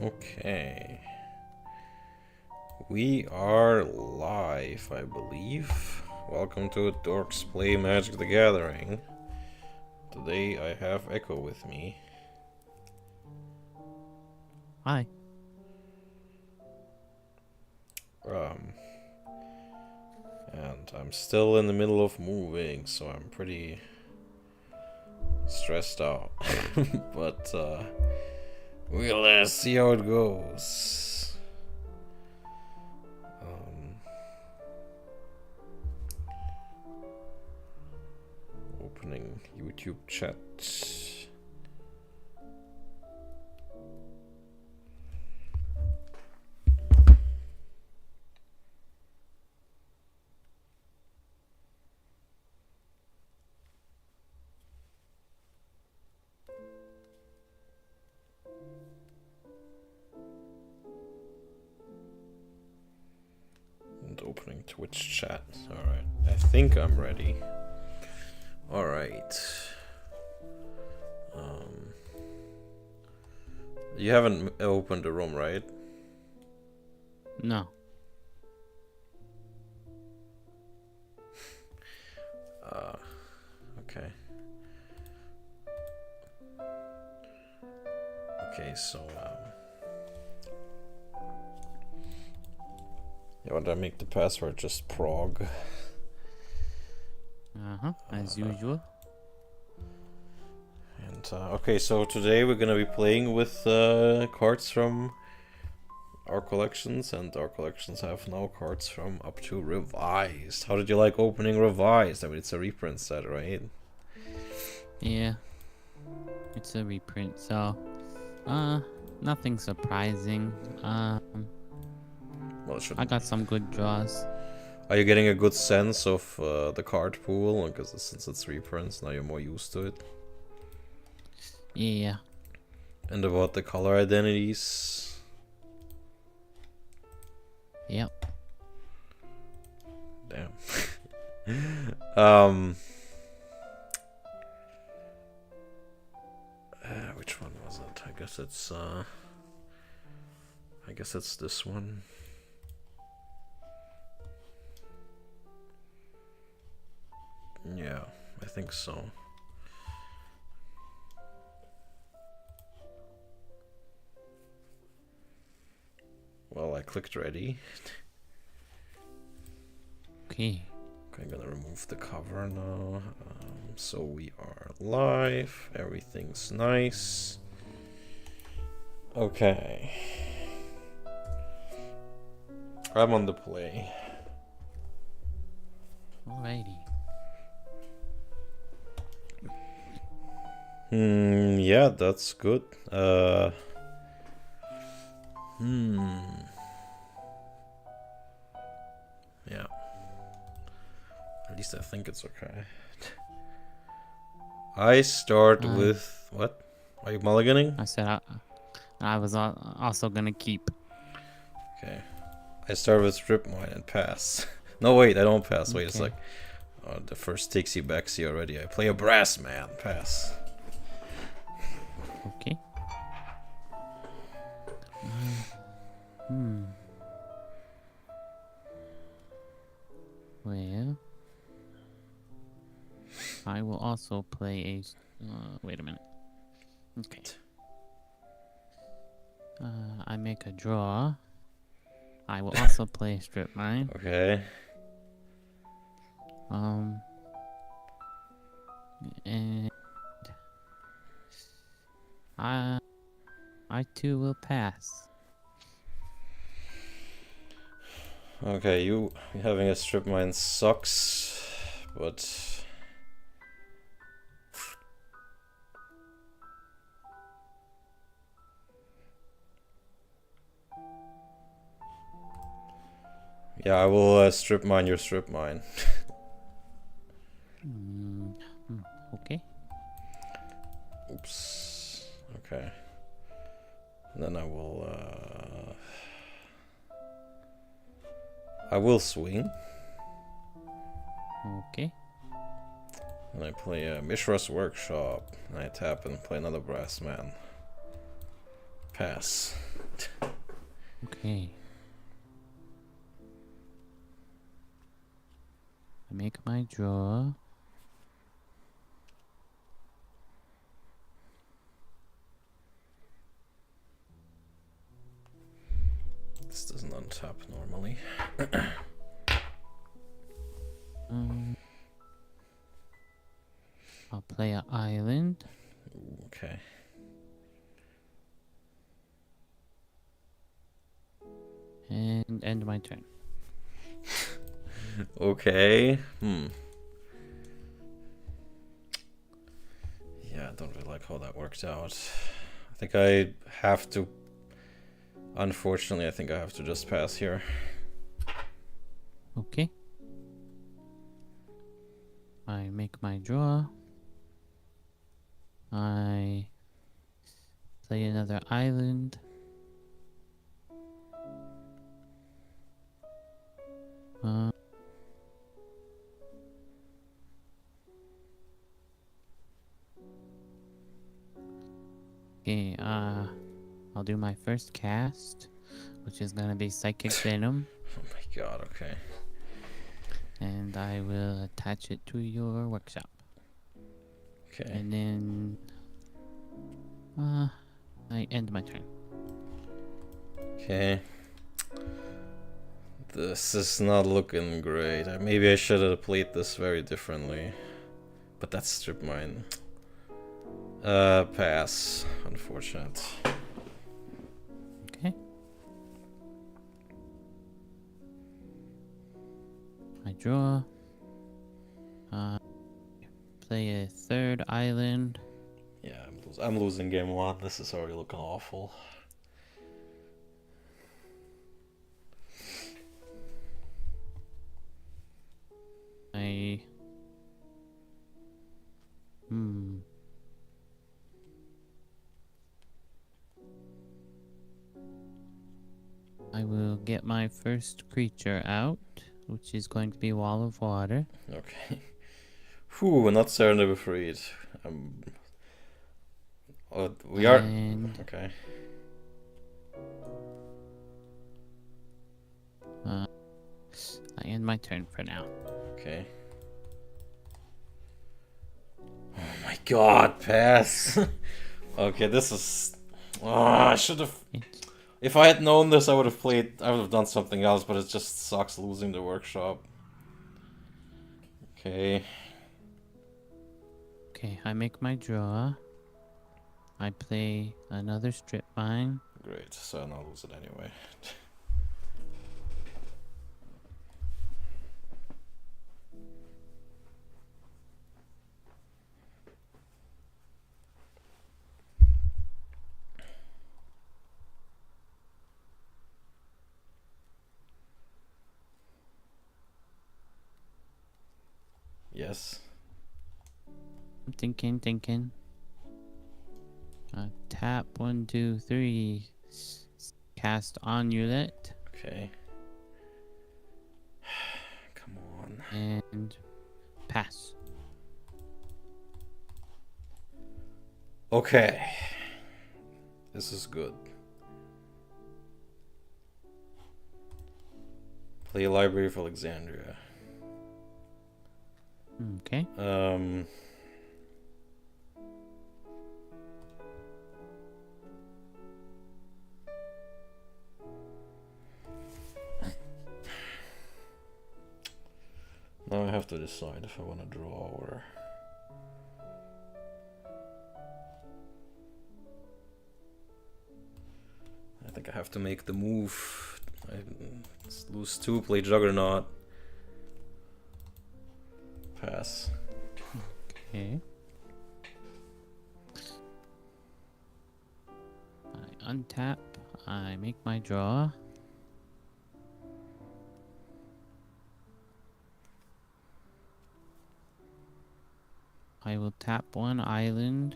Okay. We are live, I believe. Welcome to Dorks Play Magic the Gathering. Today I have Echo with me. Hi. And I'm still in the middle of moving, so I'm pretty stressed out. But we'll see how it goes. Opening YouTube chat. And opening Twitch chat. Alright, I think I'm ready. Alright. You haven't opened the room, right? No. Okay. Okay, so you want to make the password just prog? As usual. And okay, so today we're gonna be playing with cards from our collections, and our collections have now cards from up to Revised. How did you like opening Revised? I mean, it's a reprint set, right? Yeah. It's a reprint, so nothing surprising. Well, I got some good draws. Are you getting a good sense of the card pool? Because since it's reprints, now you're more used to it. Yeah. And about the color identities. Yep. Damn. Which one was it? I guess it's this one. Yeah, I think so. Well, I clicked ready. Okay. I'm gonna remove the cover now. So we are live. Everything's nice. Okay. I'm on the play. Alrighty. Yeah, that's good. Yeah. At least I think it's okay. I start with what? Are you mulliganing? I said I was also gonna keep. Okay. I start with strip mine and pass. No, wait, I don't pass. Wait a sec. The first takesy backsy already. I play a brass man. Pass. Okay. Well, I will also play a. Wait a minute. Okay. I make a draw. I will also play strip mine. Okay. And I too will pass. Okay, you having a strip mine sucks, but yeah, I will strip mine your strip mine. Okay. Oops. Okay. And then I will swing. Okay. And I play a Mishra's Workshop. And I tap and play another brass man. Pass. Okay. I make my draw. This doesn't untap normally. I'll play an island. Okay. And end my turn. Okay. Yeah, I don't really like how that worked out. I think I have to... Unfortunately, I think I have to just pass here. Okay. I make my draw. I play another island. Okay, I'll do my first cast, which is gonna be Psychic Venom, Oh my god, okay. and I will attach it to your workshop. Okay. And then, I end my turn. Okay. This is not looking great. Maybe I should have played this very differently. But that's strip mine. Pass. Unfortunate. Okay. I draw. Play a third island. Yeah, I'm losing game one. This is already looking awful. I will get my first creature out, which is going to be Wall of Water. Okay. Whew, not Serenity Freed. We are... Okay. I end my turn for now. Okay. Oh my god, pass. Okay, this is... I should have... If I had known this, I would have done something else, but it just sucks losing the workshop. Okay. Okay, I make my draw. I play another strip mine. Great, so I'll lose it anyway. Yes. I'm thinking. Tap 1, 2, 3. Cast Onulet. Okay. Come on. And pass. Okay. This is good. Play a Library of Alexandria. Okay. Now I have to decide if I want to draw or... I think I have to make the move. I lose 2, play Juggernaut. Pass. Okay. I untap. I make my draw. I will tap 1 island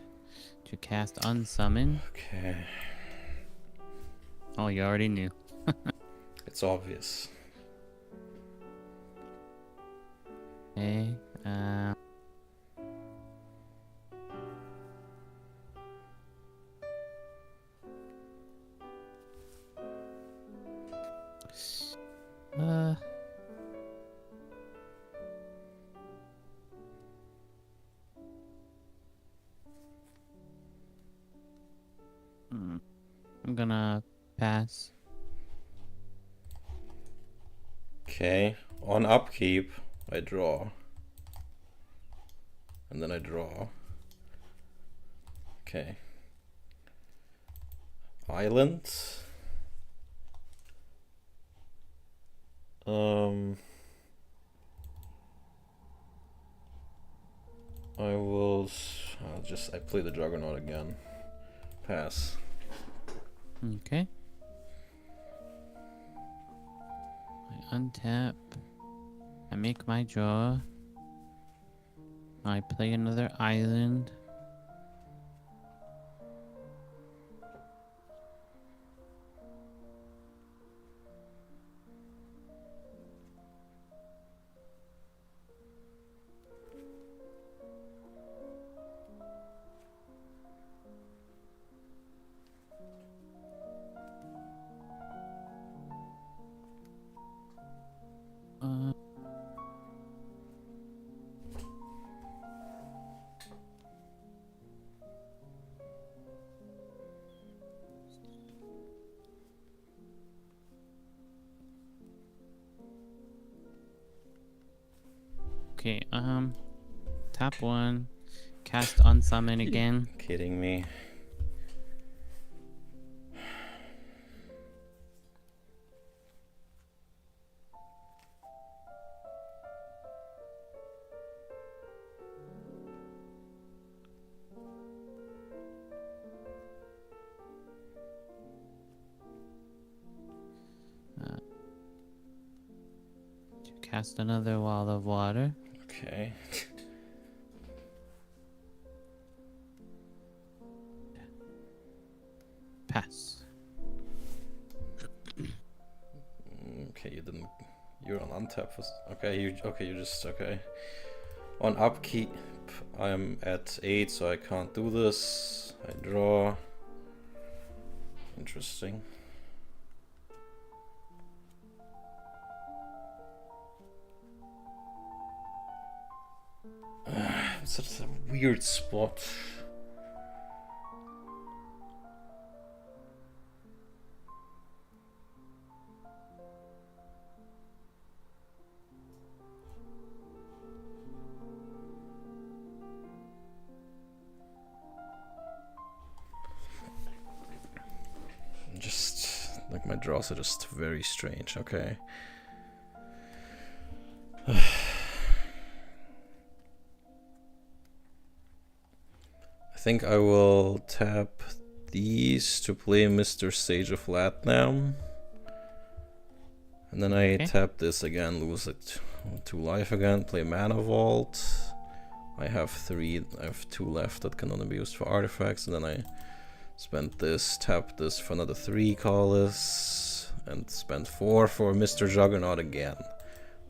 to cast Unsummon. Okay. Oh, you already knew. It's obvious. Okay. I'm gonna pass. Okay. On upkeep, I draw. And then I draw. Okay. Island. I play the Juggernaut again. Pass. Okay. I untap. I make my draw. I play another island. Okay, tap 1, cast unsummon again. Kidding me. To cast another wall of water. Okay. Pass. Okay, you're on untap. Okay, you just okay. On upkeep, I'm at 8, so I can't do this. I draw. Interesting. It's such a weird spot. Just like my draws are just very strange. Okay. I think I will tap these to play Mr. Sage of Latnam. And then I tap this again, lose it 2 life again, play Mana Vault. I have 2 left that can only be used for artifacts, and then I spend this, tap this for another 3 colors, and spend 4 for Mr. Juggernaut again.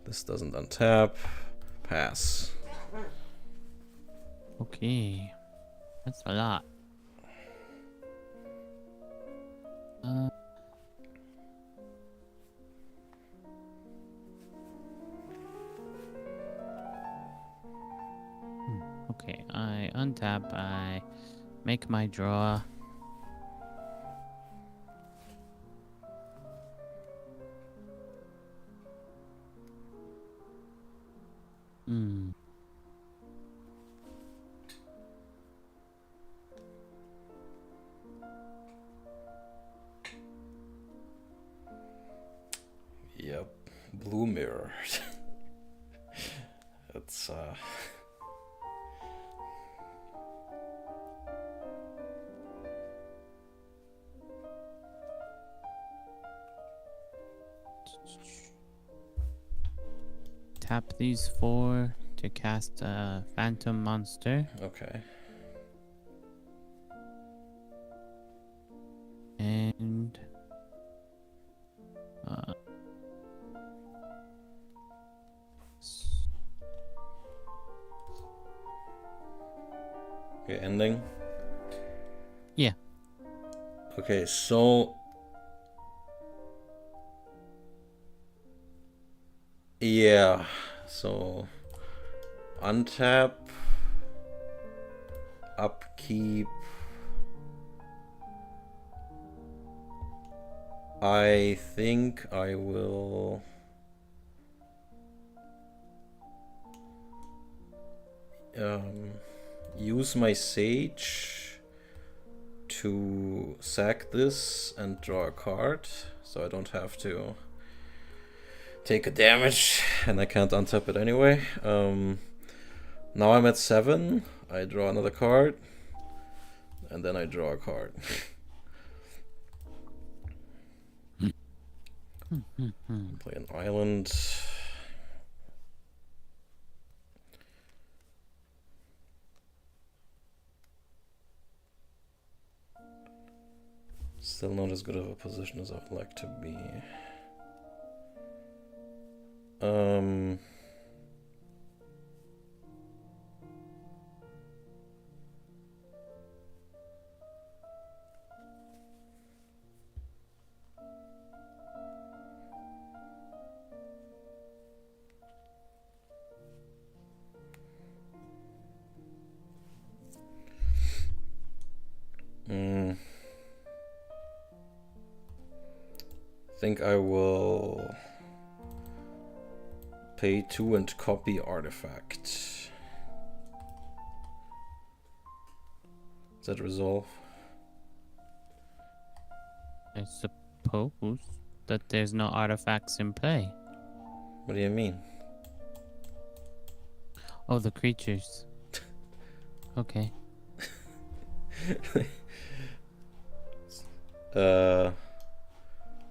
This doesn't untap. Pass. Okay. That's a lot. Okay, I untap, I make my draw. Yep, blue mirror. It's Tap these 4 to cast a phantom monster. okay. And Okay, ending. yeah. Okay, so yeah, so untap, upkeep, I think I will use my Sage to sack this and draw a card, so I don't have to take a damage, and I can't untap it anyway. Now I'm at 7, I draw another card, and then I draw a card. Play an island. Still not as good of a position as I would like to be. I think I will pay 2 and copy artifact. Does that resolve? I suppose that there's no artifacts in play. What do you mean? Oh, the creatures. Okay.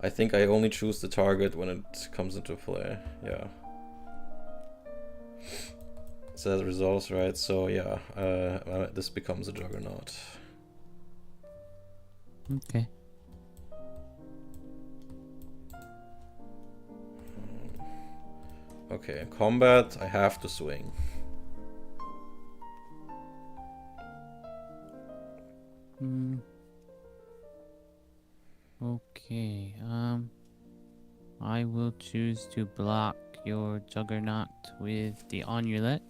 I think I only choose the target when it comes into play. Yeah. So that resolves, right? So yeah, this becomes a Juggernaut. Okay. Okay, in combat, I have to swing. Okay, I will choose to block your Juggernaut with the Onulet.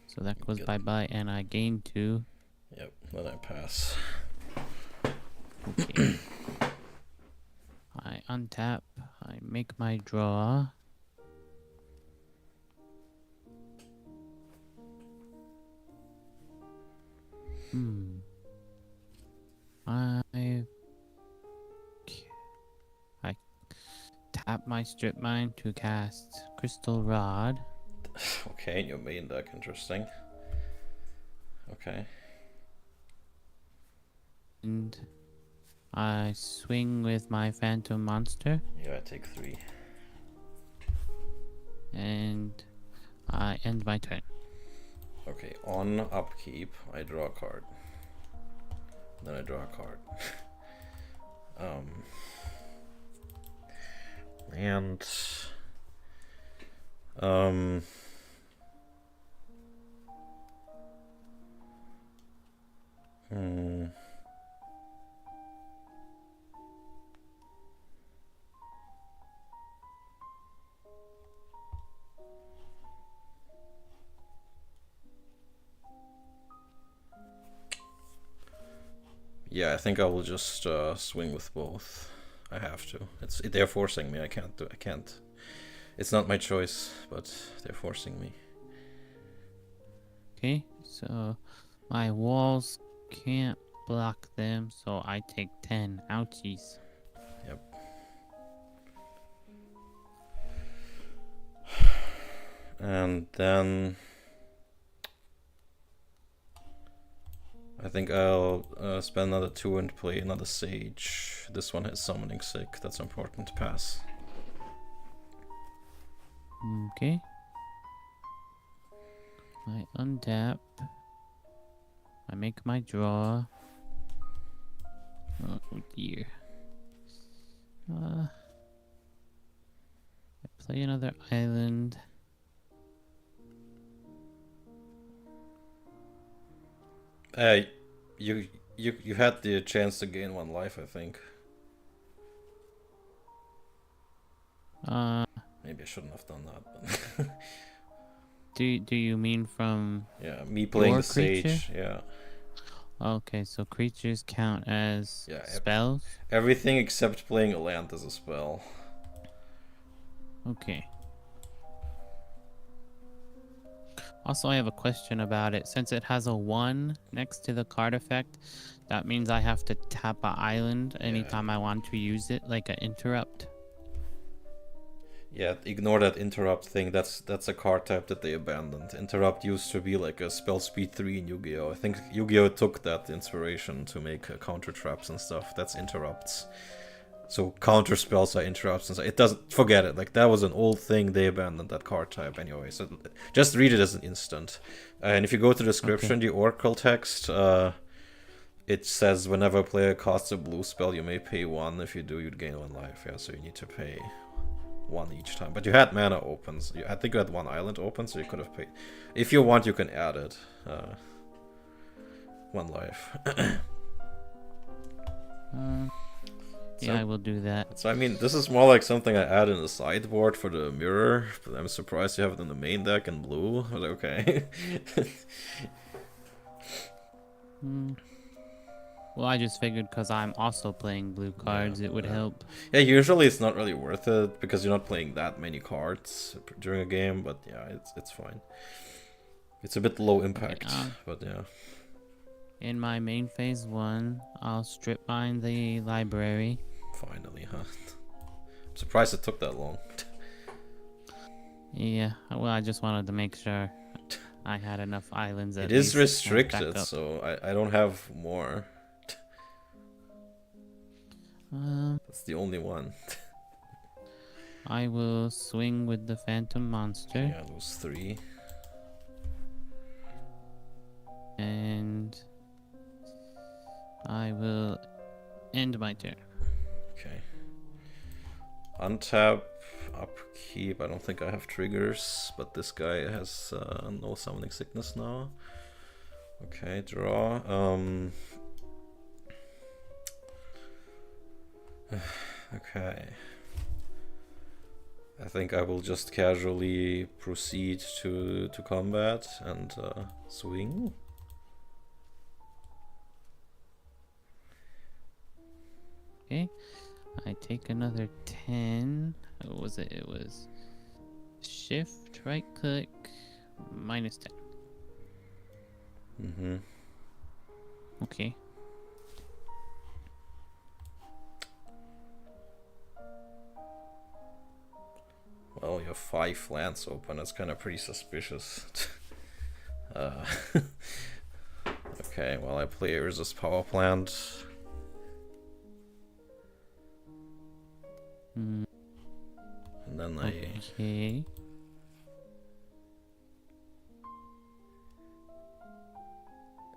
So that goes bye-bye, and I gain 2. Yep, then I pass. Okay. I untap, I make my draw. I tap my strip mine to cast Crystal Rod. Okay, your main deck, interesting. Okay. And I swing with my Phantom Monster. Yeah, I take 3. And I end my turn. Okay, on upkeep, I draw a card. Then I draw a card. And yeah, I think I will just swing with both. I have to. They're forcing me. I can't. It's not my choice, but they're forcing me. Okay, so my walls can't block them, so I take 10. Ouchies. Yep. And then I think I'll spend another 2 and play another Sage. This one has Summoning Sick. That's important to pass. Okay. I untap. I make my draw. Oh dear. I play another island. You had the chance to gain 1 life, I think. Maybe I shouldn't have done that. But do you mean from? Yeah, me playing the creature? Sage. Yeah. Okay, so creatures count as Yeah, spells? everything except playing a land is a spell. Okay. Also, I have a question about it. Since it has a 1 next to the card effect, that means I have to tap an island anytime I want to use it, like an interrupt. Yeah, ignore that interrupt thing. That's a card type that they abandoned. Interrupt used to be like a spell speed 3 in Yu-Gi-Oh! I think Yu-Gi-Oh! Took that inspiration to make counter traps and stuff. That's interrupts. So counter spells are interrupts and so it doesn't forget it. Like that was an old thing. They abandoned that card type anyway. So just read it as an instant. And if you go to the description, the Oracle text, it says whenever a player casts a blue spell, you may pay 1. If you do, you'd gain 1 life. Yeah, so you need to pay 1 each time. But you had mana opens. I think you had 1 island open, so you could have paid. If you want, you can add it. 1 life. Yeah, I will do that. So I mean, this is more like something I add in the sideboard for the mirror, but I'm surprised you have it in the main deck in blue. But okay. Well, I just figured because I'm also playing blue cards, it would help. Yeah, usually it's not really worth it because you're not playing that many cards during a game, but yeah, it's fine. It's a bit low impact, but yeah. In my main phase 1, I'll strip mine the library. Finally, huh? I'm surprised it took that long. Yeah, well, I just wanted to make sure I had enough islands at least. It is least restricted, so I don't have more. That's the only one. I will swing with the Phantom Monster. Yeah, lose 3. And I will end my turn. Okay. Untap, upkeep. I don't think I have triggers, but this guy has no summoning sickness now. Okay, draw. Okay. I think I will just casually proceed to combat and swing. Okay. I take another 10. What was it? It was shift, right click, minus 10. Mm-hmm. Okay. Well, you have 5 lands open. That's kind of pretty suspicious. Okay, well, I play Urza's Power Plant. And then Okay.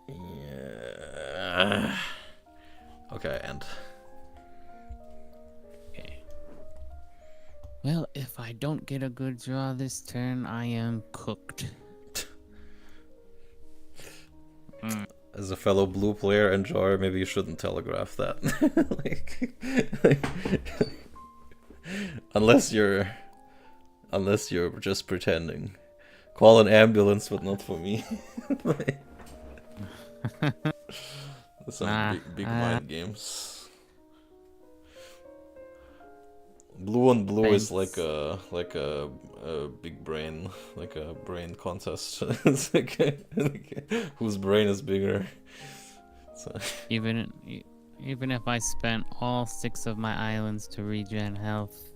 Yeah. Okay, and. Okay. Well, if I don't get a good draw this turn, I am cooked. As a fellow blue player and drawer, maybe you shouldn't telegraph that. Unless you're just pretending. Call an ambulance, but not for me. Some big mind games. Blue on blue is like a big brain, like a brain contest. It's like whose brain is bigger. So. Even if I spent all 6 of my islands to regen health,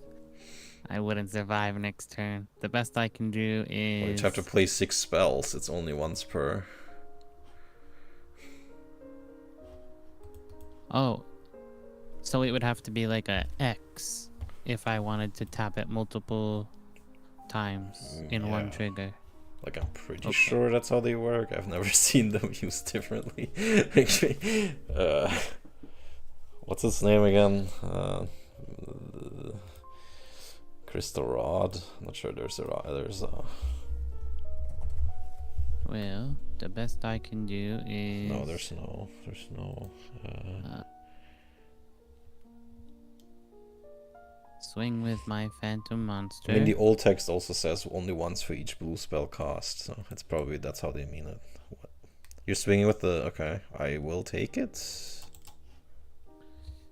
I wouldn't survive next turn. The best I can do is... Well, you'd have to play 6 spells. It's only once per. Oh. So it would have to be like a X if I wanted to tap it multiple times in one trigger. Like, I'm pretty sure that's how they work. I've never seen them used differently. Actually, what's its name again? Crystal Rod. I'm not sure there's a rod. Well, the best I can do is... No, there's no... swing with my Phantom Monster. I mean, the old text also says only once for each blue spell cast, so it's probably that's how they mean it. You're swinging with the... Okay, I will take it.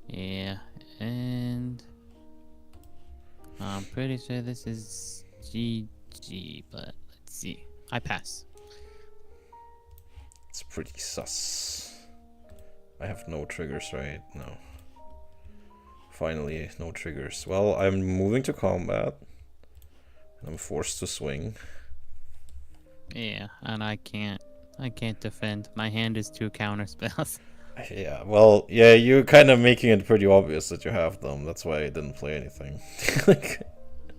Yeah, and I'm pretty sure this is GG, but let's see. I pass. It's pretty sus. I have no triggers, right? No. Finally, no triggers. Well, I'm moving to combat. I'm forced to swing. Yeah, and I can't defend. My hand is 2 counter spells. Yeah, well, yeah, you're kind of making it pretty obvious that you have them. That's why I didn't play anything.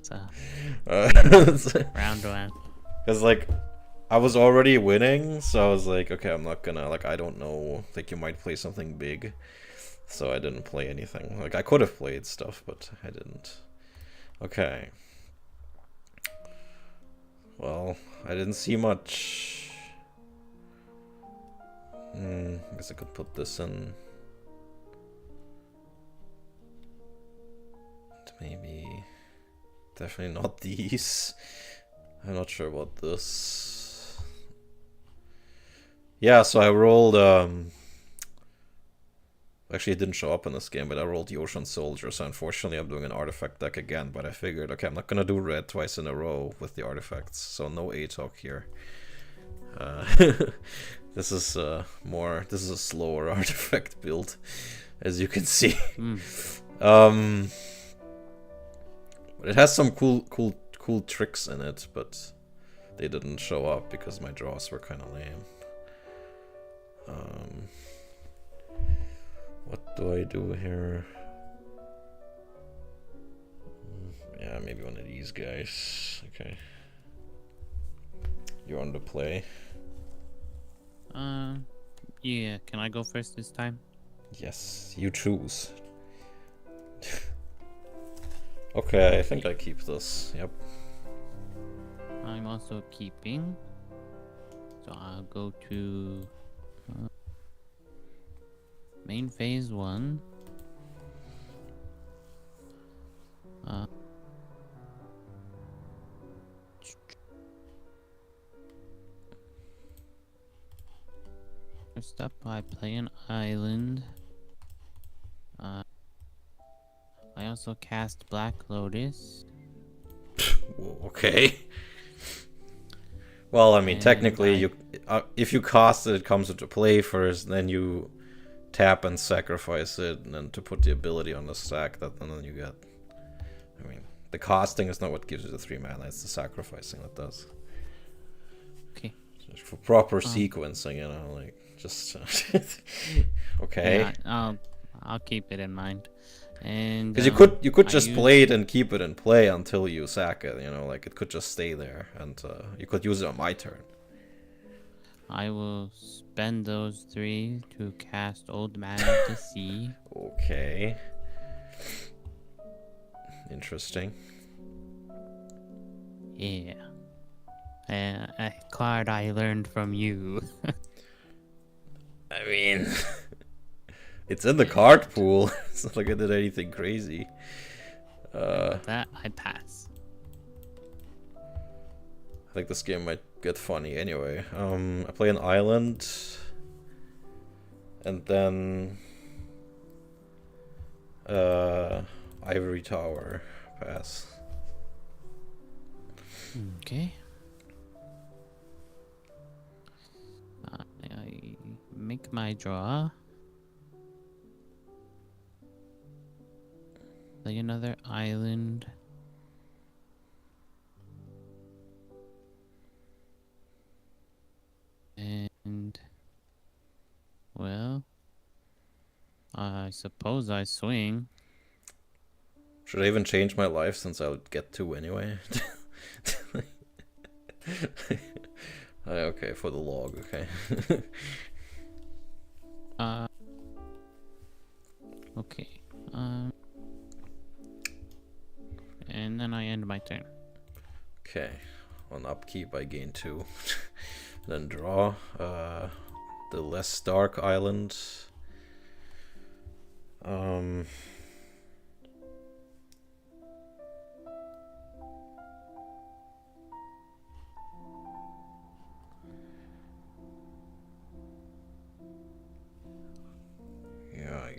So, yeah, round 1. because, like, I was already winning, so I was like, okay, I'm not gonna, like, I don't know, like, you might play something big. So I didn't play anything. Like, I could have played stuff, but I didn't. Okay. Well, I didn't see much. I guess I could put this in. Maybe. Definitely not these. I'm not sure about this. Yeah, so I rolled, actually, it didn't show up in this game, but I rolled the Ocean Soldier, so unfortunately I'm doing an artifact deck again, but I figured, okay, I'm not gonna do red twice in a row with the artifacts, so no ATOC here. This is this is a slower artifact build, as you can see. But it has some cool tricks in it, but they didn't show up because my draws were kind of lame. What do I do here? Yeah, maybe one of these guys. Okay. You're on the play. Yeah, can I go first this time? Yes, you choose. Okay, I think I keep this. Yep. I'm also keeping. So I'll go to main phase 1. First up, I play an island. I also cast Black Lotus. Okay. Well, I mean, And technically, if you cast it, it comes into play first, then you tap and sacrifice it, and then to put the ability on the stack, and then you get. I mean, the casting is not what gives you the 3 mana; it's the sacrificing that does. Okay. Just for proper sequencing, you know, like just. Okay. Yeah, I'll keep it in mind. And because you could just play it and keep it in play until you sack it, you know, like it could just stay there, and you could use it on my turn. I will spend those 3 to cast Old Man of the Sea. Okay. Interesting. Yeah. A card I learned from you. I mean, it's in the card pool. It's not like I did anything crazy. That I pass. I think this game might get funny anyway. I play an island, and then Ivory Tower. Pass. Okay. I make my draw. Play another island. And well, I suppose I swing. Should I even change my life since I'll get 2 anyway? Okay, for the log, okay. Okay. And then I end my turn. Okay. On upkeep I gain 2. Then draw the less dark island.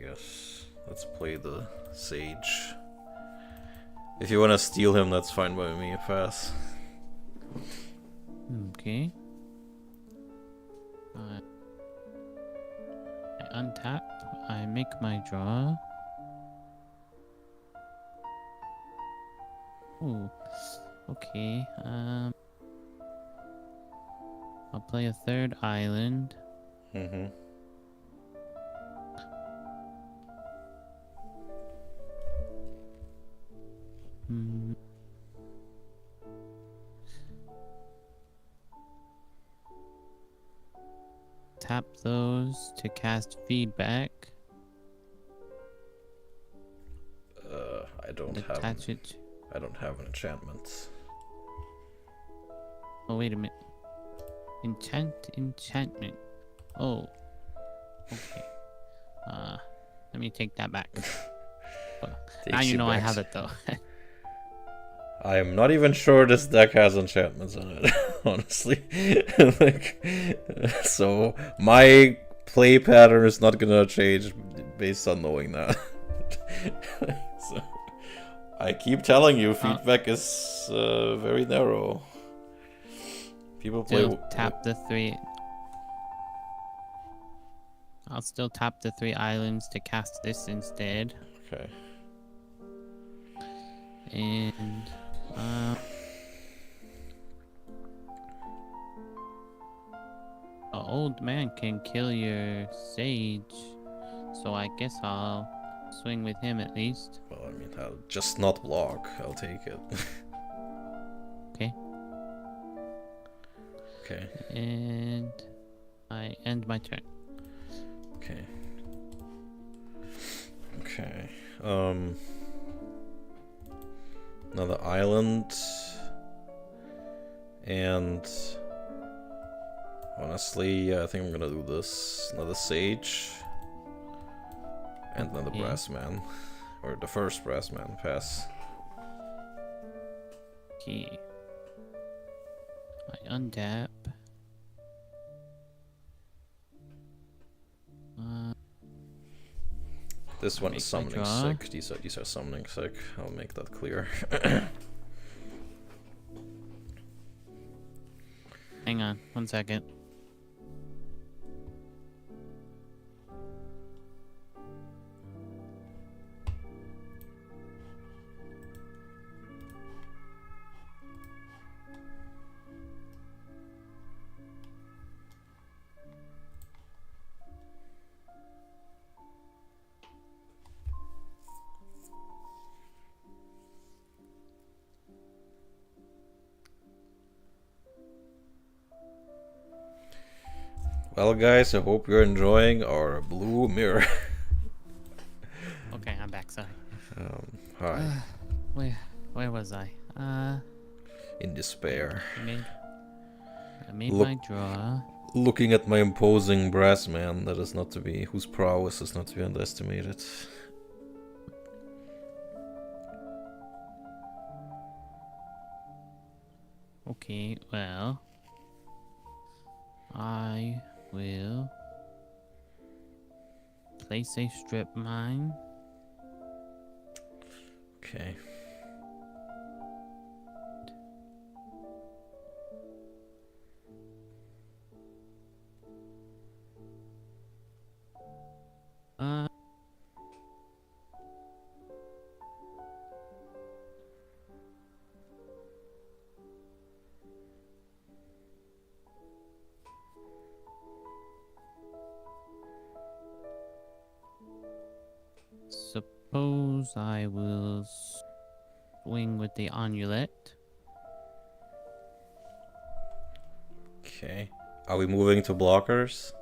guess. Let's play the Sage. If you wanna steal him, that's fine by me, pass. Okay. I untap. I make my draw. Ooh. Okay. I'll play a third island. Mm-hmm. Hmm. Tap those to cast feedback. I don't Attach it. I don't have an enchantment. Oh, wait a minute. Enchantment. Oh. Okay. Let me take that back. Now you know I have it though. I'm not even sure this deck has enchantments on it, honestly. Like, so my play pattern is not gonna change based on knowing that. So, I keep telling you, feedback is very narrow. People play. Still tap the 3. I'll still tap the 3 islands to cast this instead. Okay. And an old man can kill your sage, so I guess I'll swing with him at least. Well, I mean, I'll just not block. I'll take it. Okay. Okay. And I end my turn. Okay. Okay. Another island. And honestly, yeah, I think I'm gonna do this. Another Sage. And another Brass Man. Or the first Brass Man. Pass. Okay. I untap. This one is summoning draw. sick. These are summoning sick. I'll make that clear. Hang on, 1 second. Well, guys, I hope you're enjoying our blue mirror. Okay, I'm back. Sorry. Hi. Where was I? In despair. I made Look- my draw. Looking at my imposing brass man, that is not to be, whose prowess is not to be underestimated. Okay, well, I will place a strip mine. Okay. Suppose I will swing with the amulet. Okay. Are we moving to blockers?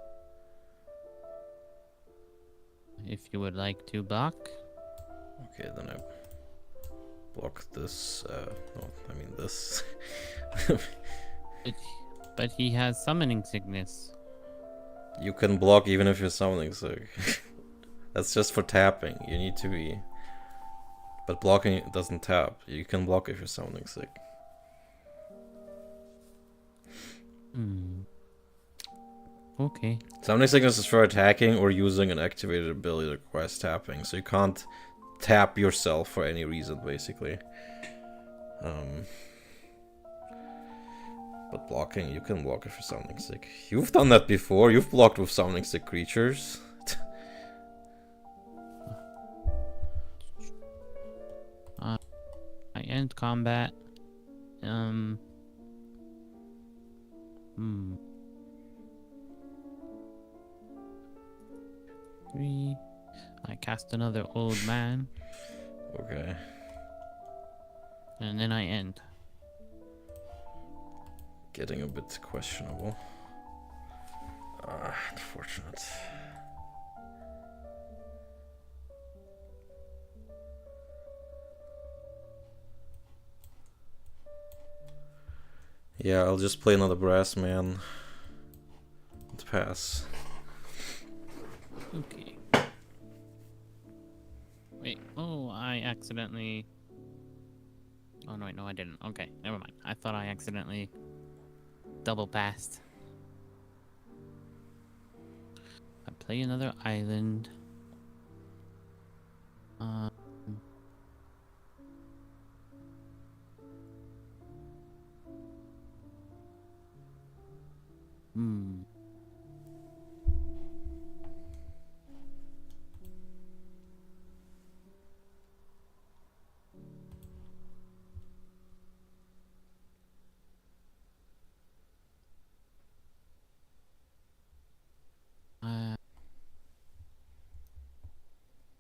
If you would like to block. Okay, then I block this. No, I mean this. But he has summoning sickness. You can block even if you're summoning sick. That's just for tapping. You need to be. But blocking doesn't tap. You can block if you're summoning sick. Okay. Summoning Sickness is for attacking or using an activated ability that requires tapping, so you can't tap yourself for any reason, basically. But blocking, you can block if you're Summoning Sick. You've done that before, you've blocked with Summoning Sick creatures. I end combat. Three. I cast another old man. Okay. And then I end. Getting a bit questionable. Unfortunate. Yeah, I'll just play another Brass Man. And pass. Okay. Wait. Oh, I accidentally... Oh, no, wait, no, I didn't. Okay, never mind. I thought I accidentally double passed. I play another island.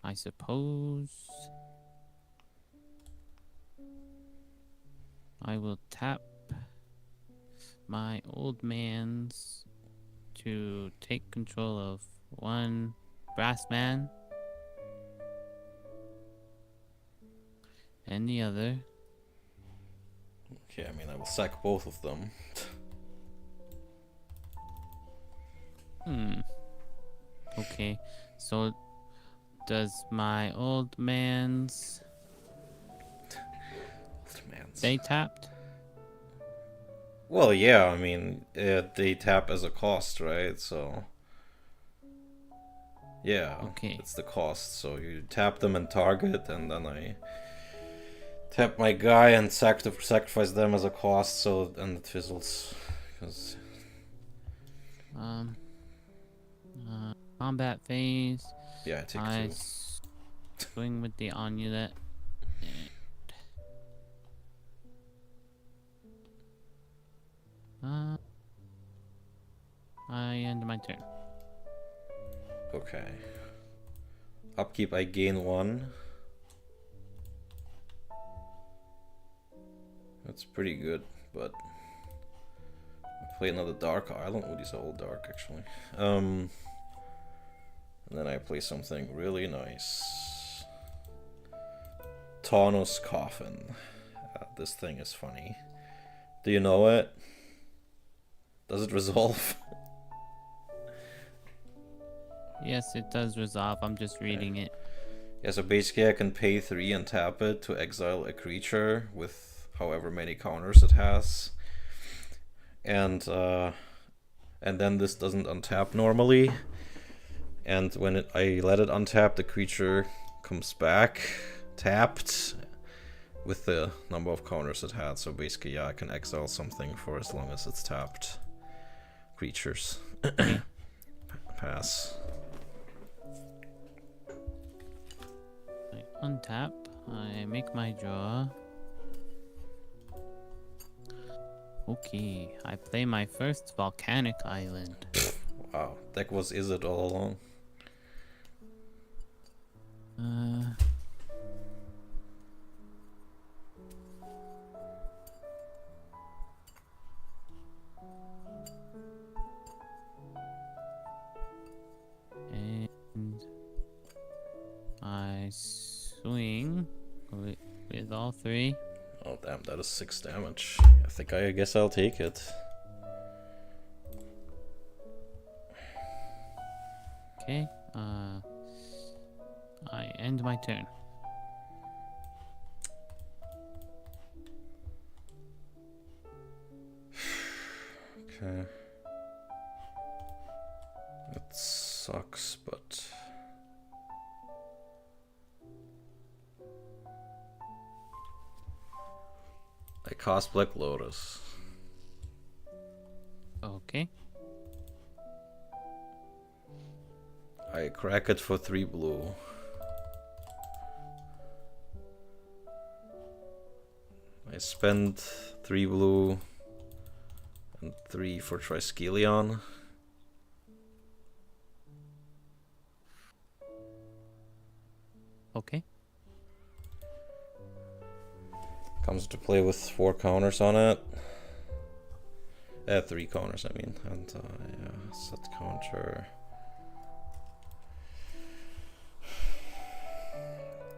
I suppose I will tap my old man's to take control of one brass man and the other. Okay, I mean, I will sack both of them. Okay, so does my old man's stay tapped? Well, yeah, I mean, they tap as a cost, right? So, yeah, Okay. it's the cost. So you tap them and target, and then I tap my guy and sacrifice them as a cost. So and it fizzles, because Combat phase. yeah, I take I two. swing with the amulet. I end my turn. Okay. Upkeep, I gain 1. That's pretty good, but I play another Dark Island. Oh, these are all dark, actually. And then I play something really nice. Taunus Coffin. This thing is funny. Do you know it? Does it resolve? Yes, it does resolve. I'm just reading it. Yeah, so basically I can pay 3 and tap it to exile a creature with however many counters it has. And then this doesn't untap normally. And when I let it untap, the creature comes back tapped with the number of counters it had. So basically, yeah, I can exile something for as long as it's tapped. Creatures. Pass. I untap. I make my draw. Okay, I play my first volcanic island. Wow, that was Izzet all along. And I swing with all 3. Oh damn, that is 6 damage. I guess I'll take it. Okay, I end my turn. Okay. sucks, but I cast Black Lotus. Okay. I crack it for 3 blue. I spend 3 blue and 3 for Triskelion. Okay. Comes to play with 4 counters on it. 3 counters, I mean. And yeah, set counter.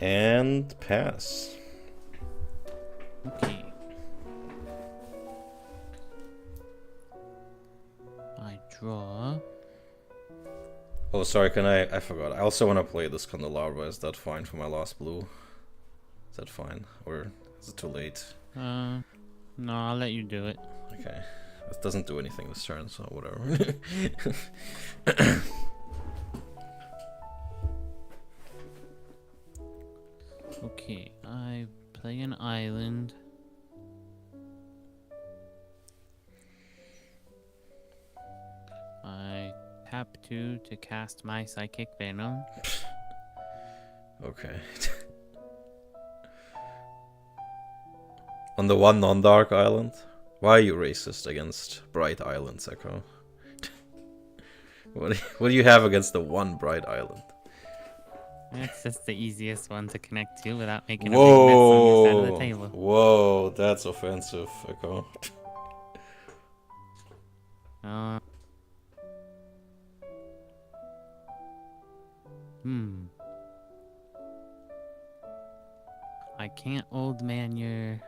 And pass. Okay. I draw. Oh, sorry, I forgot. I also want to play this Candelabra. Is that fine for my last blue? Is that fine? Or is it too late? No, I'll let you do it. Okay. It doesn't do anything this turn, so whatever. Okay, I play an island. I tap 2 to cast my Psychic Venom. Okay. On the one non-dark island? Why are you racist against bright islands, Echo? What do you have against the one bright island? It's just the easiest one to connect to without making a big mess on your side of the table. Whoa, that's offensive, Echo. I can't old man your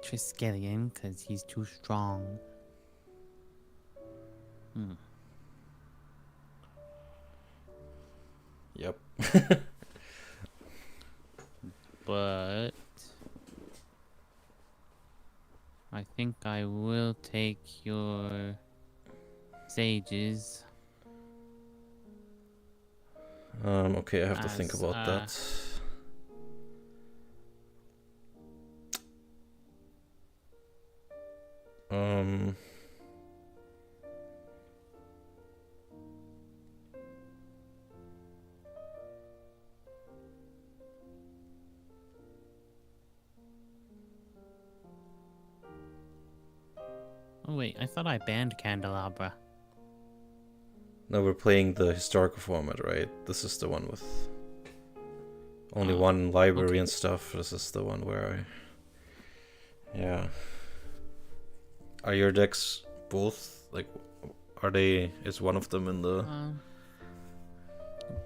Triskelion because he's too strong. Yep. But I think I will take your sages. Okay, I have to think about that. Oh wait, I thought I banned Candelabra. No, we're playing the historical format, right? This is the one with only one library and stuff. This is the one where yeah. Are your decks both, like, are they, is one of them in the...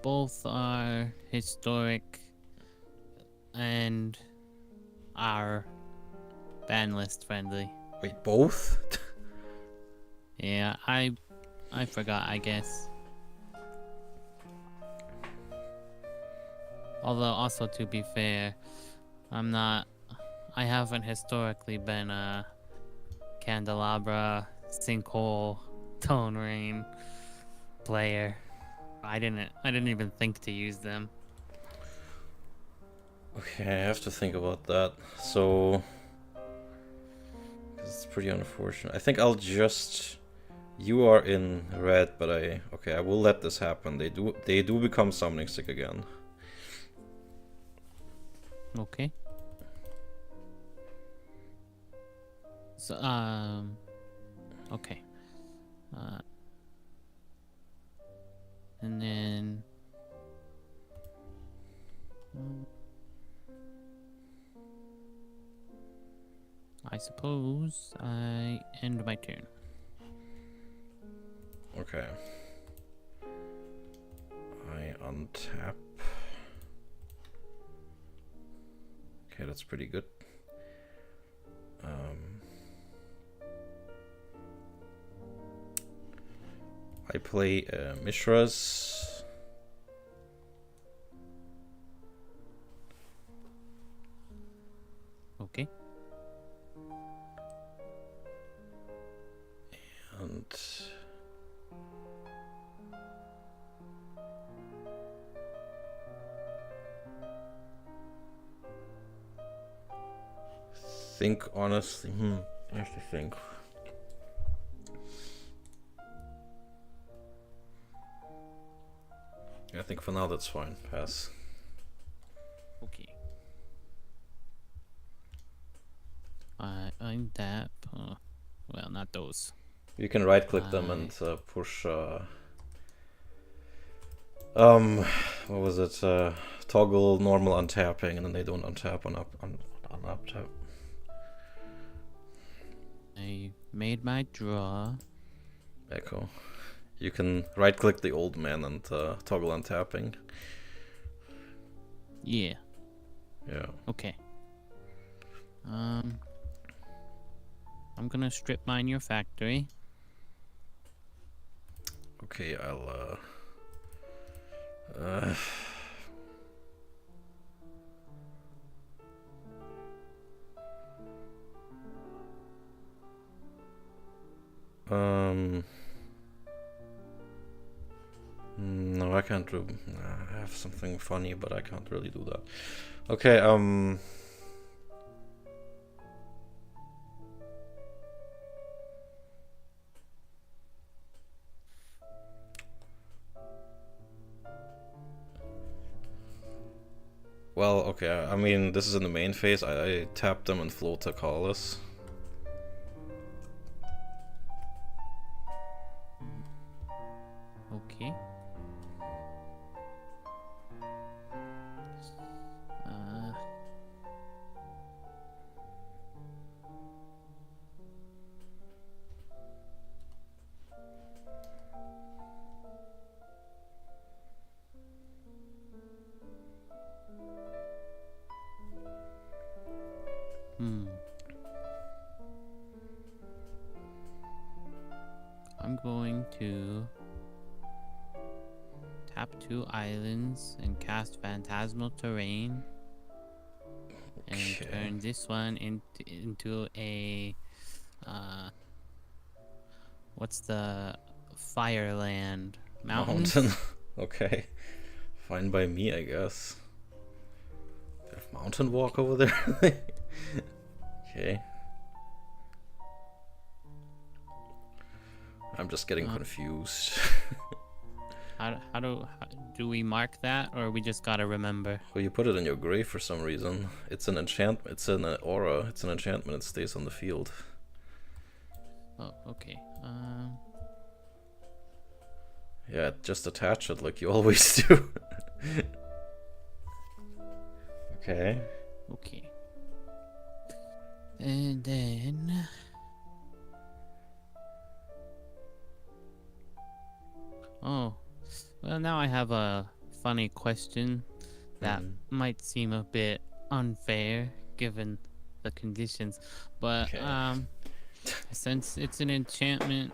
Both are historic and are ban list friendly. Wait, both? Yeah, I forgot, I guess. Although, also to be fair, I haven't historically been a Candelabra, Sinkhole, Tone Rain player. I didn't even think to use them. Okay, I have to think about that. So, it's pretty unfortunate. I think I'll just... You are in red, but I will let this happen. They do become summoning stick again. Okay. So, okay. And then... I suppose I end my turn. Okay. I untap. Okay, that's pretty good. I play Mishra's. Okay. And think honestly, I have to think. I think for now that's fine. Pass. Okay. Untap. Well, not those. You can right click them and push what was it? Toggle normal untapping, and then they don't untap on up tap. I made my draw. Echo. You can right click the old man and toggle untapping. Yeah. Yeah. Okay. I'm gonna strip mine your factory. Okay, I'll no, I can't do. I have something funny, but I can't really do that. Okay, well, okay, I mean, this is in the main phase. I tap them and float a Colossus. Okay. I'm going to tap 2 islands and cast Phantasmal Terrain. And turn this one into a what's the Fireland mountain? Okay, fine by me, I guess. They have mountain walk over there. Okay. I'm just getting confused. How do we mark that, or we just gotta remember? Well, you put it in your grave for some reason. It's an enchantment. It's an aura. It's an enchantment. It stays on the field. Oh, okay. Yeah, just attach it like you always do. Okay. Okay. And then oh, well, now I have a funny question that might seem a bit unfair given the conditions, but since it's an enchantment,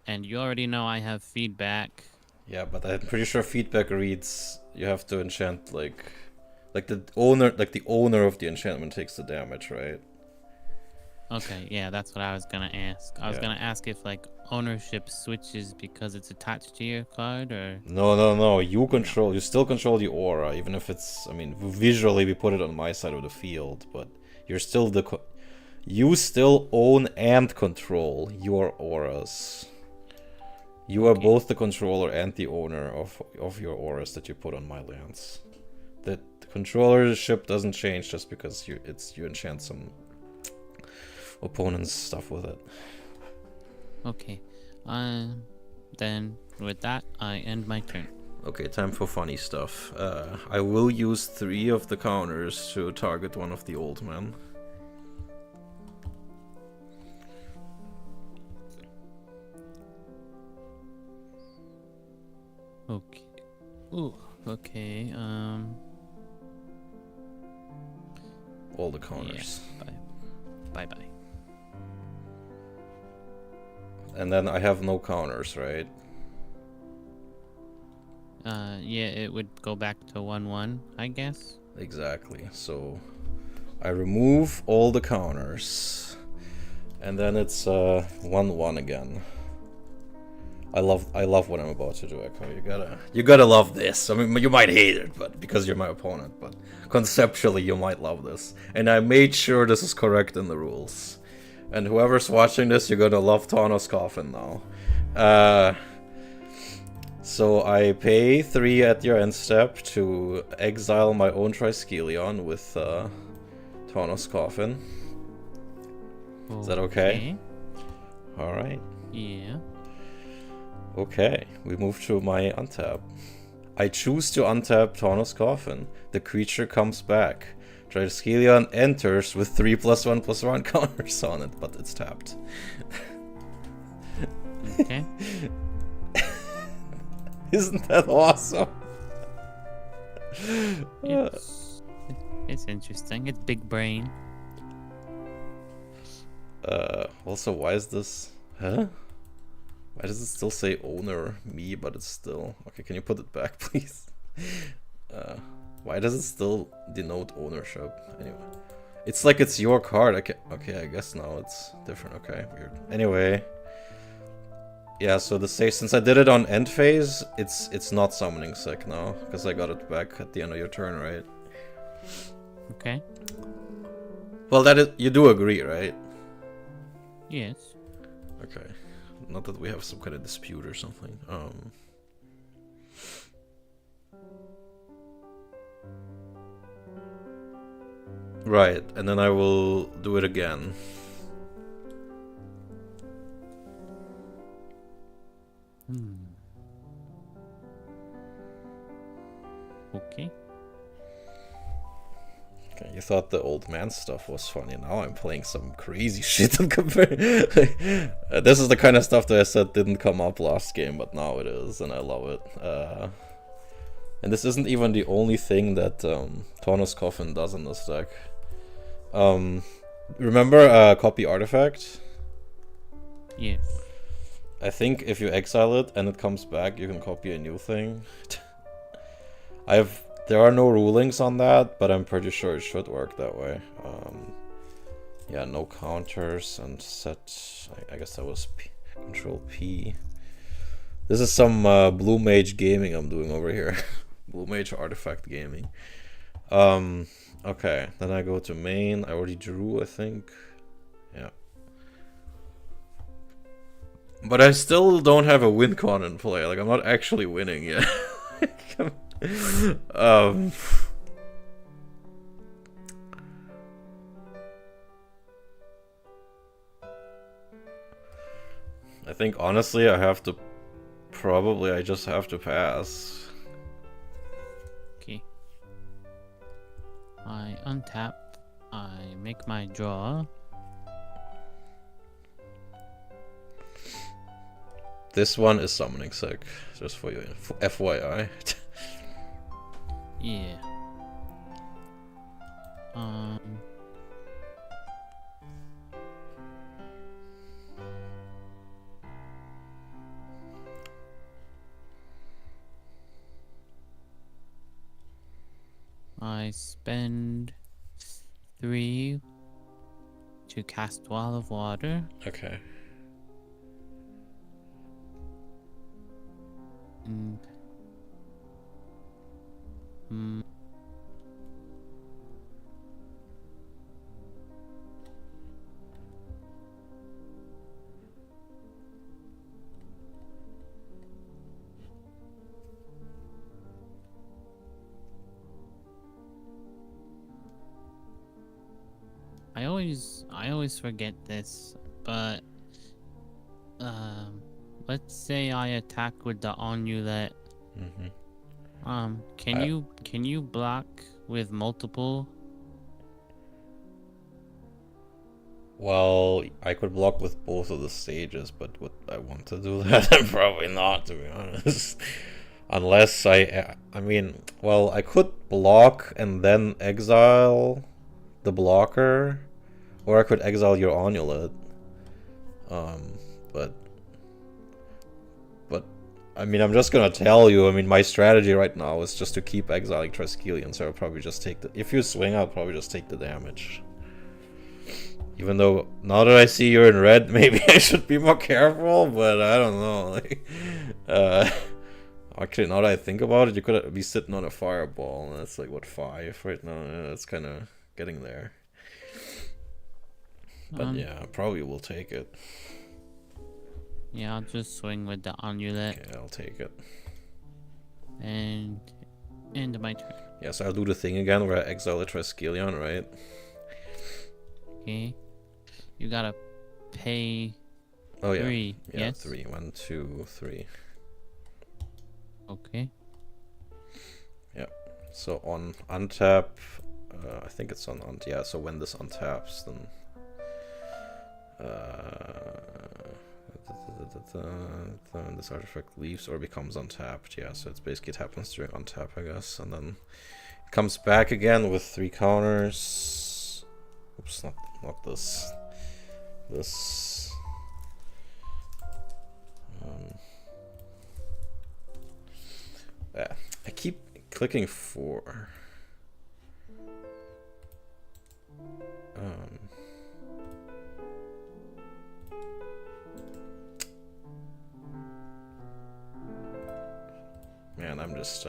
and you already know I have feedback. Yeah, but I'm pretty sure feedback reads you have to enchant like the owner of the enchantment takes the damage, right? Okay, yeah, that's what I was gonna ask. I was gonna ask if like ownership switches because it's attached to your card, or no. You still control the aura, even if it's. I mean, visually we put it on my side of the field, but you're still you still own and control your auras. You are both the controller and the owner of your auras that you put on my lands. The controllership doesn't change just because you enchant some opponent's stuff with it. Okay. Then with that, I end my turn. Okay, time for funny stuff. I will use 3 of the counters to target one of the old men. Okay. Ooh. Okay. All the counters. Yeah. Bye. And then I have no counters, right? Yeah, it would go back to 1/1, I guess. Exactly. So I remove all the counters, and then it's 1/1 again. I love what I'm about to do, Echo. You gotta love this. I mean, you might hate it, but because you're my opponent, but conceptually you might love this. And I made sure this is correct in the rules. And whoever's watching this, you're gonna love Thanos Coffin now. So I pay 3 at your end step to exile my own Triskelion with Thanos Coffin. Is that okay? Alright. Yeah. Okay, we move to my untap. I choose to untap Thanos Coffin. The creature comes back. Triskelion enters with 3+1/+1 counters on it, but it's tapped. Okay. Isn't that awesome? It's interesting. It's big brain. Also, why is this... Huh? Why does it still say owner me, but it's still... Okay, can you put it back, please? Why does it still denote ownership? Anyway. It's like it's your card. Okay, I guess now it's different. Okay, weird. Anyway. Yeah, so since I did it on end phase, it's not summoning sick now. Because I got it back at the end of your turn, right? Okay. Well, you do agree, right? Yes. Okay. Not that we have some kind of dispute or something. Right, and then I will do it again. Okay. Okay, you thought the old man stuff was funny. Now I'm playing some crazy shit and this is the kind of stuff that I said didn't come up last game, but now it is, and I love it. And this isn't even the only thing that Thanos Coffin does in this deck. Remember Copy Artifact? Yes. I think if you exile it and it comes back, you can copy a new thing. There are no rulings on that, but I'm pretty sure it should work that way. Yeah, no counters and set. I guess that was Control P. This is some Blue Mage gaming I'm doing over here. Blue Mage Artifact gaming. Okay, then I go to main. I already drew, I think. Yeah. But I still don't have a win con in play. Like, I'm not actually winning yet. I think honestly I just have to pass. Okay. I untap. I make my draw. This one is summoning sick, just for you, FYI. Yeah. I spend 3 to cast Wall of Water. Okay. And I always forget this, but let's say I attack with the Onulet. Can you block with multiple? Well, I could block with both of the stages, but would I want to do that? Probably not, to be honest. Unless I mean, well, I could block and then exile the blocker, or I could exile your Onulet. But I mean, I'm just gonna tell you. I mean, my strategy right now is just to keep exiling Triskelion, so I'll probably just take the. If you swing, I'll probably just take the damage. Even though now that I see you're in red, maybe I should be more careful, but I don't know. Like, actually, now that I think about it, you could be sitting on a fireball, and that's like what, 5 right now. Yeah, that's kind of getting there. But yeah, probably will take it. Yeah, I'll just swing with the amulet. Okay, I'll take it. And end my turn. Yeah, so I'll do the thing again where I exile the Triskelion, right? Okay. You gotta pay 3. Yeah, yes? 3. 1, 2, 3. Okay. Yeah. So on untap, I think it's on yeah. So when this untaps, then this artifact leaves or becomes untapped. Yeah. So it's basically it happens during untap, I guess, and then it comes back again with 3 counters. Oops, not this. This. Yeah, I keep clicking 4. Man, I'm just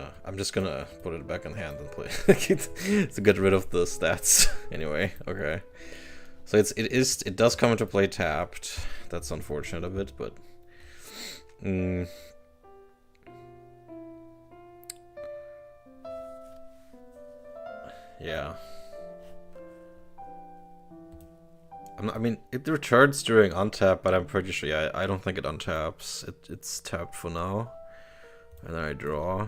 gonna put it back in hand and play to get rid of the stats. Anyway, okay. So it does come into play tapped. That's unfortunate a bit, but yeah. I mean, it returns during untap, but I'm pretty sure, yeah, I don't think it untaps. It's tapped for now. And then I draw.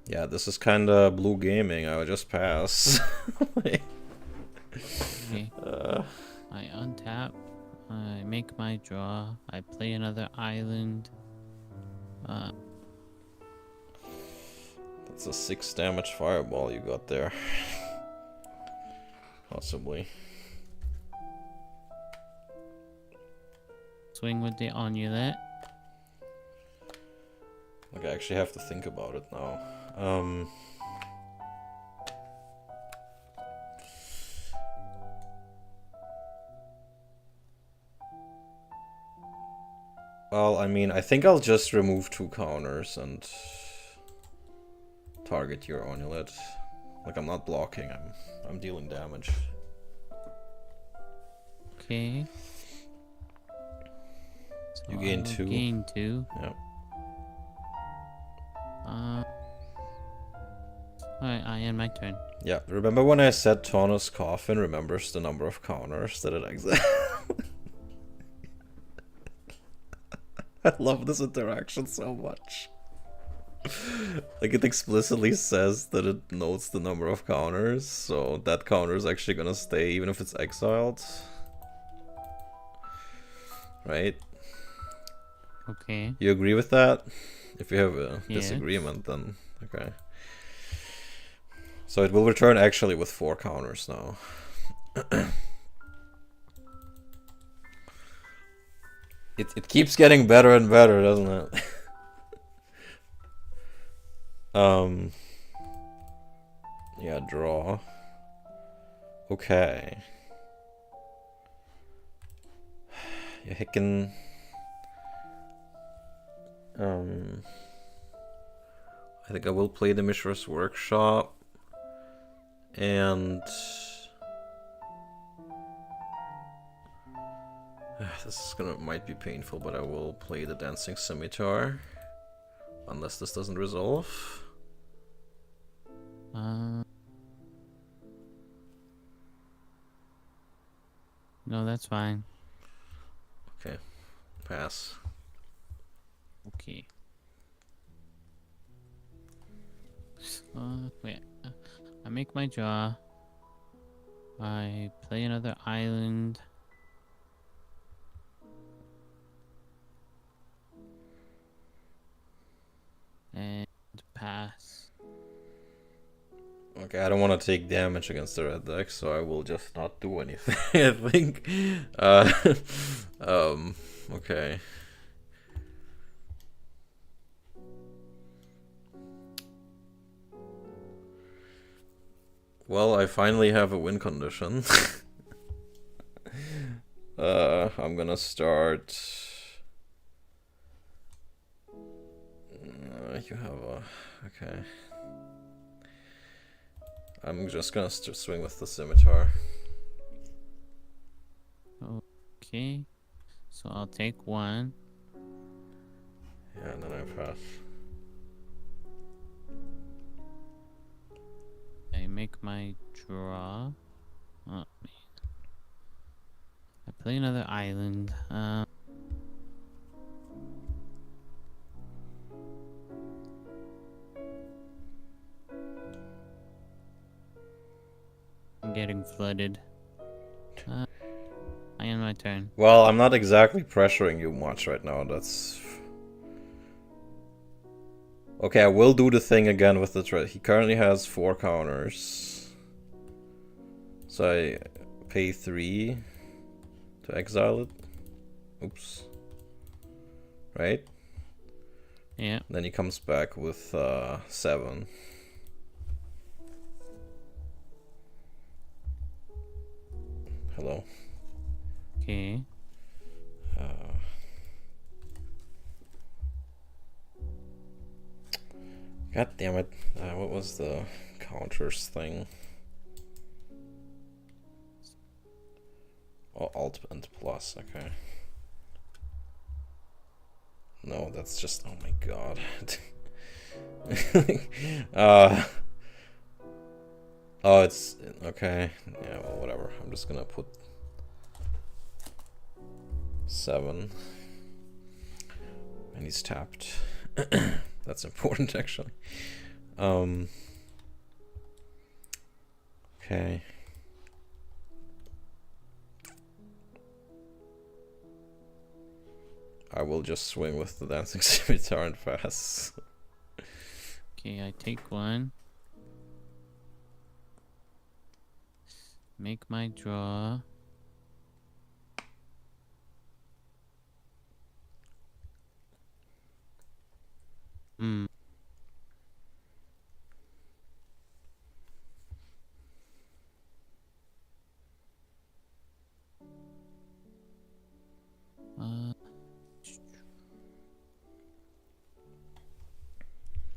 Yeah, this is kinda blue gaming. I would just pass. Okay. I untap. I make my draw. I play another island. That's a 6 damage fireball you got there. Possibly. Swing with the amulet. Like, I actually have to think about it now. Well, I mean, I think I'll just remove 2 counters and target your amulet. Like, I'm not blocking, I'm dealing damage. Okay. So You gain I'll 2. Gain 2. Yep. Alright, I end my turn. Yeah, remember when I said Tawnos Coffin remembers the number of counters that it exists? I love this interaction so much. Like, it explicitly says that it notes the number of counters, so that counter is actually gonna stay even if it's exiled. Right? Okay. You agree with that? If you have a Yes. disagreement, then okay. So it will return actually with 4 counters now. It keeps getting better and better, doesn't it? Yeah, draw. Okay. Yeah, hickin'. I think I will play the Mishra's Workshop. And this might be painful, but I will play the Dancing Scimitar. Unless this doesn't resolve. No, that's fine. Okay. Pass. Okay. Wait. I make my draw. I play another island. And pass. Okay, I don't want to take damage against the red deck, so I will just not do anything, I think. Okay. Well, I finally have a win condition. I'm gonna start. You have a. Okay. I'm just gonna swing with the scimitar. Okay. So I'll take one. Yeah, and then I pass. I make my draw. Oh, man. I play another island. I'm getting flooded. I end my turn. Well, I'm not exactly pressuring you much right now. That's okay. I will do the thing again with the threat. He currently has 4 counters, so I pay 3 to exile it. Oops. Right? Yeah. Then he comes back with 7. Hello. Okay. God damn it. What was the counters thing? Oh, Alt and Plus, okay. No, that's just, oh my god. Oh, it's, okay. Yeah, well, whatever. I'm just gonna put 7. And he's tapped. That's important, actually. Okay. I will just swing with the dancing scimitar and pass. Okay, I take one. Make my draw. Hmm.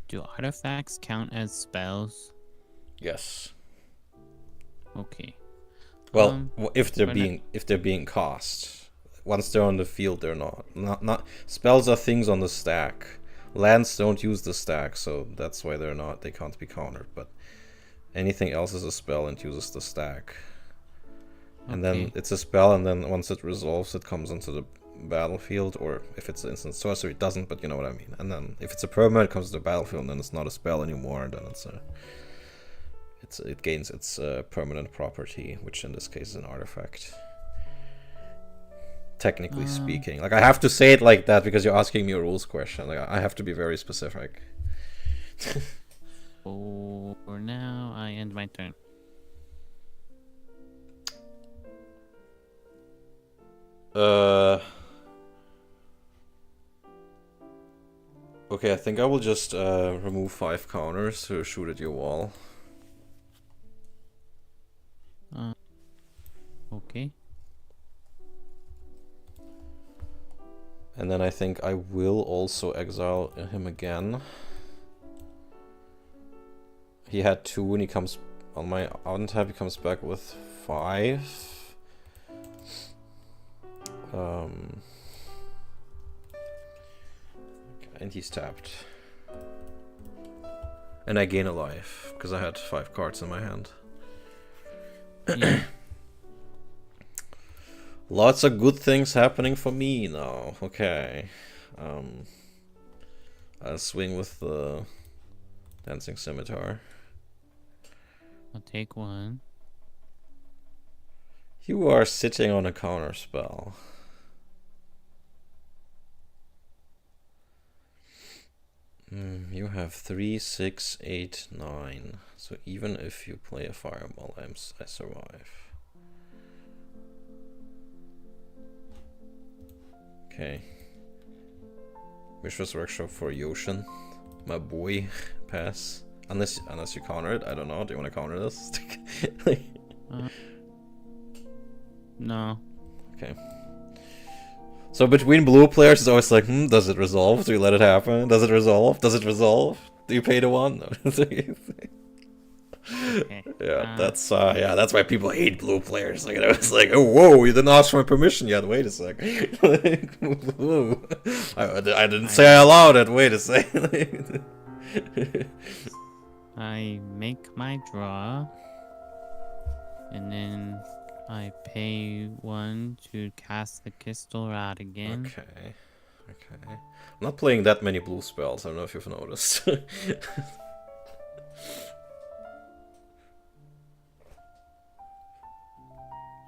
Do artifacts count as spells? Yes. Okay. Well, if they're being cast. Once they're on the field, they're not. Not spells are things on the stack. Lands don't use the stack, so that's why they're not. They can't be countered. But anything else is a spell and uses the stack. And then it's a spell, and then once it resolves, it comes into the battlefield. Or if it's instant sorcery, it doesn't. But you know what I mean. And then if it's a permanent, it comes to the battlefield, and then it's not a spell anymore. And then it gains its permanent property, which in this case is an artifact. Technically speaking, like I have to say it like that because you're asking me a rules question. Like I have to be very specific. For now, I end my turn. Okay, I think I will just remove 5 counters to shoot at your wall. Okay. And then I think I will also exile him again. He had 2 and he comes on my untap, he comes back with 5. And he's tapped. And I gain a life, because I had 5 cards in my hand. Yeah. Lots of good things happening for me now. Okay. I'll swing with the dancing scimitar. I'll take one. You are sitting on a counter spell. You have 3, 6, 8, 9. So even if you play a fireball, I survive. Okay. Vicious Workshop for Yoshin. My boy. Pass. Unless you counter it, I don't know. Do you want to counter this? No. Okay. So between blue players, it's always like, does it resolve? Do you let it happen? Does it resolve? Does it resolve? Do you pay to one? Okay. Yeah, that's why people hate blue players. Like, it's like, oh, whoa, you didn't ask for my permission yet. Wait a sec. Like, whoa. I didn't say I allowed it. Wait a sec. I make my draw, and then I pay 1 to cast the crystal rod again. Okay. I'm not playing that many blue spells. I don't know if you've noticed.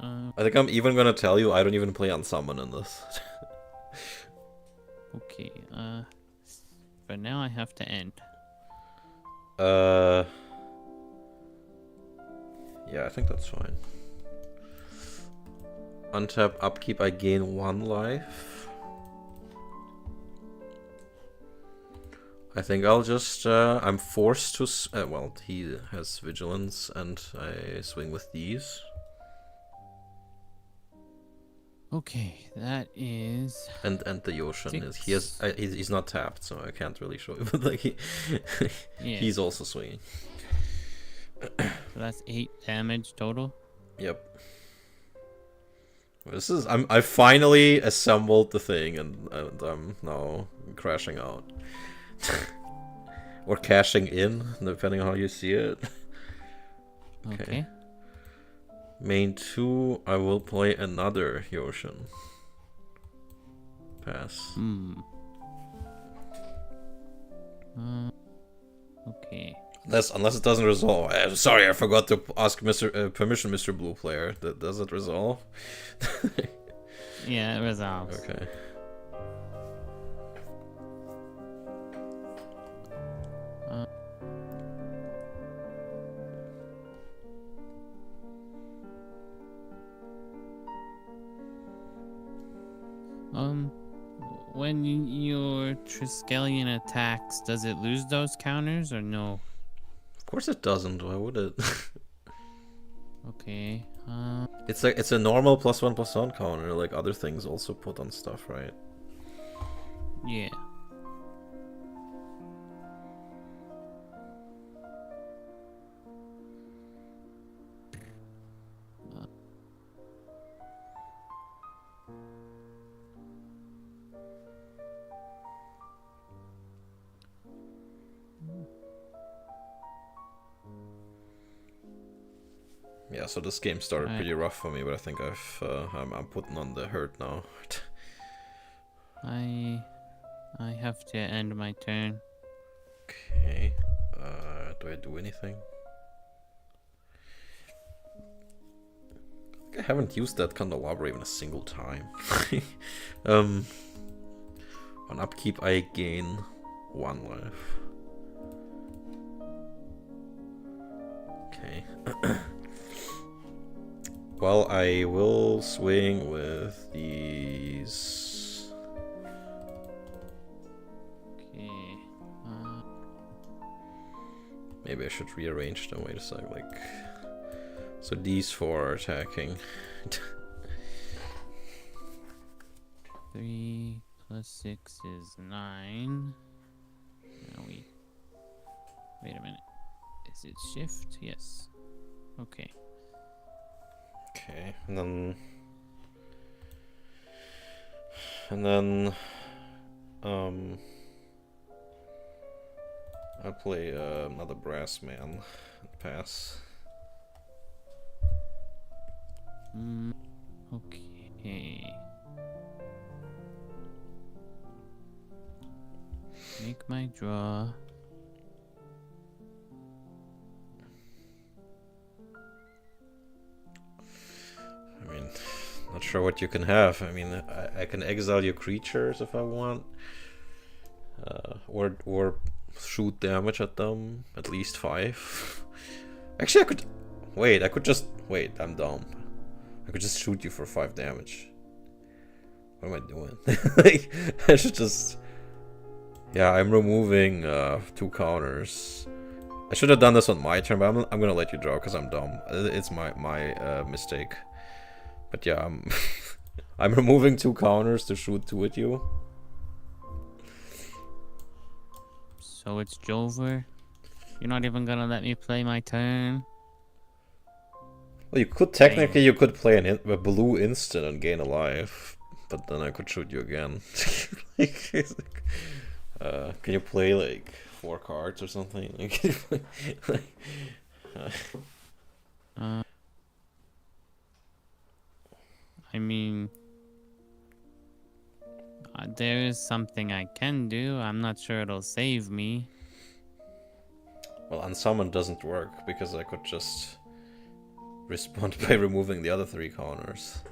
I think I'm even gonna tell you I don't even play unsummon in this. Okay, for now I have to end. Yeah, I think that's fine. Untap, upkeep, I gain 1 life. I think I'll just, I'm forced to, well, he has vigilance and I swing with these. Okay, that is... And the ocean is, he's not tapped, so I can't really show you, but like, Yeah. he's also swinging. So that's 8 damage total? Yep. This is, I finally assembled the thing, and I'm now crashing out. Or cashing in, depending on how you see it. Okay. Main 2, I will play another Yoshin. Pass. Okay. Unless it doesn't resolve. Sorry, I forgot to ask permission, Mr. Blue Player. Does it resolve? Yeah, it resolves. Okay. When your Triskelion attacks, does it lose those counters or no? Of course it doesn't. Why would it? Okay. It's a normal +1/+1 counter, like other things also put on stuff, right? Yeah. Yeah, so this game started pretty rough for me, but I think I'm putting on the hurt now. I have to end my turn. Okay. Do I do anything? I haven't used that candelabra even a single time. On upkeep, I gain 1 life. Okay. Well, I will swing with these. Okay. Maybe I should rearrange them. Wait a sec. Like, so these 4 are attacking. 3 + 6 is 9. Now wait a minute. Is it shift? Yes. Okay. Okay, and then I'll play another brass man. Pass. Okay. Make my draw. I mean, not sure what you can have. I mean, I can exile your creatures if I want, or shoot damage at them, at least 5. Actually, I could wait. I could just wait. I'm dumb. I could just shoot you for 5 damage. What am I doing? Like, I should just. Yeah, I'm removing 2 counters, I should have done this on my turn, but I'm gonna let you draw because I'm dumb. It's my mistake. But yeah, I'm I'm removing 2 counters to shoot 2 at you. So it's Jover. You're not even gonna let me play my turn. Well, you could technically you could play a blue instant and gain a life, but then I could shoot you again. Can you play like 4 cards or something? I mean, there is something I can do. I'm not sure it'll save me. Well, unsummon doesn't work because I could just respond by removing the other 3 counters.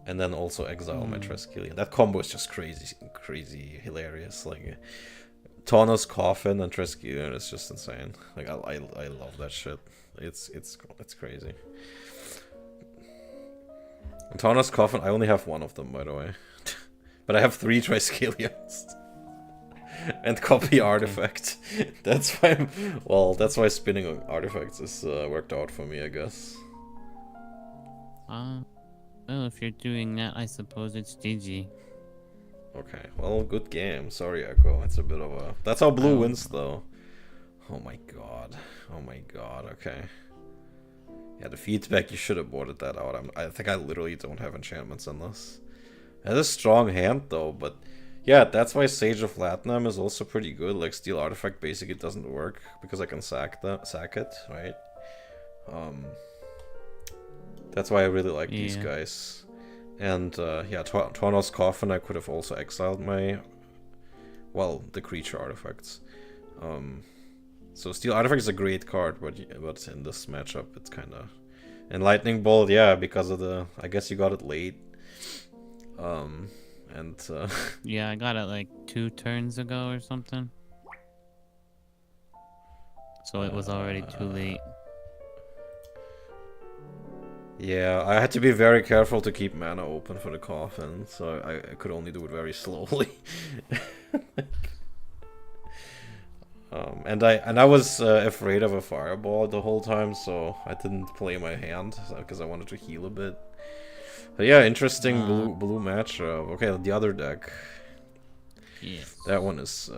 And then also exile my Treskillian. That combo is just crazy, hilarious. Like Taunos, Coffin, and Treskillian is just insane. Like I love that shit. It's crazy. And Taunos, Coffin, I only have 1 of them, by the way. But I have 3 Triskelions. And copy artifact. That's why, well, that's why spinning artifacts is worked out for me, I guess. Well, if you're doing that, I suppose it's GG. Okay, well, good game. Sorry, Echo. It's a bit of a... That's how blue wins, though. Oh my god. Oh my god, okay. Yeah, the feedback, you should have boarded that out. I think I literally don't have enchantments in this. It has a strong hand, though, but... Yeah, that's why Sage of Latnam is also pretty good. Like, Steel Artifact basically doesn't work, because I can sack it, right? That's why I really like these guys. And, yeah, Taunos Coffin, I could have also exiled my... Well, the creature artifacts. So Steel Artifact is a great card, but in this matchup, it's kind of... And Lightning Bolt, yeah, because of the... I guess you got it late. Yeah, I got it like 2 turns ago or something. So it was already too late. Yeah, I had to be very careful to keep mana open for the coffin, so I could only do it very slowly. And I was afraid of a fireball the whole time, so I didn't play my hand because I wanted to heal a bit. But yeah, interesting blue matchup. Okay, the other deck. Yes. That one is,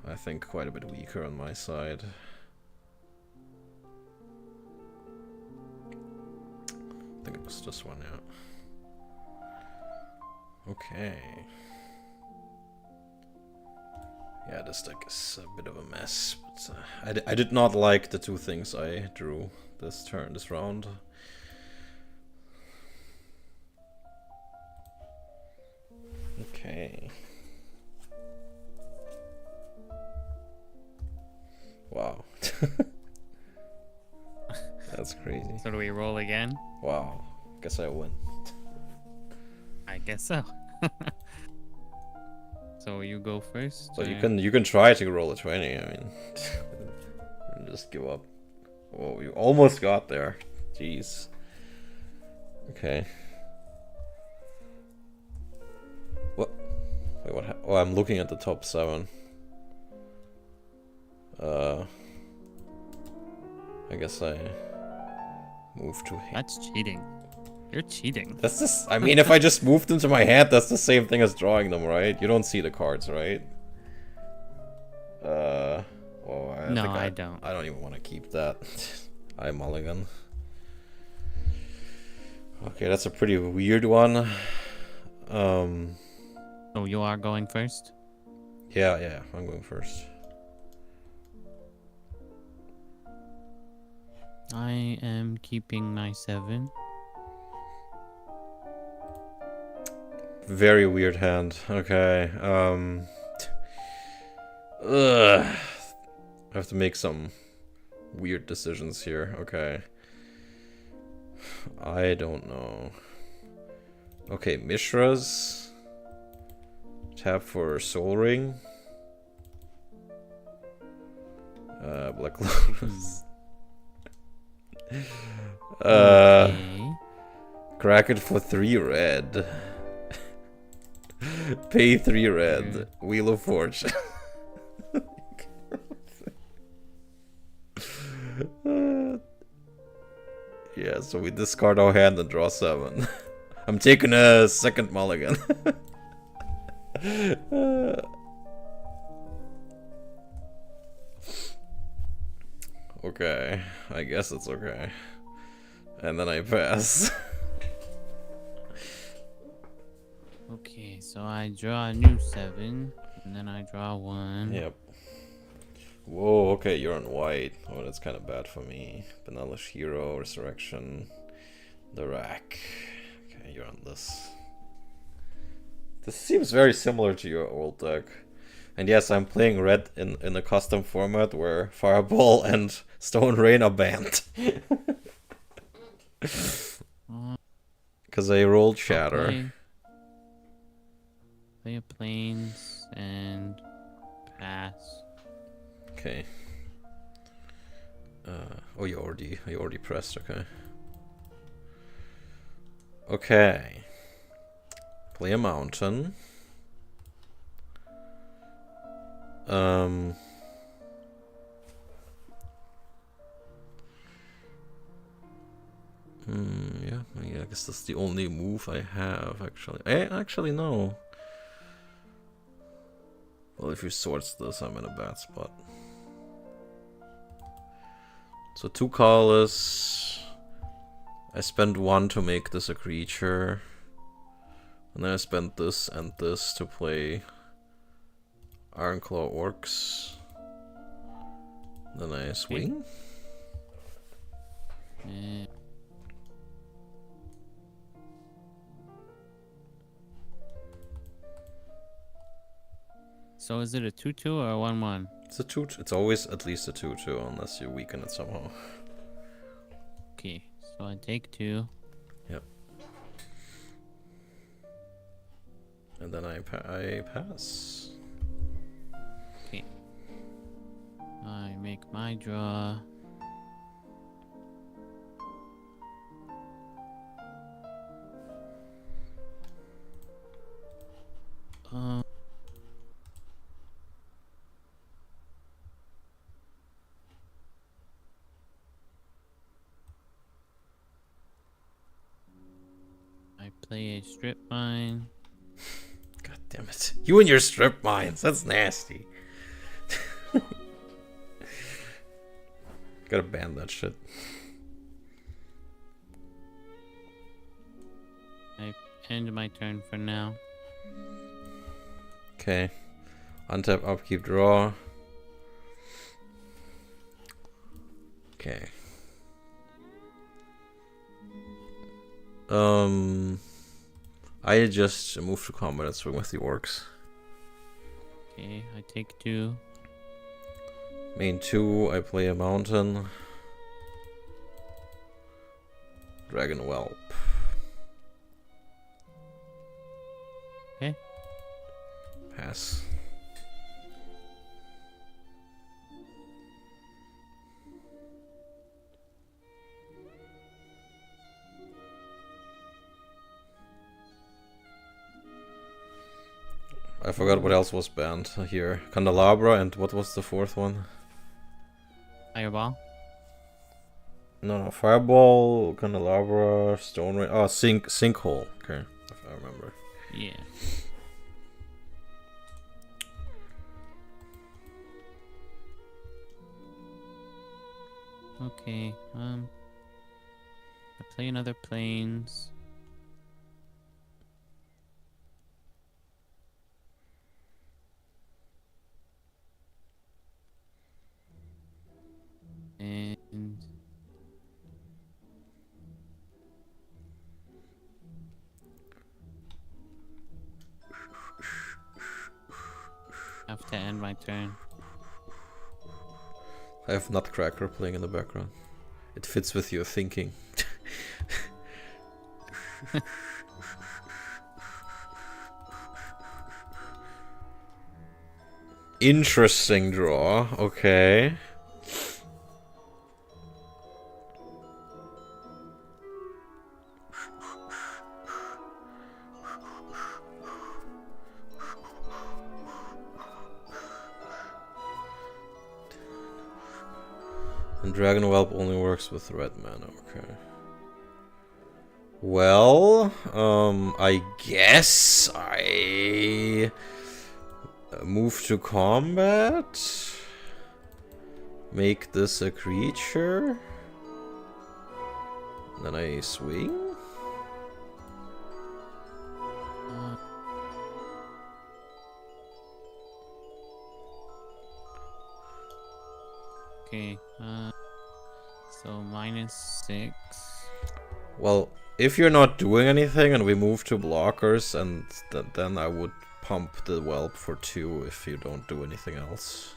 I think, quite a bit weaker on my side. I think it was this one, yeah. Okay. Yeah, this deck is a bit of a mess. But, I did not like the 2 things I drew this round. Okay. Wow. That's crazy. So do we roll again? Wow. Guess I win. I guess so. So you go first? So you can try to roll a 20, I mean. Just give up. Oh, you almost got there. Jeez. Okay. What? Wait, what? Oh, I'm looking at the top 7. I guess I move to hand. That's cheating. You're cheating. That's just... I mean, if I just moved into my hand, that's the same thing as drawing them, right? You don't see the cards, right? Oh, I don't. I don't even want to keep that. I mulligan. Okay, that's a pretty weird one. So you are going first? Yeah, I'm going first. I am keeping my 7. Very weird hand. Okay. Ugh. I have to make some weird decisions here. Okay. I don't know. Okay, Mishra's. Tap for Soul Ring. Black Lotus. Okay. Crack it for 3 red. Pay 3 red. Wheel of Fortune. Yeah, so we discard our hand and draw 7. I'm taking a second mulligan. Okay, I guess it's okay. And then I pass. Okay, so I draw a new 7, and then I draw 1. Yep. Whoa, okay, you're on white. Oh, that's kind of bad for me. Banalish Hero, Resurrection, the Rack. Okay, you're on this. This seems very similar to your old deck. And yes, I'm playing red in a custom format where Fireball and Stone Rain are banned. Because I rolled Shatter. Play a Plains and pass. Okay. Oh, you already pressed. Okay. Okay. Play a mountain. Yeah, I guess that's the only move I have, actually. Actually, no. Well, if he sorts this, I'm in a bad spot. So 2 colors. I spent 1 to make this a creature. And then I spent this and this to play Ironclaw Orcs. Then I swing. So is it a 2/2 or a 1/1? It's a 2. It's always at least a 2/2 unless you weaken it somehow. Okay, so I take 2. Yep. And then I pass. Okay. I make my draw. I play a strip mine. God damn it. You and your strip mines. That's nasty. Gotta ban that shit. I end my turn for now. Okay. Untap, upkeep, draw. Okay. I just move to combat and swing with the orcs. Okay, I take 2. Main 2, I play a mountain. Dragon Whelp. Okay. Pass. I forgot what else was banned here. Candelabra, and what was the 4th one? Fireball. No, Fireball, Candelabra, Stone Rain. Oh, Sinkhole. Okay, if I remember. Yeah. Okay, I play another Plains. And have to end my turn. I have Nutcracker playing in the background. It fits with your thinking. Interesting draw. Okay. And Dragon Whelp only works with red mana, okay. Well, I guess I move to combat. Make this a creature. Then I swing. Okay, so -6. Well, if you're not doing anything and we move to blockers, and then I would pump the whelp for 2 if you don't do anything else.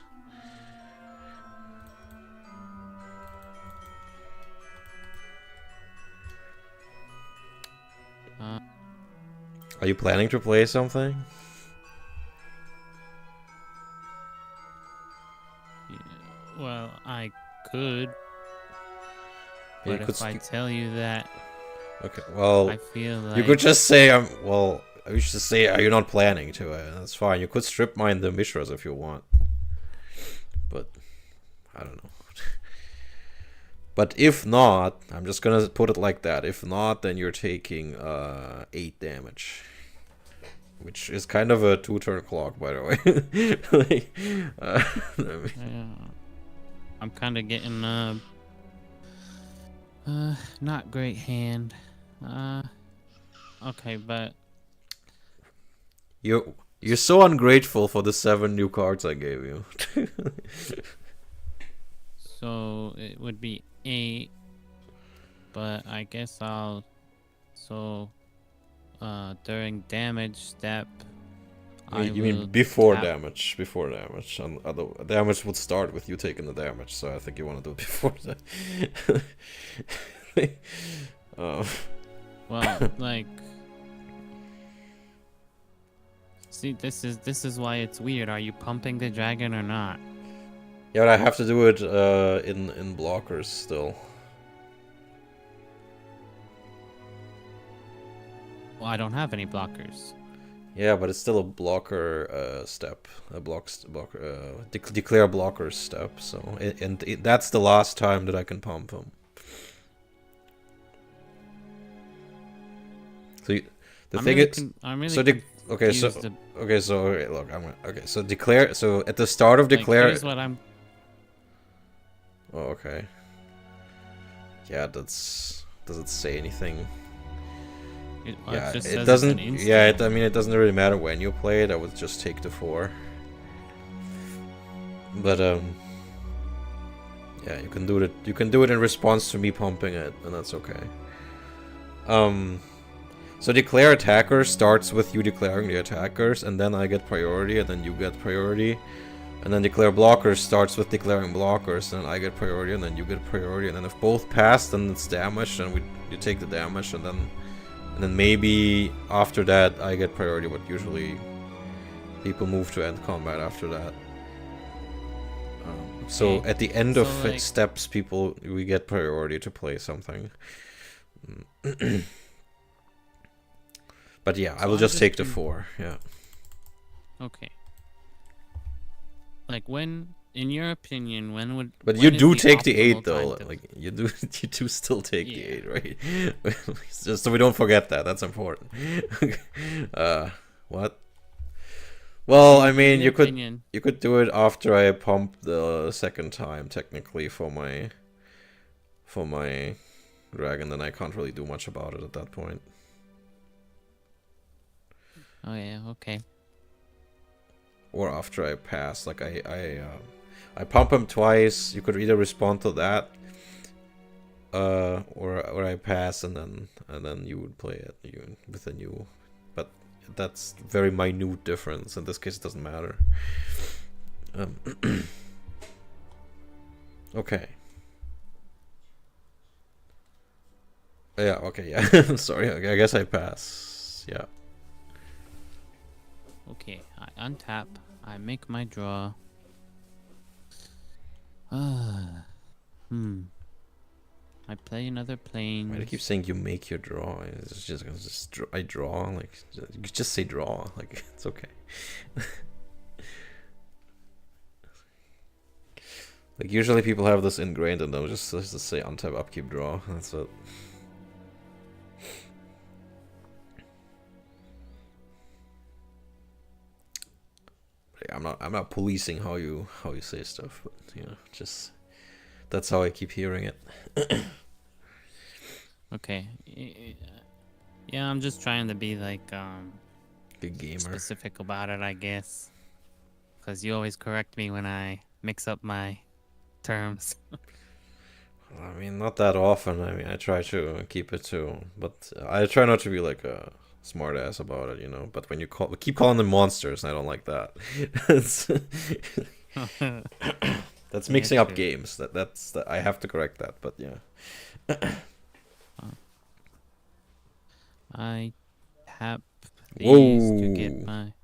Are you planning to play something? Yeah, well, I could. Yeah, But if I tell you that, okay, well, I feel like you could just say well, you should say you're not planning to. That's fine. You could strip mine the Mishras if you want, but I don't know. But if not, I'm just gonna put it like that. If not, then you're taking 8 damage, which is kind of a 2-turn clock, by the way. Like, I'm kind of getting not great hand. Okay, but you're so ungrateful for the 7 new cards I gave you. so it would be 8, but I guess I'll during damage step. You mean before damage? Before damage, and other damage would start with you taking the damage. So I think you want to do it before that. Well, like, see, this is why it's weird. Are you pumping the dragon or not? Yeah, but I have to do it in blockers still. Well, I don't have any blockers. Yeah, but it's still a blocker step, a declare blockers step. So that's the last time that I can pump him. So the thing is, I'm really so okay, look, so declare. So at the start of declare. Here's what I'm. Oh, okay. Yeah, does it say anything? Yeah, it doesn't. Yeah, I mean, it doesn't really matter when you play it. I would just take the 4. But yeah, you can do it. You can do it in response to me pumping it, and that's okay. So declare attacker starts with you declaring the attackers, and then I get priority, and then you get priority. And then declare blockers starts with declaring blockers, and I get priority, and then you get priority. And then if both pass, then it's damage, and you take the damage, and then maybe after that I get priority, but usually people move to end combat after that. So at the end of like, steps, we get priority to play something. But yeah, I will just take the 4. Yeah. Okay. Like when, in your opinion, when would? But you do take the 8 though. Like you do still take the 8, right? Just so we don't forget that. That's important. What? Well, I mean, you could do it after I pump the second time, technically, for my dragon. Then I can't really do much about it at that point. Oh yeah, okay. Or after I pass, like I pump him twice. You could either respond to that, or I pass and then you would play it with a new. But that's very minute difference. In this case, it doesn't matter. Okay. Yeah. Okay. Yeah. Sorry. I guess I pass. Yeah. Okay, I untap, I make my draw. I play another plane. Why do you keep saying you make your draw? It's just I draw. Like you could just say draw. Like it's okay. Like, usually people have this ingrained in them, just to say untap, upkeep, draw. That's it. Yeah, I'm not policing how you say stuff, but you know, just that's how I keep hearing it. Okay. Yeah, I'm just trying to be like Good gamer. specific about it, I guess. Because you always correct me when I mix up my terms. I mean, not that often. I mean, I try to keep it too, but I try not to be like a smart ass about it, you know. But when you keep calling them monsters, I don't like that. That's mixing up games. That's I have to correct that. But yeah. I tap these to get my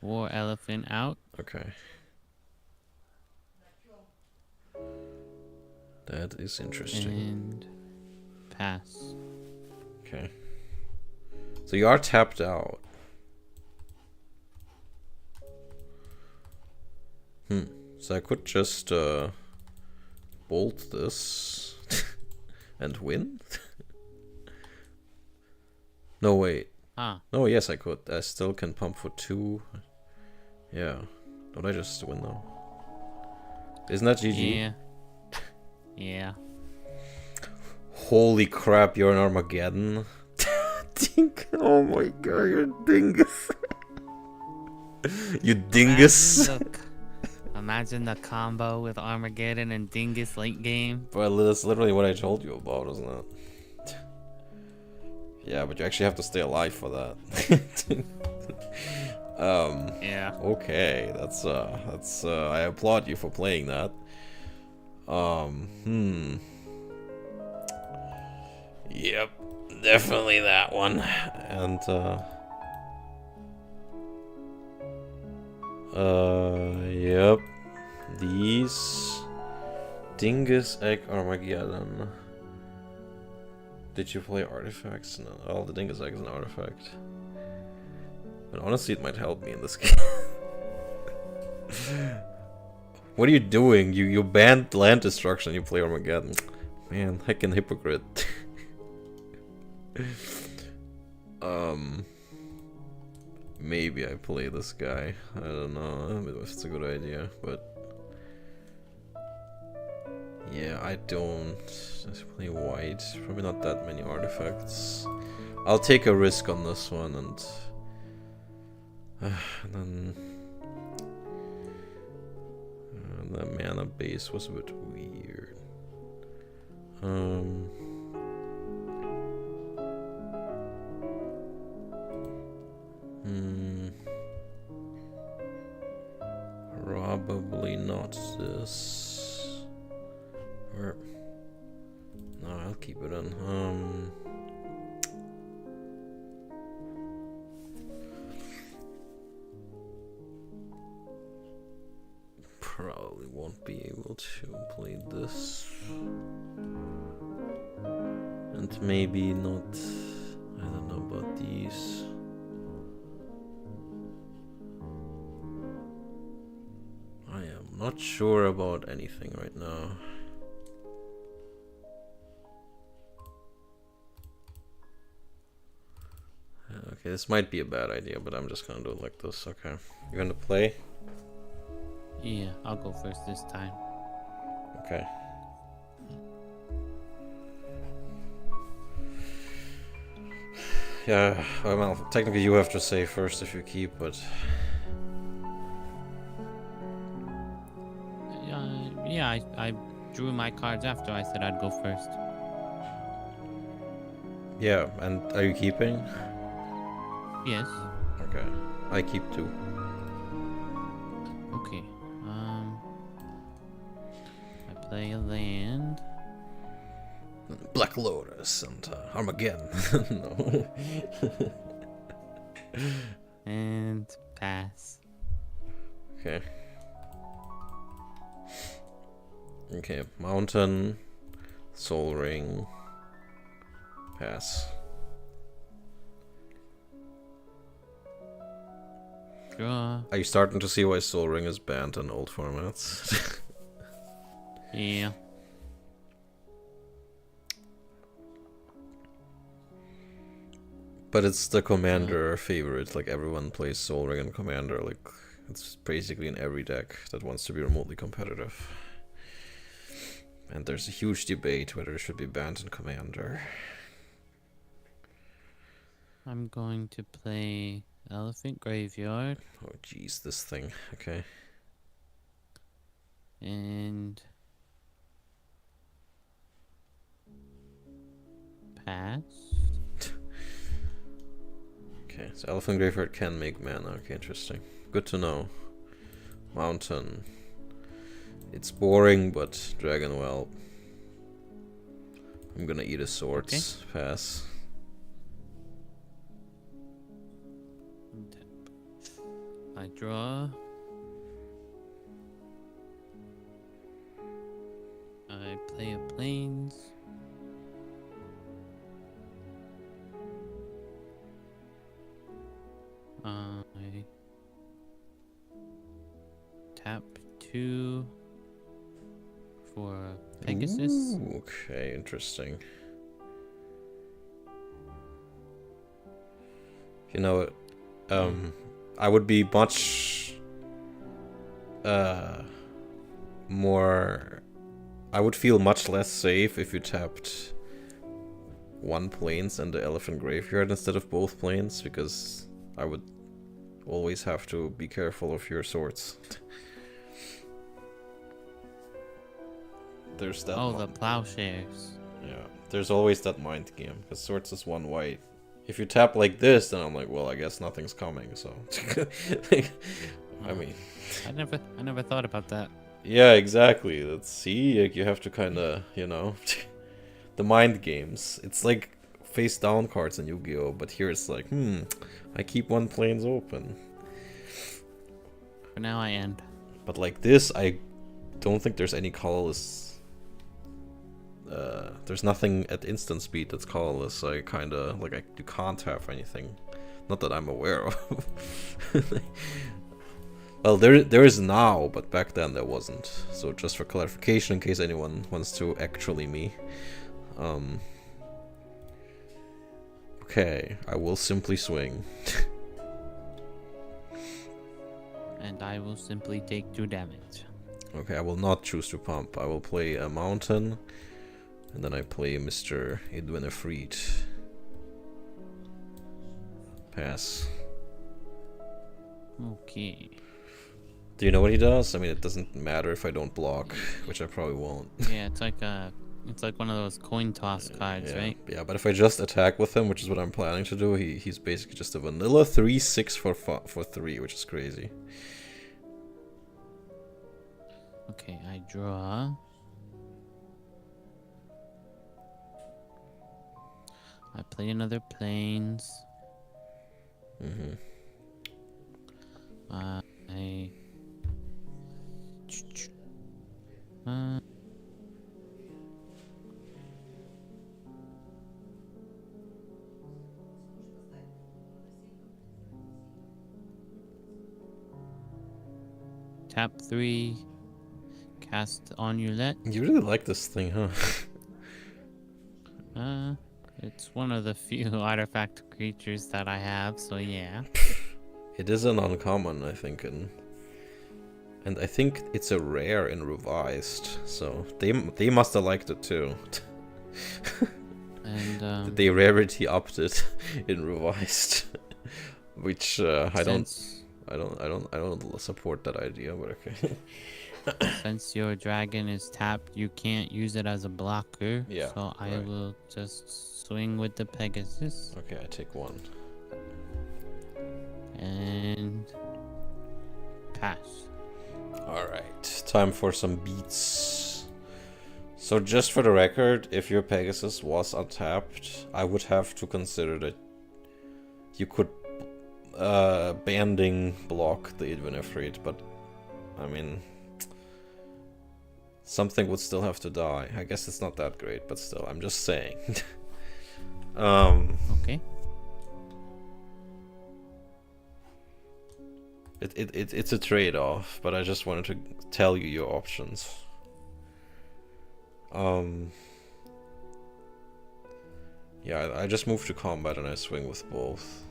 war elephant out. Okay. That is interesting. And pass. Okay. So you are tapped out. So I could just bolt this and win? No, wait. No, yes, I could. I still can pump for 2. Yeah. Don't I just win though? Isn't that GG? Yeah. Yeah. Holy crap, you're an Armageddon. Oh my god, you're a dingus. You dingus. Imagine the combo with Armageddon and Dingus late game. Well, that's literally what I told you about, isn't it? Yeah, but you actually have to stay alive for that. Yeah. Okay, that's I applaud you for playing that. Yep, definitely that one. And yep. These Dingus Egg Armageddon. Did you play artifacts? No. Oh, the Dingus Egg is an artifact. But honestly, it might help me in this game. What are you doing? You banned land destruction. You play Armageddon. Man, heckin' hypocrite. Maybe I play this guy. I don't know if it's a good idea, but yeah, I don't. Just play white. Probably not that many artifacts. I'll take a risk on this one, and then the mana base was a bit weird. Probably not this. Or no, I'll keep it on. Probably won't be able to play this. And maybe not. I don't know about these. I am not sure about anything right now. Okay, this might be a bad idea, but I'm just gonna do it like this. Okay, you're gonna play? Yeah, I'll go first this time. Okay. Yeah, well, technically you have to say first if you keep, but... Yeah, I drew my cards after I said I'd go first. Yeah, and are you keeping? Yes. Okay, I keep 2. Okay. I play a land. Black Lotus and Armageddon. No. And pass. Okay. Okay, Mountain, Soul Ring, pass. Draw. Are you starting to see why Soul Ring is banned in old formats? Yeah. But it's the Commander favorite, like everyone plays Soul Ring and Commander, like it's basically in every deck that wants to be remotely competitive. And there's a huge debate whether it should be banned in Commander. I'm going to play Elephant Graveyard. Oh jeez, this thing, okay. And pass. Okay, so Elephant Graveyard can make mana, okay, interesting. Good to know. Mountain. It's boring, but Dragon Well. I'm gonna eat a swords. Okay. Pass. I draw. I play a plains. I tap 2 for Pegasus. Ooh, okay, interesting. You know, I would be much more. I would feel much less safe if you tapped one plains and the Elephant Graveyard instead of both plains, because I would always have to be careful of your swords. There's that. Oh, the plowshares. Yeah, there's always that mind game, because swords is 1 white. If you tap like this, then I'm like, well, I guess nothing's coming. So, I mean, I never thought about that. Yeah, exactly. Let's see. Like, you have to kind of, you know, the mind games. It's like face down cards in Yu-Gi-Oh, but here it's like, I keep 1 plains open. For now, I end. But like this, I don't think there's any colorless. There's nothing at instant speed that's colorless. I kind of like you can't have anything, not that I'm aware of. Well, there is now, but back then there wasn't. So just for clarification, in case anyone wants to actually me. Okay, I will simply swing. And I will simply take 2 damage. Okay, I will not choose to pump. I will play a mountain, and then I play Mr. Idwinifrid. Pass. Okay. Do you know what he does? I mean, it doesn't matter if I don't block, which I probably won't. Yeah, it's like one of those coin toss cards, yeah, right? Yeah, but if I just attack with him, which is what I'm planning to do, he's basically just a vanilla 3/6 for 3, which is crazy. Okay, I draw. I play another plains. I tap 3, cast Onulet. You really like this thing, huh? It's one of the few artifact creatures that I have, so yeah. It is an uncommon, I think, and I think it's a rare in revised, so they must have liked it too. And they rarity upped it in revised, which I don't support that idea, but okay. Since your dragon is tapped, you can't use it as a blocker. Yeah, so I will just swing with the Pegasus. Okay, I take 1. And pass. Alright, time for some beats. So just for the record, if your Pegasus was untapped, I would have to consider that you could banding block the Idwinifrid, but I mean, something would still have to die. I guess it's not that great, but still, I'm just saying. Okay. It's a trade-off, but I just wanted to tell you your options. Yeah, I just move to combat and I swing with both.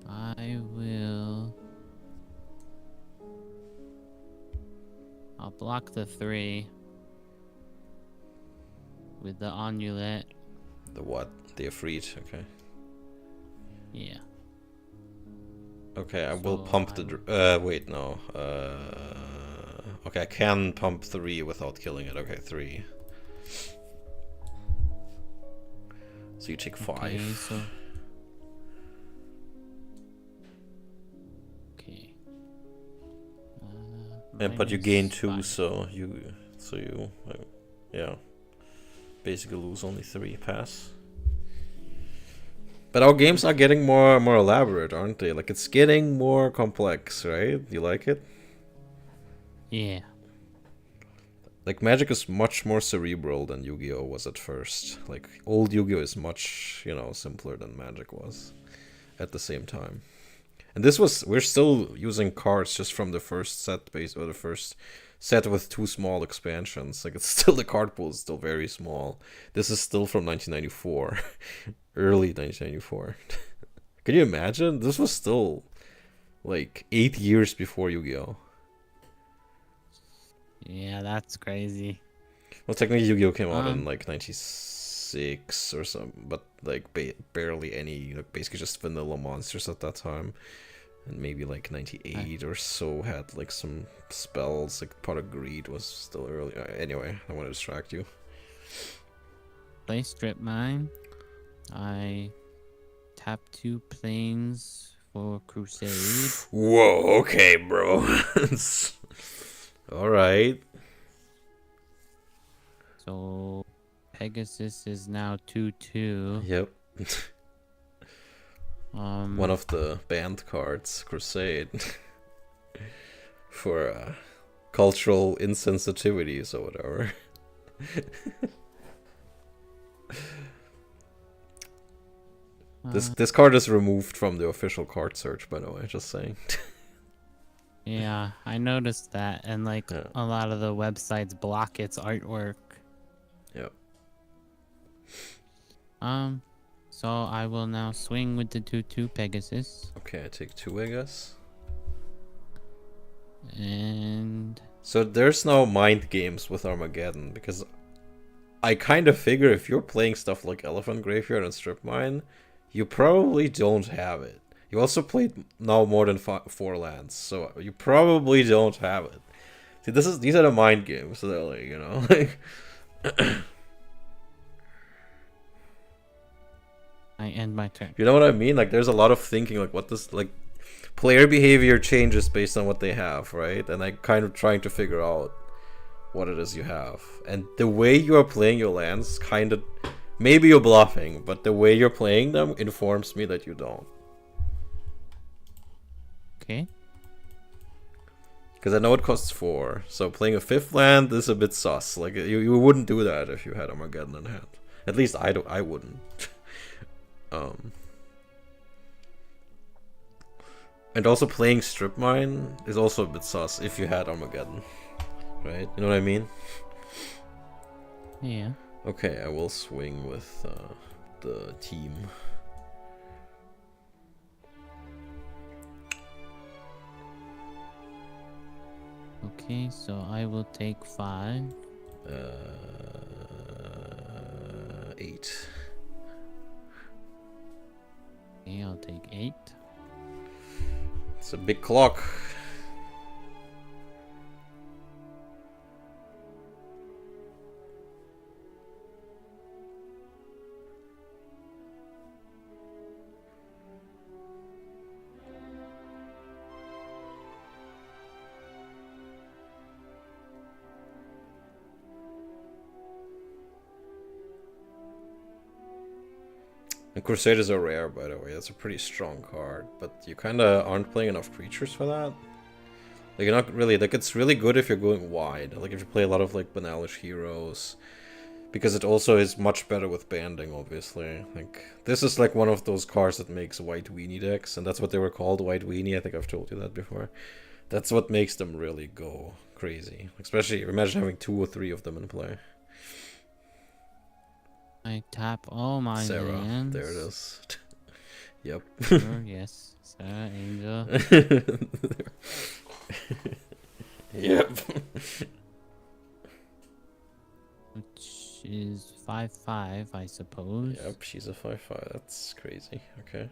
I will. I'll block the 3 with the amulet. The what? The Ifrit, okay. Yeah. Okay, I will So pump the... wait, no. Okay, I can pump 3 without killing it. Okay, 3. So you take 5. Okay, so... Okay. But you gain minus 2, 5. so you... yeah. Basically lose only 3 pass. But our games are getting more elaborate, aren't they? Like, it's getting more complex, right? You like it? Yeah. Like, Magic is much more cerebral than Yu-Gi-Oh! Was at first. Like, old Yu-Gi-Oh! Is much, simpler than Magic was at the same time. And we're still using cards just from the first set base, or the first set with 2 small expansions. Like, it's still, the card pool is still very small. This is still from 1994. Early 1994. Can you imagine? This was still, like, 8 years before Yu-Gi-Oh! Yeah, that's crazy. Well, technically Yu-Gi-Oh! Came out in, like, 96 or something, but, like, barely any, basically just vanilla monsters at that time. And maybe, like, 98 or so had, like, some spells, like, Pot of Greed was still early. Anyway, I don't want to distract you. Play Strip Mine. I tap 2 planes for Crusade. Whoa, okay, bro. Alright. So Pegasus is now 2/2. Yep. One of the banned cards, Crusade. For cultural insensitivities or whatever. This card is removed from the official card search, by the way, just saying. Yeah, I noticed that, and like a lot of the websites block its artwork. Yep. So I will now swing with the 2/2 Pegasus. Okay, I take 2, I guess. And so there's no mind games with Armageddon, because I kind of figure if you're playing stuff like Elephant Graveyard and Strip Mine, you probably don't have it. You also played now more than 4 lands, so you probably don't have it. See, these are the mind games, so they're like, like... I end my turn. You know what I mean? Like, there's a lot of thinking, like, what this, like, player behavior changes based on what they have, right? And I kind of trying to figure out what it is you have. And the way you are playing your lands kind of... Maybe you're bluffing, but the way you're playing them informs me that you don't. Okay. Because I know it costs 4, so playing a 5th land is a bit sus. Like, you wouldn't do that if you had Armageddon in hand. At least I wouldn't. And also playing Strip Mine is also a bit sus if you had Armageddon. Right? You know what I mean? Yeah. Okay, I will swing with the team. Okay, so I will take 5. 8. Okay, I'll take 8. It's a big clock. And Crusaders are rare, by the way. That's a pretty strong card, but you kind of aren't playing enough creatures for that. Like, you're not really... Like, it's really good if you're going wide. Like, if you play a lot of, like, Banalish Heroes. Because it also is much better with banding, obviously. Like, this is, like, one of those cards that makes white weenie decks, and that's what they were called, white weenie. I think I've told you that before. That's what makes them really go crazy. Especially, imagine having 2 or 3 of them in play. I tap all my Sarah, lands. there it is. Yep. Sure, yes. Sarah, Angel. Yep. Which is 5/5, I suppose. Yep, she's a 5/5. That's crazy. Okay.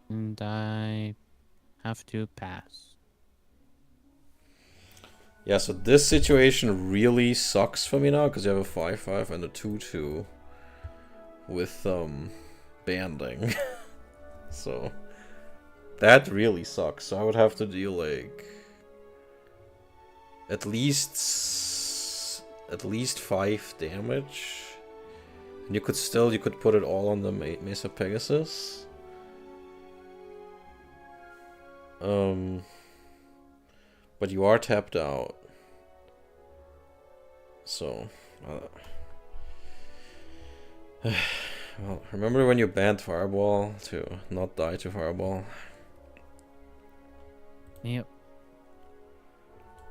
And I have to pass. Yeah, so this situation really sucks for me now, because you have a 5/5 and a 2/2 with banding. So that really sucks. So I would have to deal like at least 5 damage. And you could put it all on the Mesa Pegasus. But you are tapped out. So well, remember when you banned Fireball to not die to Fireball? Yep.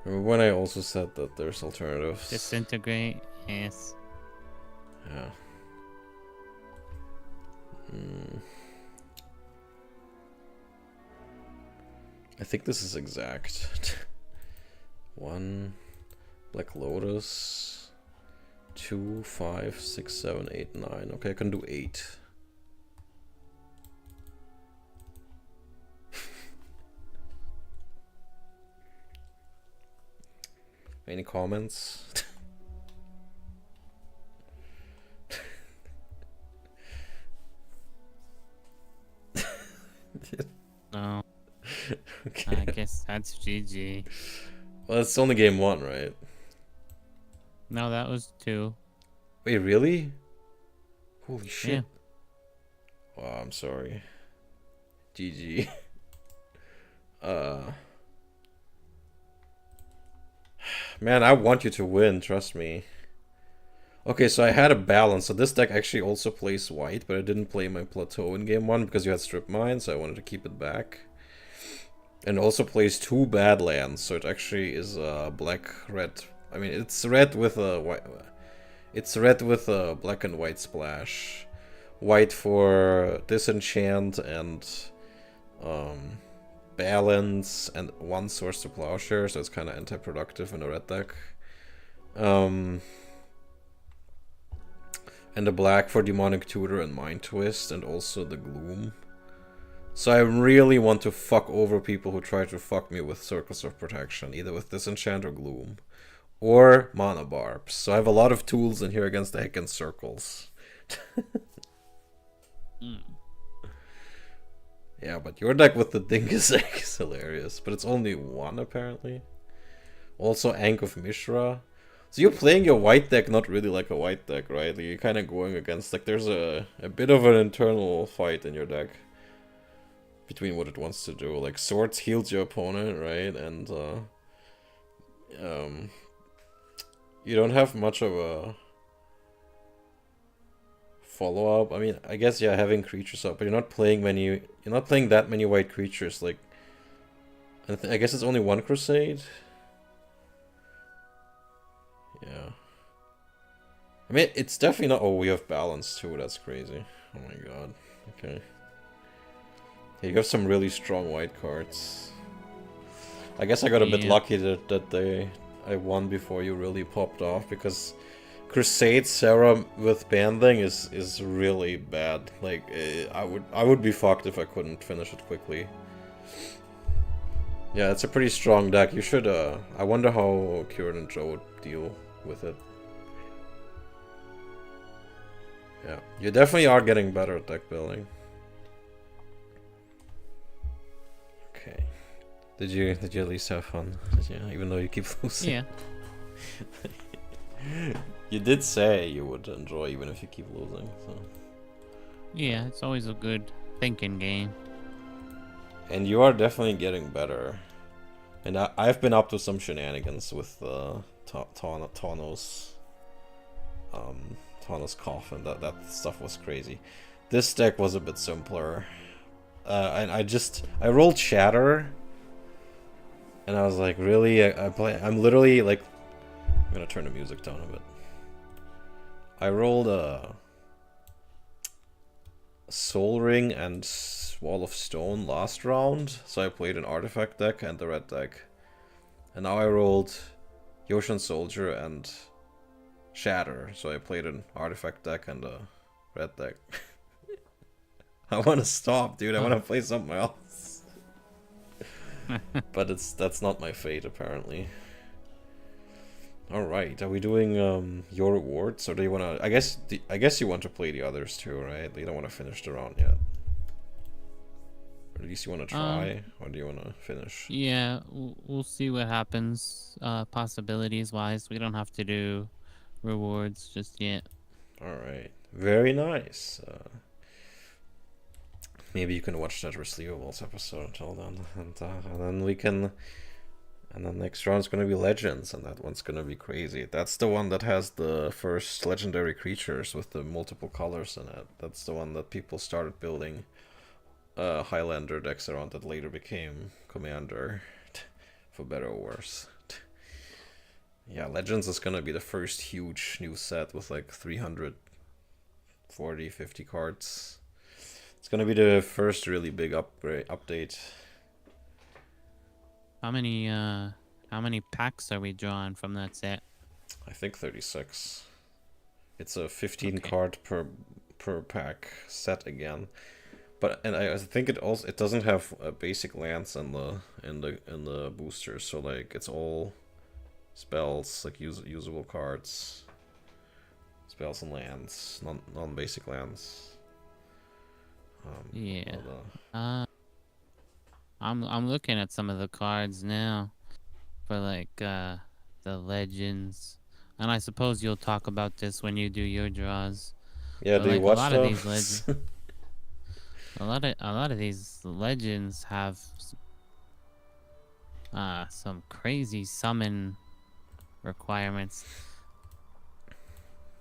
Remember when I also said that there's alternatives? Disintegrate, yes. Yeah. I think this is exact. 1 Black Lotus, 2, 5, 6, 7, 8, 9. Okay, I can do 8. Any comments? No. Okay. I guess that's GG. Well, it's only game 1, right? No, that was 2. Wait, really? Holy shit. Yeah. Oh, I'm sorry. GG. Man, I want you to win, trust me. Okay, so I had a balance. So this deck actually also plays white, but I didn't play my plateau in game 1 because you had strip mine, so I wanted to keep it back. And also plays 2 bad lands, so it actually is black-red. I mean, it's red with a white. It's red with a black and white splash. White for disenchant and balance, and 1 source to plowshare, so it's kind of anti-productive in a red deck. And the black for demonic tutor and mind twist, and also the gloom. So I really want to fuck over people who try to fuck me with circles of protection, either with disenchant or gloom, or mana barbs. So I have a lot of tools in here against the Heckin' circles. Yeah, but your deck with the Dingus egg is hilarious, but it's only 1 apparently. Also Ankh of Mishra. So you're playing your white deck not really like a white deck, right? Like you're kind of going against, like there's a bit of an internal fight in your deck between what it wants to do. Like swords heals your opponent, right? And you don't have much of a follow-up. I mean, I guess yeah, having creatures up, but you're not playing that many white creatures. Like I guess it's only 1 crusade. Yeah. I mean, it's definitely not... Oh, we have balance too. That's crazy. Oh my god. Okay. Yeah, you have some really strong white cards. I guess I got a bit lucky that I won before you really popped off, because Crusade Sarah with banding is really bad. Like I would be fucked if I couldn't finish it quickly. Yeah, it's a pretty strong deck. You should I wonder how Kieran and Joe would deal with it. Yeah, you definitely are getting better at deck building. Okay. Did you at least have fun? Yeah, even though you keep losing. Yeah. You did say you would enjoy even if you keep losing, so. Yeah, it's always a good thinking game. And you are definitely getting better. And I've been up to some shenanigans with Tawnos Coffin. That stuff was crazy. This deck was a bit simpler. I rolled Shatter, and I was like, really? I'm literally like, I'm gonna turn the music down a bit. I rolled a Soul Ring and Wall of Stone last round, so I played an artifact deck and the red deck. And now I rolled Yoshin Soldier and Shatter, so I played an artifact deck and a red deck. I want to stop, dude. I want to play something else. But that's not my fate, apparently. Alright, are we doing your rewards, or do you want to... I guess you want to play the others too, right? You don't want to finish the round yet. Or at least you want to try, or do you want to finish? Yeah, we'll see what happens, possibilities-wise. We don't have to do rewards just yet. Alright, very nice. Maybe you can watch that Receivables episode until then, and then we can... And then next round's gonna be Legends, and that one's gonna be crazy. That's the one that has the first legendary creatures with the multiple colors in it. That's the one that people started building Highlander decks around that later became Commander, for better or worse. Yeah, Legends is gonna be the first huge new set with like 340, 50 cards. It's gonna be the first really big update. How many packs are we drawing from that set? I think 36. It's a 15 card per pack set again. But I think it doesn't have basic lands in the boosters, so like it's all spells, like usable cards, spells and lands, non-basic lands. Yeah. I'm looking at some of the cards now for like the legends, and I suppose you'll talk about this when you do your draws. Yeah, but do like you watch a lot those? of these legends, a lot of these legends have some crazy summon requirements.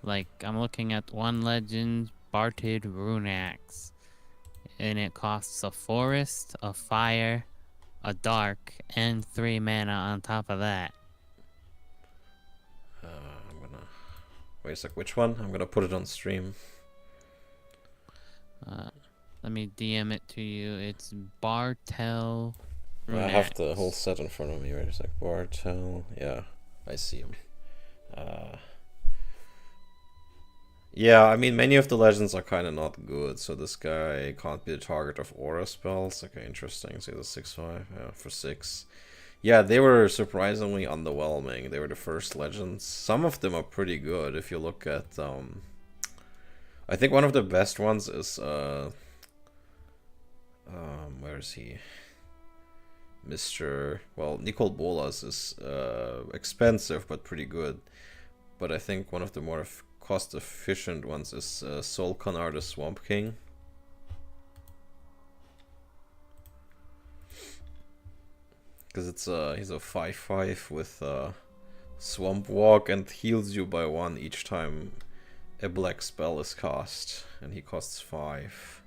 Like I'm looking at one legend, Barted Runax. And it costs a forest, a fire, a dark, and 3 mana on top of that. I'm gonna... Wait a sec, which one? I'm gonna put it on stream. Let me DM it to you. It's Bartel Runax. I have the whole set in front of me. Wait a sec. Bartel... Yeah, I see him. Yeah, I mean, many of the legends are kind of not good, so this guy can't be the target of aura spells. Okay, interesting. So the 6/5, yeah, for 6. Yeah, they were surprisingly underwhelming. They were the first legends. Some of them are pretty good. If you look at, I think one of the best ones is, where is he? Well, Nicol Bolas is expensive, but pretty good. But I think one of the more cost-efficient ones is Solkanar the Swamp King. Because it's he's a 5/5 with Swamp Walk and heals you by 1 each time a black spell is cast, and he costs 5.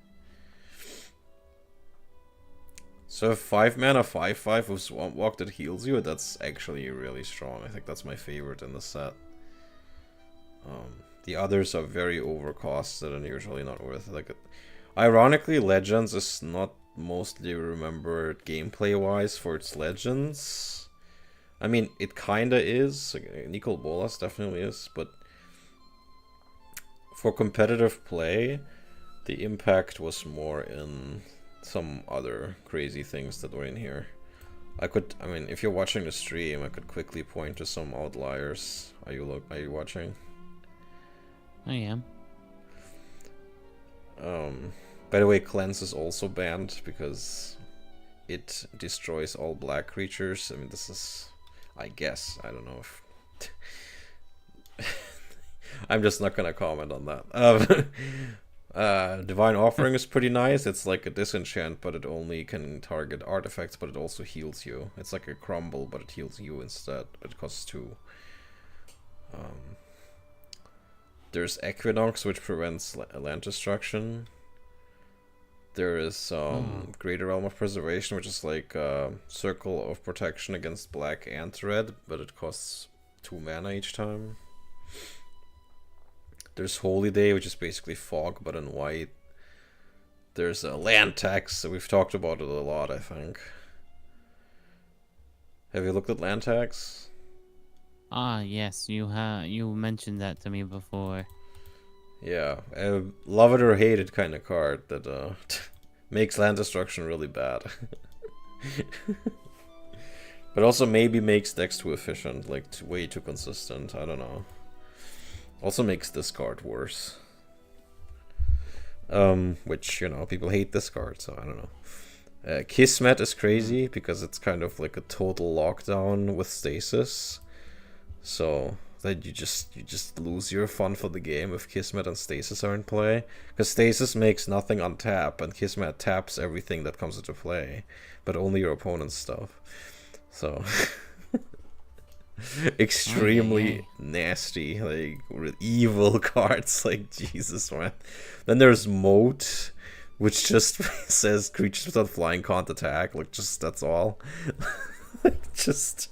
So 5 mana 5/5 with Swamp Walk that heals you, that's actually really strong. I think that's my favorite in the set. The others are very overcosted and usually not worth it. Like, ironically, Legends is not mostly remembered gameplay-wise for its Legends. I mean, it kinda is. Nicol Bolas definitely is, but for competitive play, the impact was more in some other crazy things that were in here. I mean, if you're watching the stream, I could quickly point to some outliers. Are you watching? I am. By the way, Cleanse is also banned because it destroys all black creatures. I mean, this is... I guess. I don't know if... I'm just not gonna comment on that. Divine Offering is pretty nice. It's like a disenchant, but it only can target artifacts, but it also heals you. It's like a crumble, but it heals you instead. But it costs 2. There's Equinox, which prevents land destruction. There is Greater Realm of Preservation, which is like Circle of Protection against black and red, but it costs 2 mana each time. There's Holy Day, which is basically fog, but in white. There's a land tax, so we've talked about it a lot, I think. Have you looked at land tax? Ah, yes, you mentioned that to me before. Yeah, love it or hate it kind of card that makes land destruction really bad. But also maybe makes decks too efficient, like way too consistent, I don't know. Also makes this card worse. Which, you know, people hate this card, so I don't know. Kismet is crazy because it's kind of like a total lockdown with stasis. So that you just lose your fun for the game if Kismet and Stasis are in play. Because Stasis makes nothing untap, and Kismet taps everything that comes into play, but only your opponent's stuff. So extremely nasty, like with evil cards, like Jesus, man. Then there's Moat, which just says creatures without flying can't attack. Like, just that's all. Just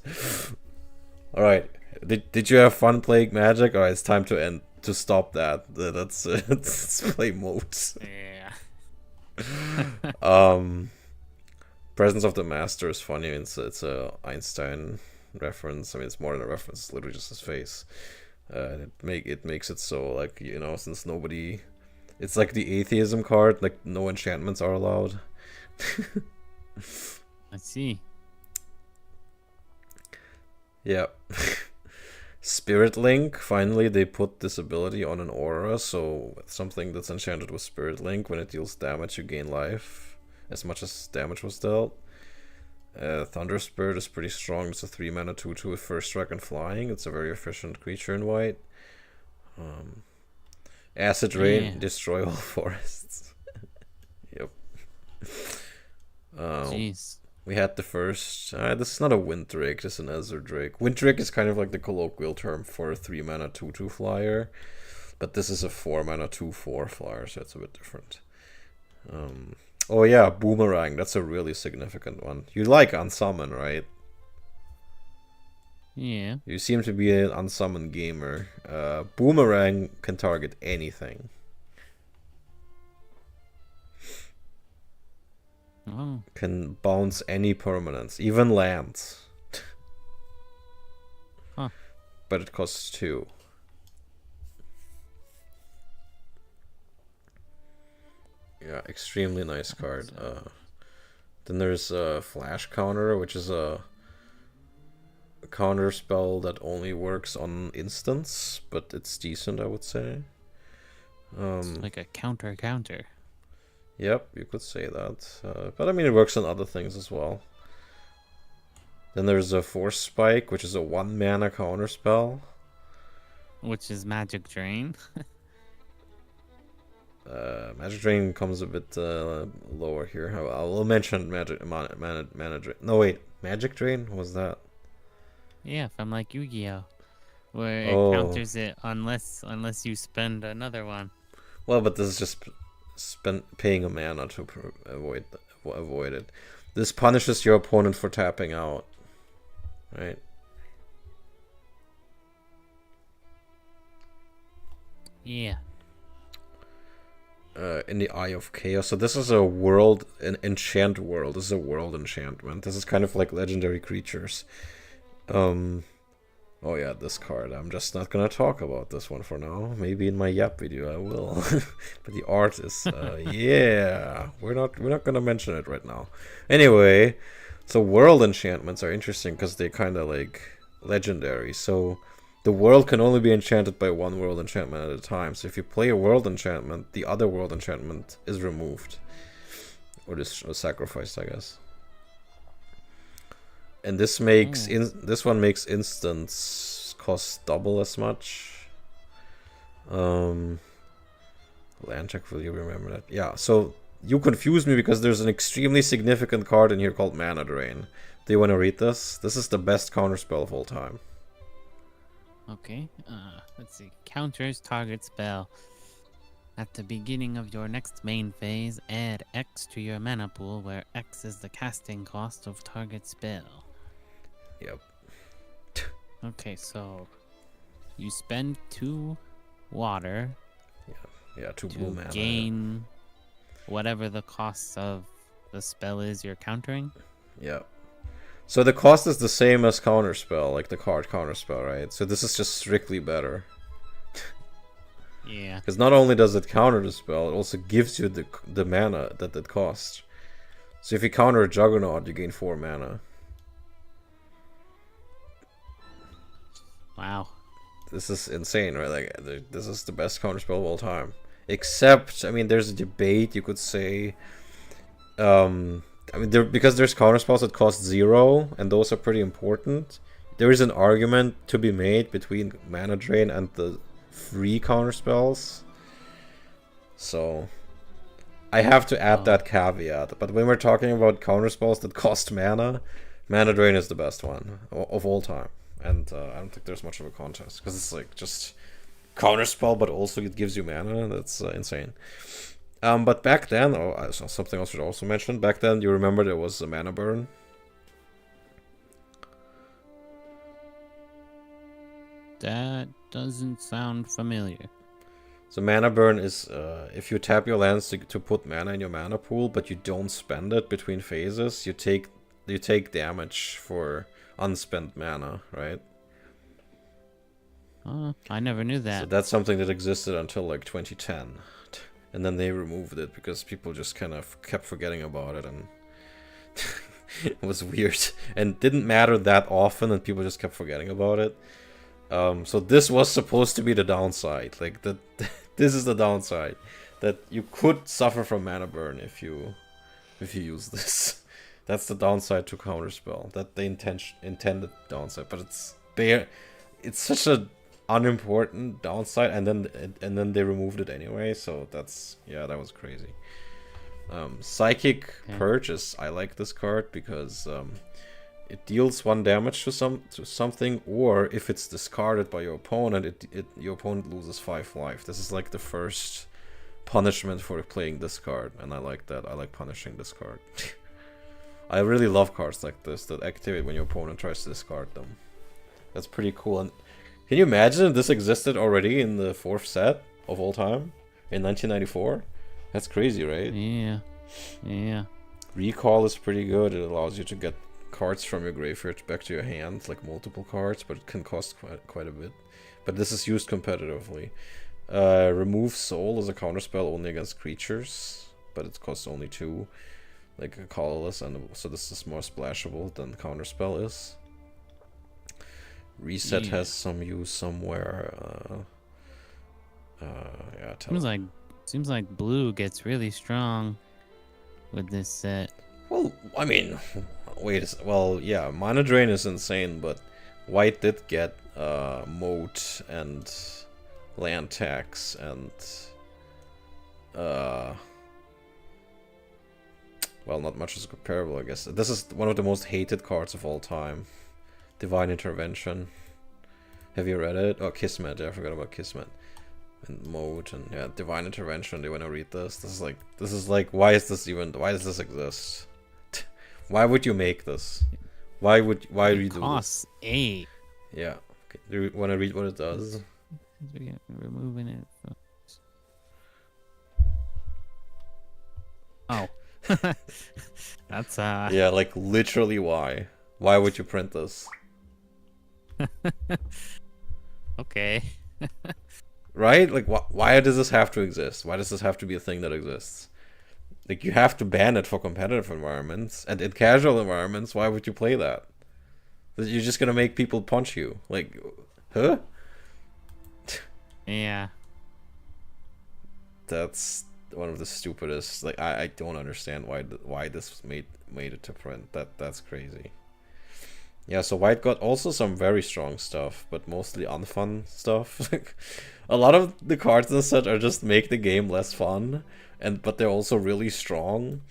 all right. Did you have fun playing Magic? Alright, it's time to end. To stop that. That's let's play Moat. Yeah. Presence of the Master is funny. It's a Einstein reference. I mean, it's more than a reference. It's literally just his face. It makes it so, like, you know, since nobody, it's like the atheism card. Like, no enchantments are allowed. I see. Yeah. Spirit Link, finally they put this ability on an aura, so something that's enchanted with Spirit Link, when it deals damage you gain life, as much as damage was dealt. Thunder Spirit is pretty strong, it's a 3 mana 2/2 with first strike and flying, it's a very efficient creature in white. Acid Rain, destroy all forests. Yep. Jeez. We had the first. This is not a Wind Drake, this is an Ezra Drake. Wind Drake is kind of like the colloquial term for a 3 mana 2/2 flyer, but this is a 4 mana 2/4 flyer, so it's a bit different. Oh yeah, Boomerang, that's a really significant one. You like Unsummon, right? Yeah. You seem to be an Unsummon gamer. Boomerang can target anything. Oh. Can bounce any permanents, even lands. Huh. But it costs 2. Yeah, extremely nice card. Then there's a Flash Counter, which is a counter spell that only works on instants, but it's decent, I would say. It's like a counter. Yep, you could say that. But I mean, it works on other things as well. Then there's a Force Spike, which is a 1 mana counter spell. Which is Magic Drain. Magic Drain comes a bit lower here. I will mention Mana Drain. No, wait. Magic Drain? What was that? Yeah, from like Yu-Gi-Oh! Where it counters it unless you spend another one. Well, but this is just paying a mana to avoid it. This punishes your opponent for tapping out, right? Yeah. In the Eye of Chaos. So this is a world, an enchant world. This is a world enchantment. This is kind of like legendary creatures. Oh yeah, this card. I'm just not gonna talk about this one for now. Maybe in my Yap video I will. But the art is yeah. We're not gonna mention it right now. Anyway, so world enchantments are interesting because they're kind of like legendary. So the world can only be enchanted by one world enchantment at a time. So if you play a world enchantment, the other world enchantment is removed. Or sacrificed, I guess. And this makes this one makes instants cost double as much. Land check, will you remember that? Yeah, so you confused me because there's an extremely significant card in here called Mana Drain. Do you want to read this? This is the best counterspell of all time. Okay. Let's see. Counters target spell. At the beginning of your next main phase, add X to your mana pool, where X is the casting cost of target spell. Yep. Okay, so you spend 2 water Yeah, 2 blue to mana. gain whatever the cost of the spell is you're countering. Yeah. So the cost is the same as counterspell, like the card counterspell, right? So this is just strictly better. Yeah. Because not only does it counter the spell, it also gives you the mana that it costs. So if you counter a Juggernaut, you gain 4 mana. Wow. This is insane, right? Like, this is the best counterspell of all time. Except, I mean, there's a debate, you could say. I mean, because there's counterspells that cost 0, and those are pretty important. There is an argument to be made between mana drain and the free counterspells. So I have to add that caveat. But when we're talking about counterspells that cost mana, mana drain is the best one of all time. And I don't think there's much of a contest, because it's like just counterspell, but also it gives you mana. That's insane. But back then, something else I should also mention. Back then, you remember there was a mana burn. That doesn't sound familiar. So mana burn is if you tap your lands to put mana in your mana pool, but you don't spend it between phases, you take damage for unspent mana, right? I never knew that. So that's something that existed until like 2010. And then they removed it because people just kind of kept forgetting about it, and it was weird and didn't matter that often, and people just kept forgetting about it. So this was supposed to be the downside. Like this is the downside, that you could suffer from mana burn if you use this. That's the downside to counterspell. That the intended downside, but it's such a unimportant downside, and then they removed it anyway. So that was crazy. Psychic Purge I like this card because it deals 1 damage to something, or if it's discarded by your opponent, your opponent loses 5 life. This is like the first punishment for playing this card, and I like that. I like punishing this card. I really love cards like this that activate when your opponent tries to discard them. That's pretty cool. And can you imagine if this existed already in the 4th set of all time in 1994? That's crazy, right? Yeah. Recall is pretty good. It allows you to get cards from your graveyard back to your hand, like multiple cards, but it can cost quite a bit. But this is used competitively. Remove Soul is a counterspell only against creatures, but it costs only 2, like a colorless, and so this is more splashable than counterspell is. Reset has some use somewhere. Seems like blue gets really strong with this set. Well, I mean, yeah, mana drain is insane, but white did get moat and land tax and well, not much is comparable, I guess. This is one of the most hated cards of all time. Divine Intervention. Have you read it? Oh, Kismet. Yeah, I forgot about Kismet. And Mode and yeah, Divine Intervention. Do you want to read this? This is like why does this exist? Why would you make this? Why do you do this? Costs 8. Yeah. Okay. Do you want to read what it does? Removing it. Oh. That's yeah, like literally why? Why would you print this? Okay. Right? Like, why does this have to exist? Why does this have to be a thing that exists? Like, you have to ban it for competitive environments, and in casual environments, why would you play that? You're just gonna make people punch you. Like, huh? Yeah. That's one of the stupidest. Like, I don't understand why this made it to print. That's crazy. Yeah, so white got also some very strong stuff, but mostly unfun stuff. A lot of the cards in the set are just make the game less fun, but they're also really strong.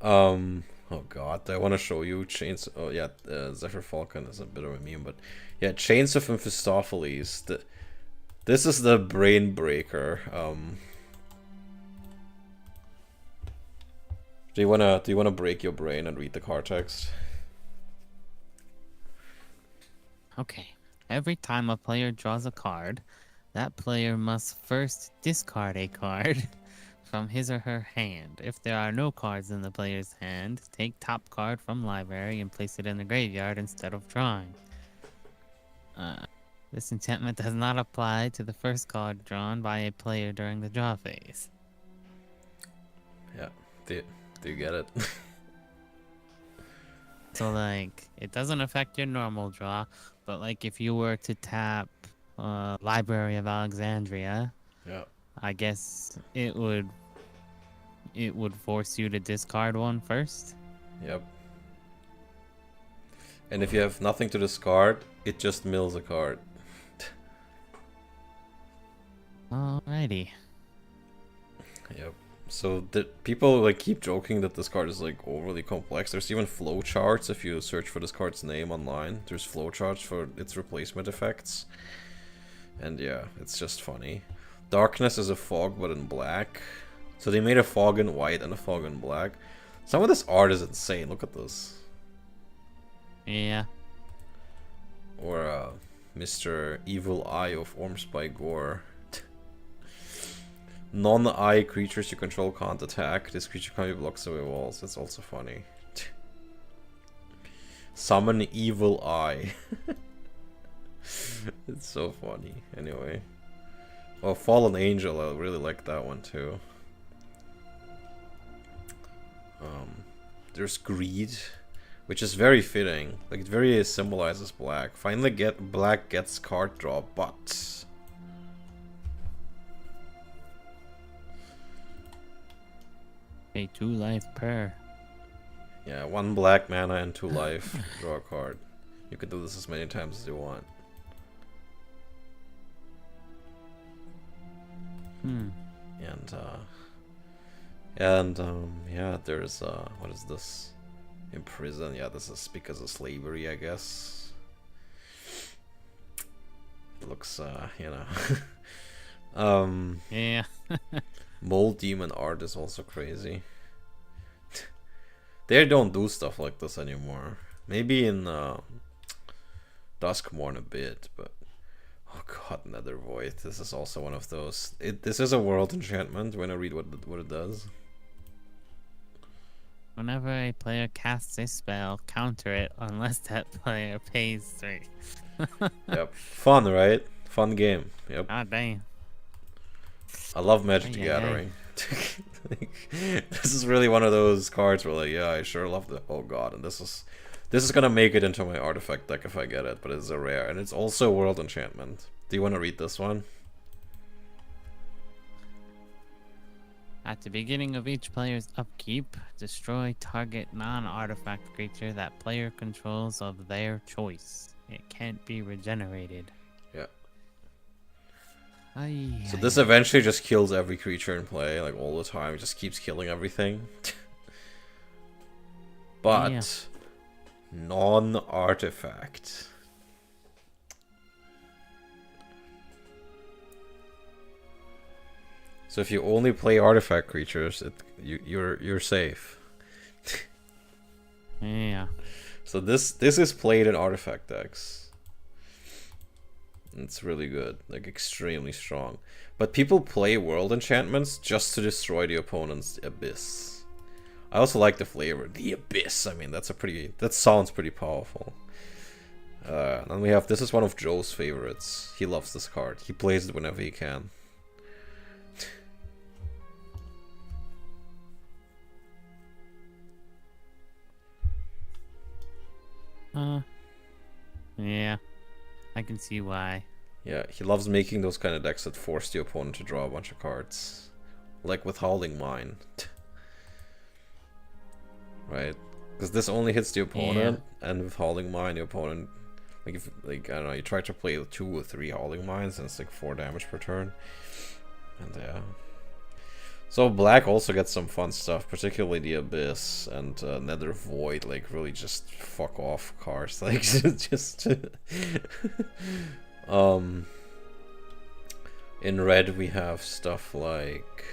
Oh god, I want to show you Chains. Oh yeah, Zephyr Falcon is a bit of a meme, but yeah, Chains of Mephistopheles. This is the brain breaker. Do you wanna break your brain and read the card text? Okay. Every time a player draws a card, that player must first discard a card from his or her hand. If there are no cards in the player's hand, take top card from library and place it in the graveyard instead of drawing. This enchantment does not apply to the first card drawn by a player during the draw phase. Yeah. Do you get it? So, like, it doesn't affect your normal draw, but, like, if you were to tap Library of Alexandria, Yeah. I guess it would force you to discard one first. Yep. And if you have nothing to discard, it just mills a card. Alrighty. Yep. So the people like keep joking that this card is like overly complex. There's even flowcharts if you search for this card's name online. There's flowcharts for its replacement effects. And yeah, it's just funny. Darkness is a fog but in black. So they made a fog in white and a fog in black. Some of this art is insane. Look at this. Yeah. Or Mr. Evil Eye of Ormspy Gore. Non-eye creatures you control can't attack. This creature can't be blocks away walls. That's also funny. Summon Evil Eye. It's so funny. Anyway. Well, Fallen Angel, I really like that one too. There's Greed, which is very fitting. Like, it very symbolizes black. Finally black gets card draw, but... Pay 2 life per. Yeah, 1 black mana and 2 life. Draw a card. You can do this as many times as you want. Yeah, there's what is this? Imprison. Yeah, this is because of slavery, I guess. It looks you know. Yeah. Mold Demon art is also crazy. They don't do stuff like this anymore. Maybe in Duskmourn a bit, but oh god, Nether Void. This is also one of those. This is a world enchantment. When I read what it does. Whenever a player casts a spell, counter it unless that player pays 3. Yep. Fun, right? Fun game. Yep. God damn. I love Magic the Gathering. This is really one of those cards where, like, yeah, I sure love the. Oh god, and this is gonna make it into my artifact deck if I get it, but it's a rare, and it's also World Enchantment. Do you want to read this one? At the beginning of each player's upkeep, destroy target non-artifact creature that player controls of their choice. It can't be regenerated. Yeah. So this eventually just kills every creature in play, like all the time. It just keeps killing everything. But yeah. non-artifact. So if you only play artifact creatures, you're safe. Yeah. So this is played in artifact decks. It's really good, like extremely strong. But people play world enchantments just to destroy the opponent's abyss. I also like the flavor, the abyss. I mean, that sounds pretty powerful. And we have, this is one of Joe's favorites. He loves this card. He plays it whenever he can. Yeah. I can see why. Yeah, he loves making those kind of decks that force the opponent to draw a bunch of cards. Like with Howling Mine. Right? Because this only hits the opponent, and with Howling Mine, the opponent... Like, if, like, I don't know, you try to play 2 or 3 Howling Mines, and it's like 4 damage per turn. And yeah. So black also gets some fun stuff, particularly the Abyss and Nether Void, like really just fuck off cards, like just In red we have stuff like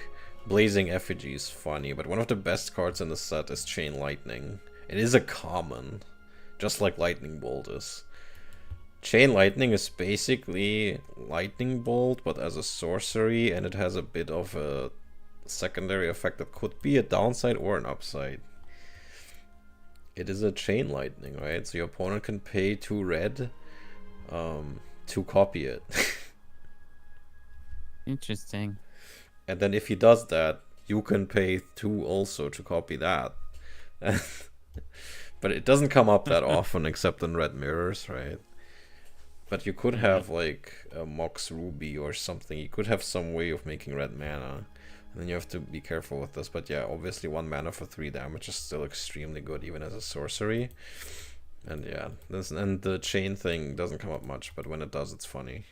Blazing Effigy is funny, but one of the best cards in the set is Chain Lightning. It is a common, just like Lightning Bolt is. Chain Lightning is basically Lightning Bolt, but as a sorcery, and it has a bit of a secondary effect that could be a downside or an upside. It is a Chain Lightning, right? So your opponent can pay 2 red to copy it. Interesting. And then if he does that, you can pay 2 also to copy that. But it doesn't come up that often except in red mirrors, right? But you could have like a Mox Ruby or something. You could have some way of making red mana. And then you have to be careful with this. But yeah, obviously 1 mana for 3 damage is still extremely good even as a sorcery. And yeah, and the chain thing doesn't come up much, but when it does, it's funny.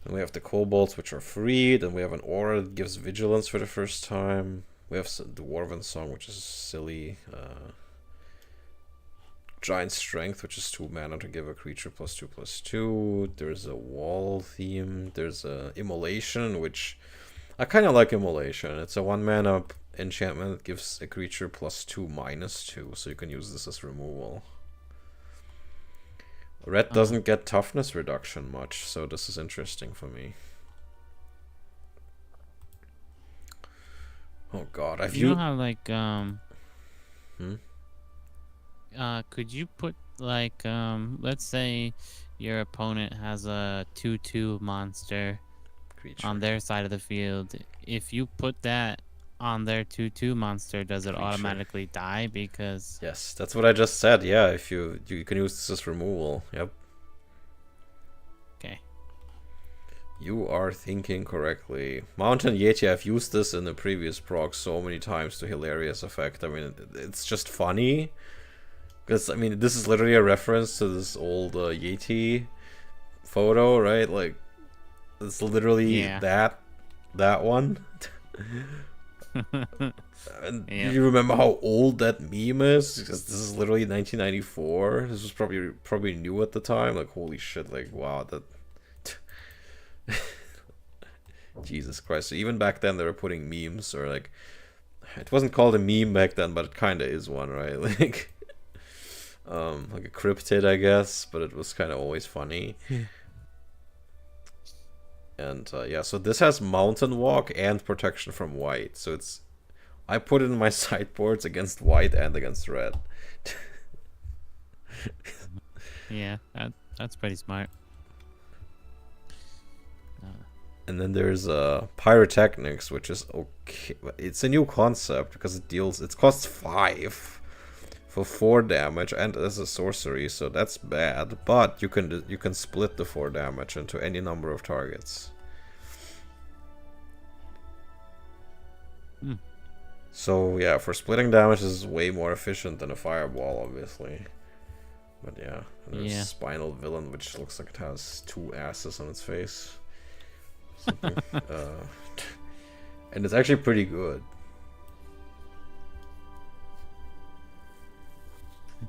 And we have the kobolds, which are free. Then we have an aura that gives vigilance for the first time. We have the Dwarven Song, which is silly. Giant Strength, which is 2 mana to give a creature +2/+2. There's a wall theme. There's a Immolation, which I kind of like Immolation. It's a 1 mana enchantment that gives a creature +2/-2, so you can use this as removal. Red doesn't get toughness reduction much, so this is interesting for me. Oh god, I've You know how like could you put like let's say your opponent has a 2/2 monster creature on their side of the field. If you put that on their 2/2 monster, does it Creature. automatically die? Because yes, that's what I just said. Yeah, if you can use this as removal. Yep. okay. You are thinking correctly. Mountain Yeti, I've used this in the previous proc so many times to hilarious effect. I mean, it's just funny. Because, I mean, this is literally a reference to this old Yeti photo, right? Like, it's literally that one. And you remember how old that meme is? Because this is literally 1994. This was probably new at the time. Like, holy shit, like, wow, that... Jesus Christ. So even back then they were putting memes, or like, it wasn't called a meme back then, but it kind of is one, right? Like a cryptid, I guess, but it was kind of always funny. And yeah, so this has Mountain Walk and protection from white, so it's, I put it in my sideboards against white and against red. Yeah, that's pretty smart. And then there's Pyrotechnics, which is okay. It's a new concept because it costs 5 for 4 damage and as a sorcery, so that's bad. But you can split the 4 damage into any number of targets. So yeah, for splitting damage, this is way more efficient than a fireball, obviously. But yeah, and there's Spinal Villain, which looks like it has 2 asses on its face. And it's actually pretty good.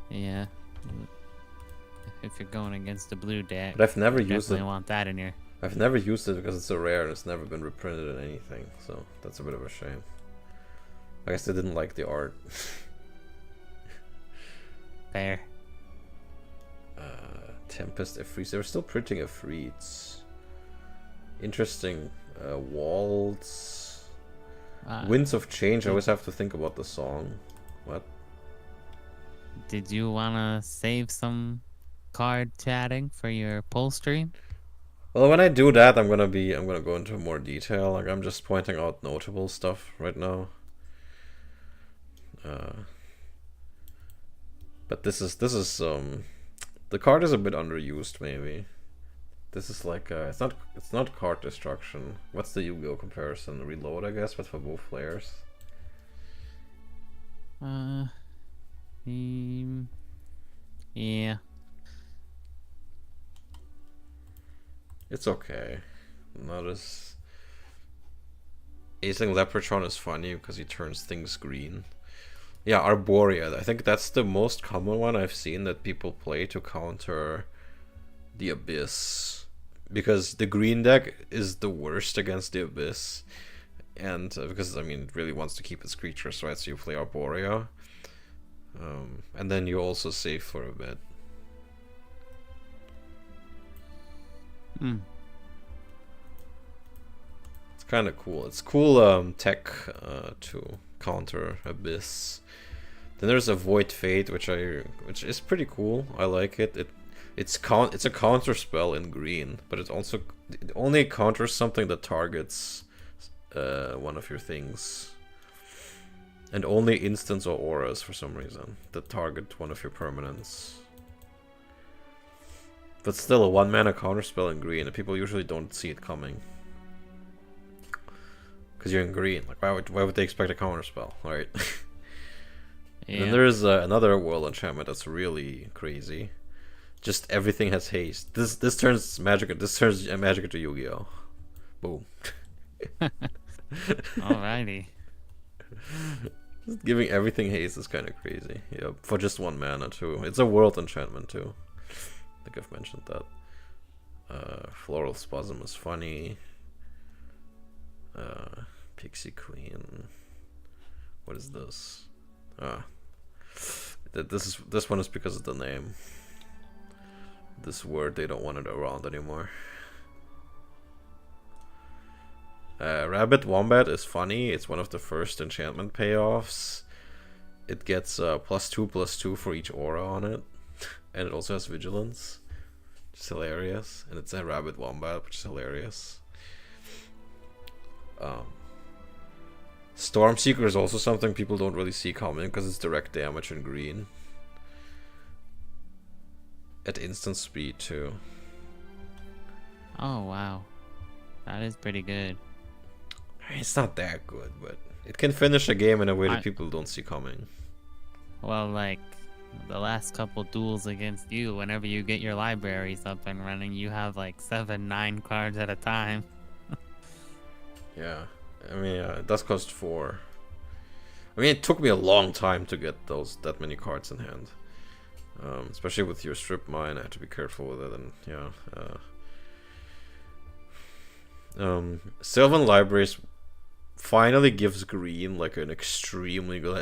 Yeah. If you're going against the blue deck, but I've never used it. Definitely want that in here. I've never used it because it's so rare and it's never been reprinted in anything, so that's a bit of a shame. I guess they didn't like the art. Fair. Tempest Efreets. They were still printing Efreets. Interesting. Waltz. Winds of Change. I always have to think about the song. What? Did you wanna save some card chatting for your poll stream? Well, when I do that, I'm gonna go into more detail. Like, I'm just pointing out notable stuff right now. But this is the card is a bit underused, maybe. This is like it's not card destruction. What's the Yu-Gi-Oh comparison? Reload, I guess, but for both players. Yeah. It's okay. Not as... Acing Leprechaun is funny because he turns things green. Yeah, Arborea. I think that's the most common one I've seen that people play to counter the Abyss. because the green deck is the worst against the Abyss, and because I mean it really wants to keep its creatures, right? So you play Arborea, and then you also save for a bit. It's kind of cool. It's cool tech to counter Abyss. Then there's a Void Fate, which is pretty cool. I like it. It's a counter spell in green, but it only counters something that targets one of your things, and only instants or auras for some reason that target one of your permanents. But still, a 1-mana counter spell in green, and people usually don't see it coming because you're in green. Like, why would they expect a counter spell, right? Yeah. Then there's another world enchantment that's really crazy. Just everything has haste. This turns magic. This turns magic into Yu-Gi-Oh. Boom. Alrighty. Just giving everything haste is kind of crazy. Yep, for just 1 mana too. It's a world enchantment too. I think I've mentioned that. Floral Spasm is funny. Pixie Queen. What is this? This one is because of the name. This word, they don't want it around anymore. Rabbit Wombat is funny. It's one of the first enchantment payoffs. It gets +2/+2 for each aura on it. And it also has Vigilance. Which is hilarious. And it's a Rabbit Wombat, which is hilarious. Stormseeker is also something people don't really see coming because it's direct damage in green. At instant speed too. Oh wow, that is pretty good. It's not that good, but it can finish a game in a way that people don't see coming. Well, like the last couple duels against you, whenever you get your libraries up and running, you have like 7, 9 cards at a time. Yeah, I mean, it does cost 4. I mean, it took me a long time to get that many cards in hand. Especially with your strip mine, I had to be careful with it, and yeah. Sylvan Libraries finally gives green like an extremely good,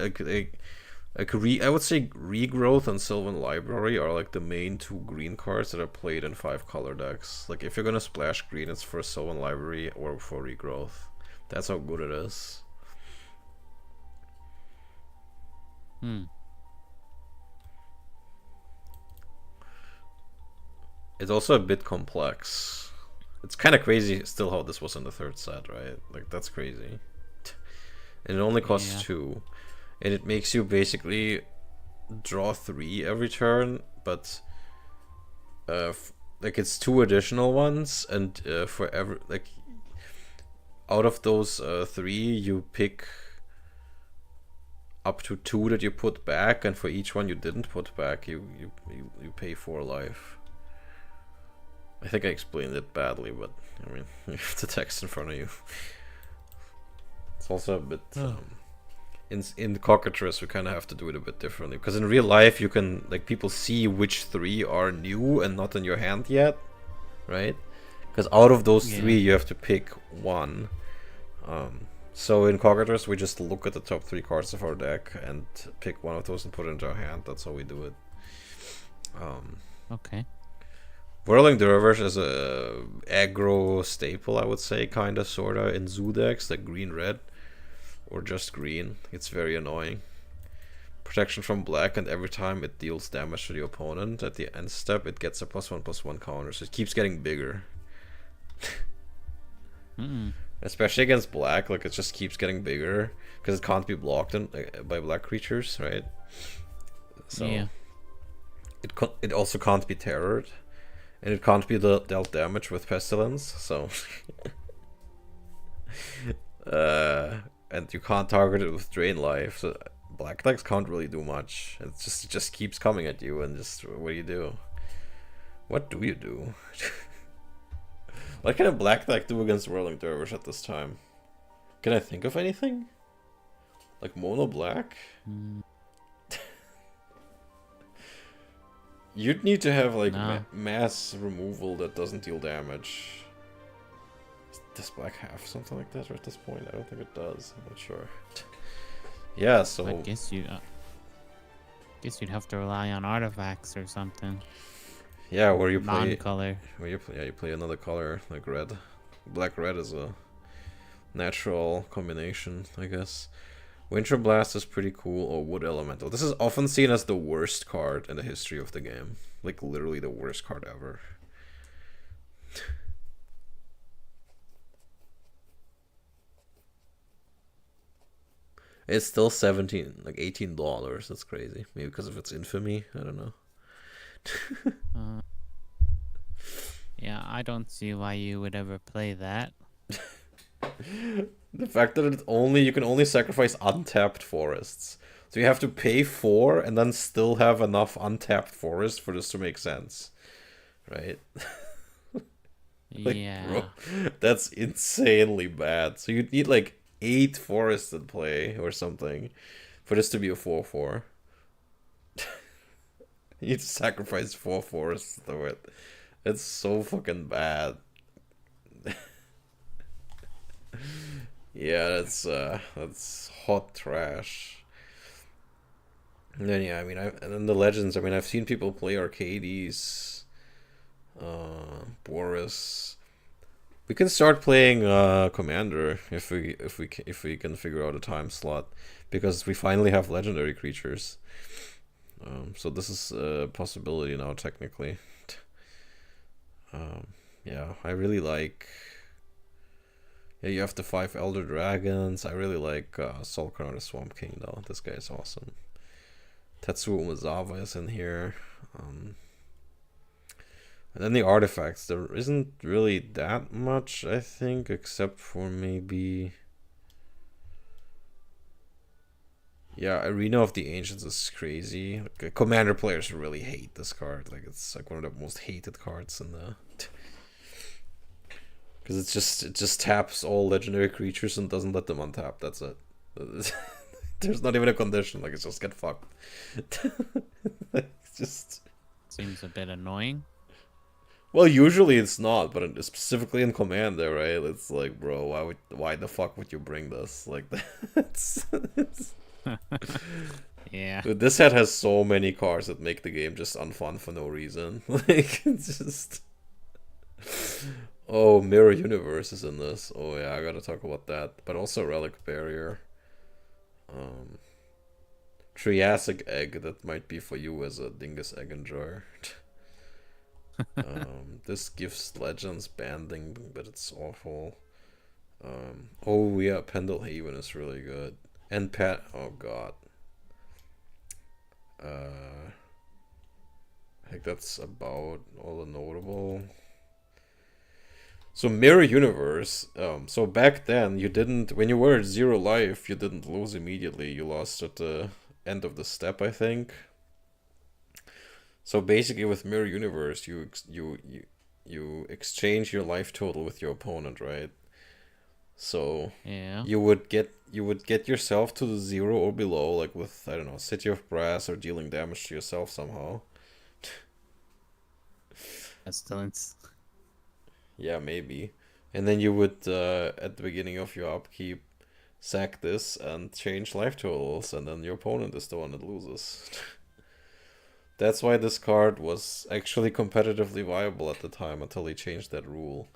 I would say Regrowth and Sylvan Library are like the main 2 green cards that are played in 5 color decks. Like if you're gonna splash green, it's for Sylvan Library or for Regrowth. That's how good it is. It's also a bit complex. It's kind of crazy still how this was in the 3rd set, right? Like, that's crazy. And it only costs 2. And it makes you basically draw 3 every turn, but like it's 2 additional ones, and for every, like, out of those 3 you pick up to 2 that you put back, and for each one you didn't put back you pay 4 life. I think I explained it badly, but I mean, you have the text in front of you. It's also a bit in the Cockatrice we kind of have to do it a bit differently, because in real life you can, like, people see which 3 are new and not in your hand yet, right? Because out of those 3 you have to pick 1. So in Cockatrice we just look at the top 3 cards of our deck and pick one of those and put it into our hand. That's how we do it. Okay. Whirling Dervish is a aggro staple, I would say, kinda, sorta, in zoo decks, like green-red, or just green. It's very annoying. Protection from black, and every time it deals damage to the opponent, at the end step, it gets a +1/+1 counter, so it keeps getting bigger. Especially against black, like, it just keeps getting bigger, because it can't be blocked by black creatures, right? So, it also can't be terrored. And it can't be dealt damage with Pestilence, so... and you can't target it with Drain Life, so black decks can't really do much. It just keeps coming at you, and just, what do you do? What do you do? What can a black deck do against Whirling Dervish at this time? Can I think of anything? Like mono black? You'd need to have like No. mass removal that doesn't deal damage. Does black have something like that at this point? I don't think it does. I'm not sure. Yeah, so I guess you'd have to rely on artifacts or something. yeah, where you play Non-color. yeah, you play another color like red. Black red is a natural combination, I guess. Winter Blast is pretty cool, or Wood Elemental. This is often seen as the worst card in the history of the game. Like, literally the worst card ever. It's still 17, like $18. That's crazy. Maybe because of its infamy. I don't know. Yeah, I don't see why you would ever play that. The fact that you can only sacrifice untapped forests. So you have to pay 4 and then still have enough untapped forest for this to make sense. Right? Like, yeah. bro, that's insanely bad. So you'd need like 8 forests in play or something for this to be a 4/4. You need to sacrifice 4 forests to do it. It's so fucking bad. Yeah, that's hot trash. And then yeah, I mean, and then the legends. I mean, I've seen people play Arcades, Boris. We can start playing Commander if we can figure out a time slot, because we finally have legendary creatures. So this is a possibility now, technically. Yeah, I really like. Yeah, you have the 5 Elder Dragons. I really like Soul Crown the Swamp King, though. This guy is awesome. Tetsuo Umezawa is in here. And then the artifacts. There isn't really that much, I think, except for maybe... Yeah, Arena of the Ancients is crazy. Like, Commander players really hate this card. Like, it's like one of the most hated cards in the... Because it just taps all legendary creatures and doesn't let them untap. That's it. There's not even a condition. Like, it's just get fucked. It's just... Seems a bit annoying. Well, usually it's not, but specifically in Commander, right? It's like, bro, why the fuck would you bring this? Like, that's... Yeah. Dude, this set has so many cards that make the game just unfun for no reason. Like, it's just... Oh, Mirror Universe is in this. Oh yeah, I gotta talk about that. But also Relic Barrier. Triassic Egg, that might be for you as a Dingus Egg Enjoyer. This gives Legends banding, but it's awful. Oh yeah, Pendle Haven is really good. And oh god. I think that's about all the notable. So Mirror Universe, so back then you didn't, when you were at 0 life, you didn't lose immediately. You lost at the end of the step, I think. So basically with Mirror Universe, you exchange your life total with your opponent, right? So Yeah. you would get yourself to the 0 or below, like with, I don't know, City of Brass, or dealing damage to yourself somehow. Pestilence. Yeah, maybe. And then you would, at the beginning of your upkeep, sack this and change life totals, and then your opponent is the one that loses. That's why this card was actually competitively viable at the time, until he changed that rule.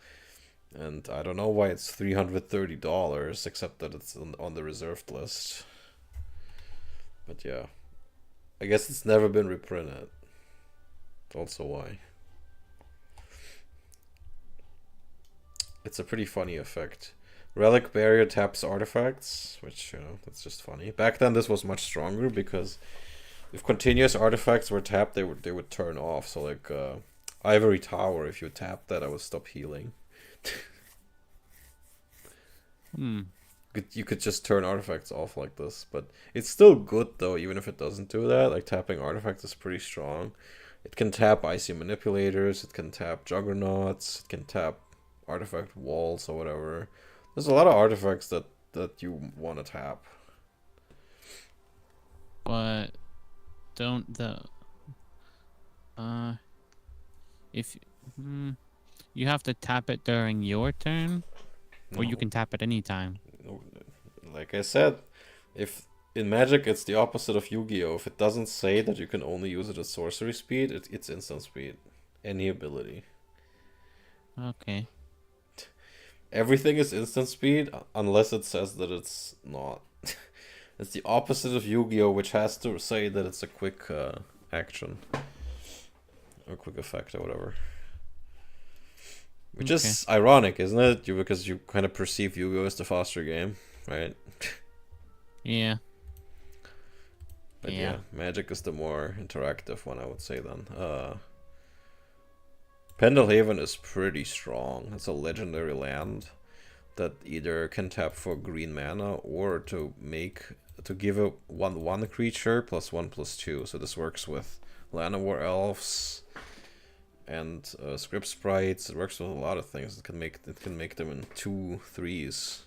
And I don't know why it's $330, except that it's on the reserved list. But yeah. I guess it's never been reprinted. Also why. It's a pretty funny effect. Relic Barrier taps artifacts, which, you know, that's just funny. Back then this was much stronger, because if continuous artifacts were tapped, they would turn off. So like Ivory Tower, if you tap that, I would stop healing. You could just turn artifacts off like this, but it's still good though, even if it doesn't do that. Like, tapping artifacts is pretty strong. It can tap Icy Manipulators, it can tap Juggernauts, it can tap artifact walls or whatever. There's a lot of artifacts that you want to tap. But don't Uh, if you have to tap it during your turn, or you No, can tap it anytime. no, like I said, if in Magic it's the opposite of Yu-Gi-Oh! If it doesn't say that you can only use it at sorcery speed, it's instant speed. Any ability. Okay. Everything is instant speed unless it says that it's not. It's the opposite of Yu-Gi-Oh! Which has to say that it's a quick action. Or quick effect or whatever. Which Okay. is ironic, isn't it? Because you kind of perceive Yu-Gi-Oh! As the faster game, right? Yeah. But yeah, Magic is the more interactive one, I would say then. Pendelhaven is pretty strong. It's a legendary land that either can tap for green mana or to give a 1/1 creature +1/+2. So this works with Llanowar elves and script sprites. It works with a lot of things. It can make them in 2/3s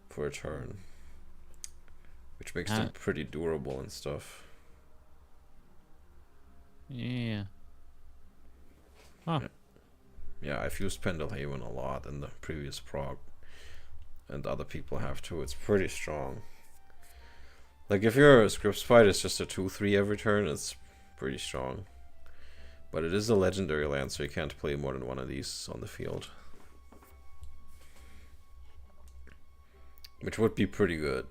for a turn, which makes them pretty durable and stuff. Yeah. Huh. Yeah, I've used Pendelhaven a lot in the previous prog, and other people have too. It's pretty strong. Like if your script sprite is just a 2/3 every turn, it's pretty strong. But it is a legendary land, so you can't play more than one of these on the field. Which would be pretty good.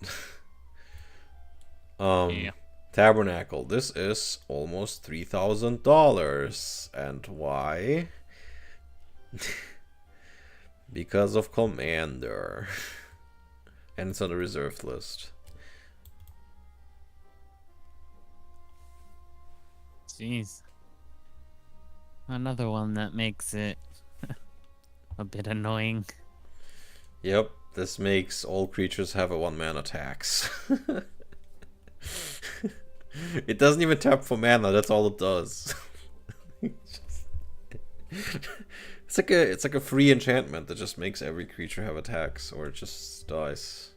Yeah. Tabernacle. This is almost $3,000. And why? Because of Commander. And it's on the reserved list. Jeez. Another one that makes it a bit annoying. Yep, this makes all creatures have a 1-mana tax. It doesn't even tap for mana, that's all it does. It's like a free enchantment that just makes every creature have a tax, or it just dies.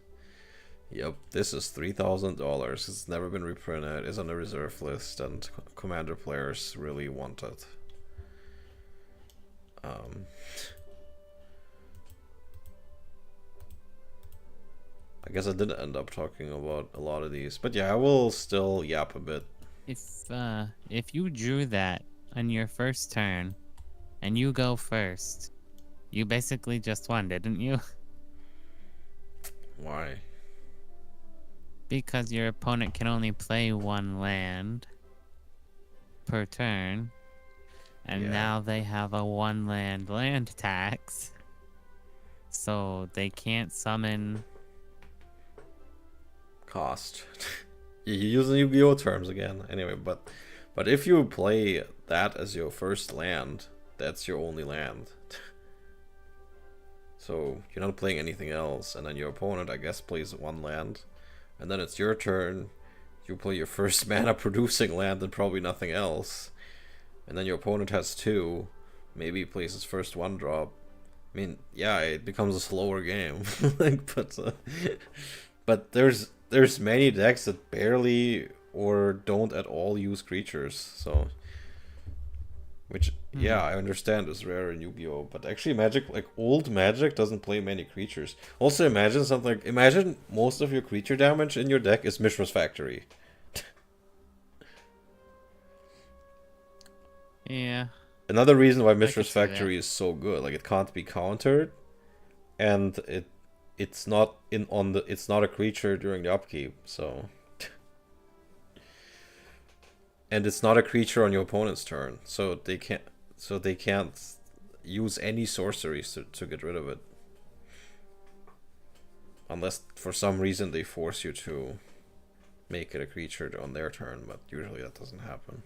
Yep, this is $3,000. It's never been reprinted, is on the reserve list, and Commander players really want it. I guess I did end up talking about a lot of these, but yeah, I will still yap a bit. If you drew that on your first turn, and you go first, you basically just won, didn't you? Why? Because your opponent can only play one land per turn, and now they have a 1 land tax, so they can't summon. Cost. You're using Yu-Gi-Oh terms again. Anyway, but if you play that as your first land, that's your only land. So you're not playing anything else, and then your opponent, I guess, plays 1 land, and then it's your turn. You play your first mana producing land and probably nothing else, and then your opponent has 2. Maybe he plays his first 1-drop. I mean, yeah, it becomes a slower game. Like, but there's many decks that barely or don't at all use creatures, so which yeah, I understand is rare in Yu-Gi-Oh, but actually Magic, like old Magic, doesn't play many creatures. Also imagine most of your creature damage in your deck is Mishra's Factory. Yeah. Another reason why Mishra's Factory is so good, like it can't be countered, and it's not it's not a creature during the upkeep, so and it's not a creature on your opponent's turn, so they can't use any sorceries to get rid of it, unless for some reason they force you to make it a creature on their turn, but usually that doesn't happen.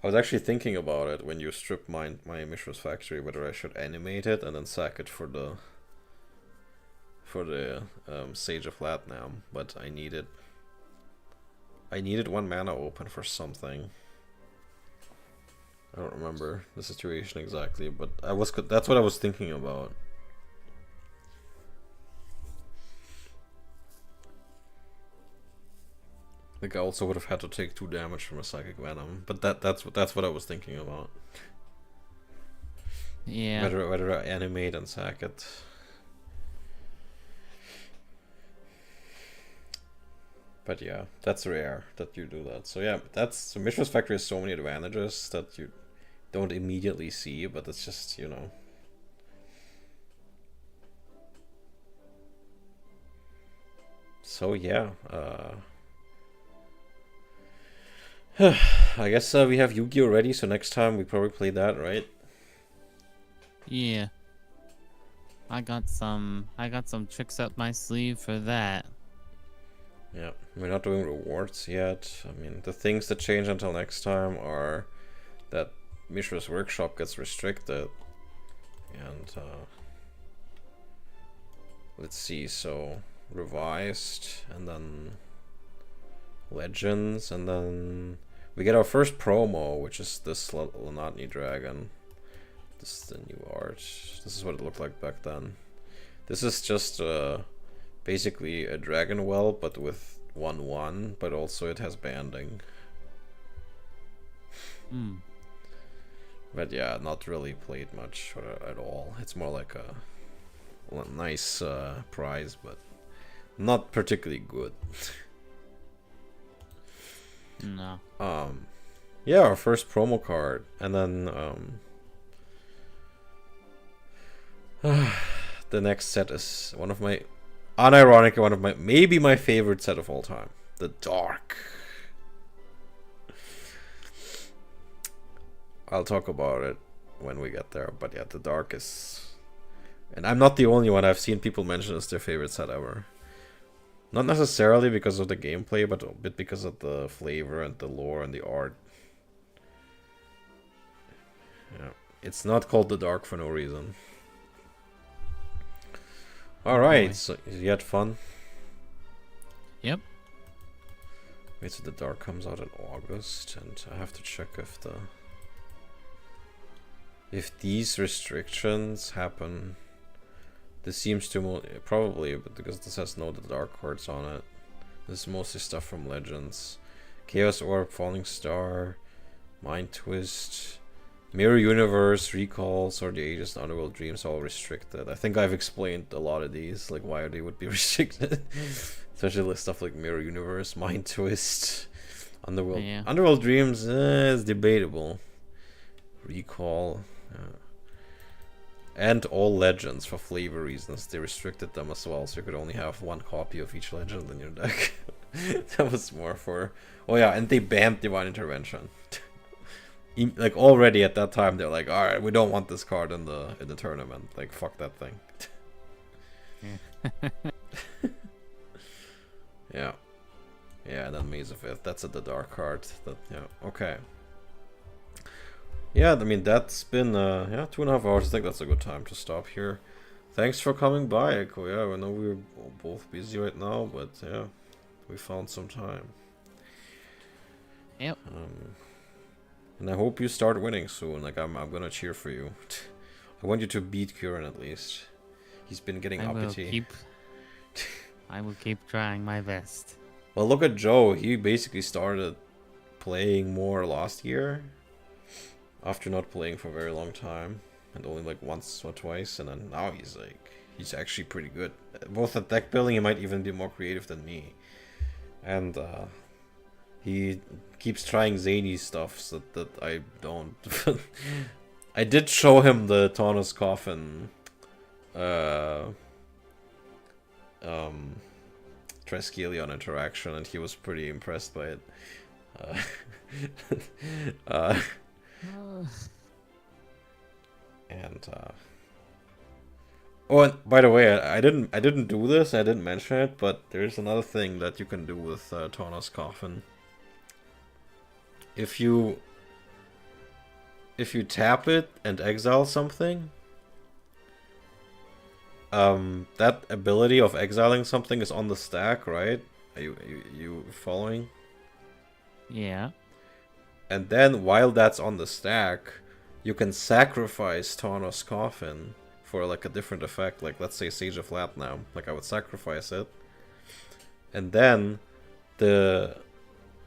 I was actually thinking about it when you strip my Mishra's Factory, whether I should animate it and then sack it for the Sage of Latnam, but I needed 1 mana open for something. I don't remember the situation exactly, but that's what I was thinking about. Like I also would have had to take 2 damage from a Psychic Venom, but that's what I was thinking about. Yeah. Whether I animate and sack it. But yeah, that's rare that you do that. So yeah, so Mishra's Factory has so many advantages that you don't immediately see, but it's just, you know. So yeah, I guess we have Yu-Gi-Oh ready, so next time we probably play that, right? Yeah. I got some tricks up my sleeve for that. Yeah, we're not doing rewards yet. I mean, the things that change until next time are that Mishra's Workshop gets restricted. And, let's see, so revised, and then legends, and then we get our first promo, which is this Lanatni Dragon. This is the new art. This is what it looked like back then. This is just basically a dragon well, but with 1/1, but also it has banding. But yeah, not really played much at all. It's more like a nice prize, but not particularly good. No. Yeah, our first promo card, and then the next set is unironically maybe my favorite set of all time, the Dark. I'll talk about it when we get there, but yeah, the Dark is, and I'm not the only one. I've seen people mention it's their favorite set ever. Not necessarily because of the gameplay, but a bit because of the flavor and the lore and the art. Yeah, it's not called the Dark for no reason. Alright, so you had fun? Yep. Wait, so the Dark comes out in August, and I have to check if these restrictions happen. This seems to probably, but because this has no the Dark cards on it. This is mostly stuff from Legends. Chaos Orb, Falling Star, Mind Twist, Mirror Universe, Recalls, or the Ages and Underworld Dreams, all restricted. I think I've explained a lot of these, like why they would be restricted. Especially stuff like Mirror Universe, Mind Twist, Underworld. Yeah. Underworld Dreams is debatable. Recall. And all legends, for flavor reasons, they restricted them as well, so you could only have 1 copy of each legend in your deck. That was more for... Oh yeah, and they banned Divine Intervention. Like already at that time, they're like, alright, we don't want this card in the tournament. Like, fuck that thing. Yeah. Yeah, and then Maze of Ith. That's the Dark card. Yeah, okay. Yeah, I mean, that's been, 2.5 hours. I think that's a good time to stop here. Thanks for coming by, Echo. Yeah, I know we're both busy right now, but yeah, we found some time. Yep. And I hope you start winning soon. Like, I'm gonna cheer for you. I want you to beat Kieran at least. He's been getting uppity. I will keep trying my best. Well, look at Joe. He basically started playing more last year, after not playing for a very long time, and only like once or twice, and then now he's actually pretty good. Both at deck building, he might even be more creative than me. And he keeps trying zany stuff that I don't. I did show him the Taunus Coffin Triskelion interaction, and he was pretty impressed by it. And oh, and by the way, I didn't do this. I didn't mention it, but there's another thing that you can do with Taunus Coffin. If you tap it and exile something, that ability of exiling something is on the stack, right? Are you following? Yeah. And then while that's on the stack, you can sacrifice Taunus Coffin for like a different effect. Like let's say Sage of Lat now. Like I would sacrifice it. And then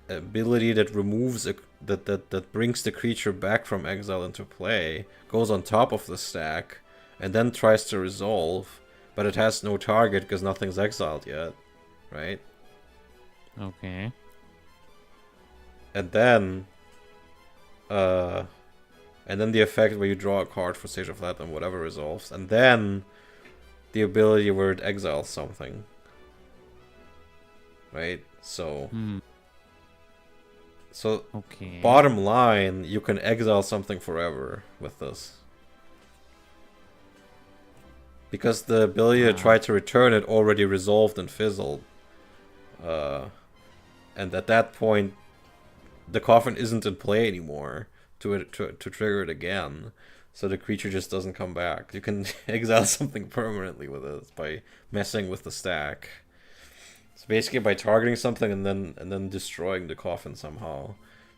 ability that removes that brings the creature back from exile into play goes on top of the stack and then tries to resolve, but it has no target because nothing's exiled yet, right? Okay. And then the effect where you draw a card for Sage of Light and whatever resolves, and then the ability where it exiles something, right? So Okay. bottom line, you can exile something forever with this. Because the ability to try to return it already resolved and fizzled. And at that point, the coffin isn't in play anymore to trigger it again. So the creature just doesn't come back. You can exile something permanently with it by messing with the stack. So basically by targeting something and then destroying the coffin somehow.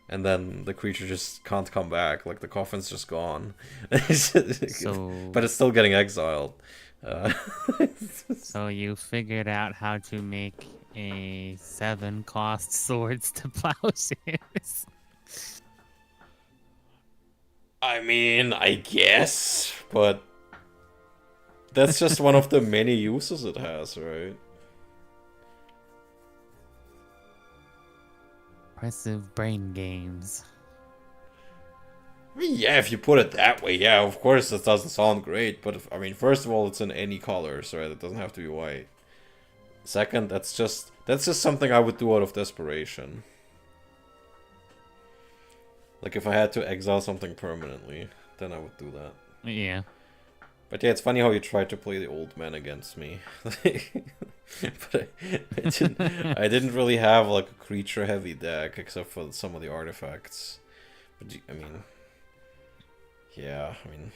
And then the creature just can't come back. Like the coffin's just gone. But it's still getting exiled. So you figured out how to make a 7-cost Swords to Plowshares. I mean, I guess, but that's just one of the many uses it has, right? Impressive brain games. I mean, yeah, if you put it that way, yeah, of course it doesn't sound great, but I mean, first of all, it's in any colors, right? It doesn't have to be white. Second, that's just something I would do out of desperation. Like if I had to exile something permanently, then I would do that. Yeah. But yeah, it's funny how you tried to play the old man against me. But I didn't really have like a creature heavy deck except for some of the artifacts. But I mean, yeah, I mean,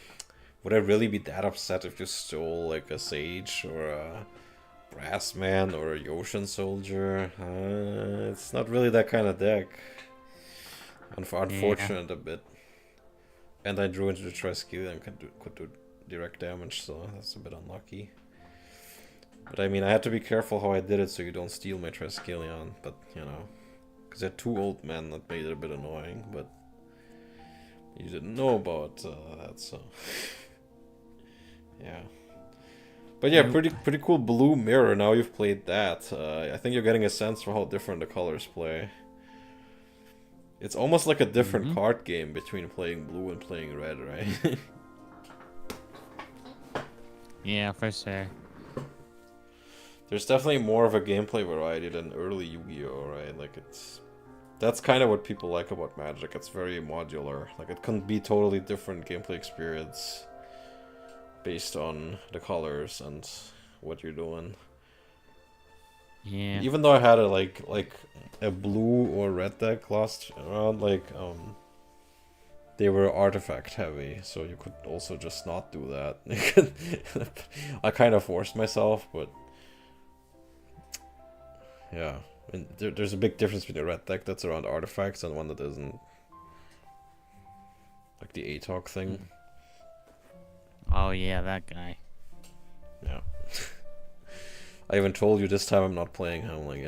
would I really be that upset if you stole like a Sage or a Brass Man or a Yoshin Soldier? It's not really that kind of deck. Unfortunate a bit. And I drew into the Triskelion and could do direct damage, so that's a bit unlucky. But I mean, I had to be careful how I did it so you don't steal my Triskelion, but you know, because I had 2 old men, that made it a bit annoying, but you didn't know about that, so yeah. But yeah, pretty cool blue mirror. Now you've played that. I think you're getting a sense for how different the colors play. It's almost like a different card game between playing blue and playing red, right? Yeah, for sure. There's definitely more of a gameplay variety than early Yu-Gi-Oh, right? Like that's kind of what people like about Magic. It's very modular. Like it can be totally different gameplay experience based on the colors and what you're doing. Yeah. Even though I had a like a blue or red deck last round, like they were artifact heavy, so you could also just not do that. I kind of forced myself, but yeah, and there's a big difference between a red deck that's around artifacts and one that isn't. Like the ATOG thing. Oh yeah, that guy. Yeah. I even told you this time I'm not playing him. Like,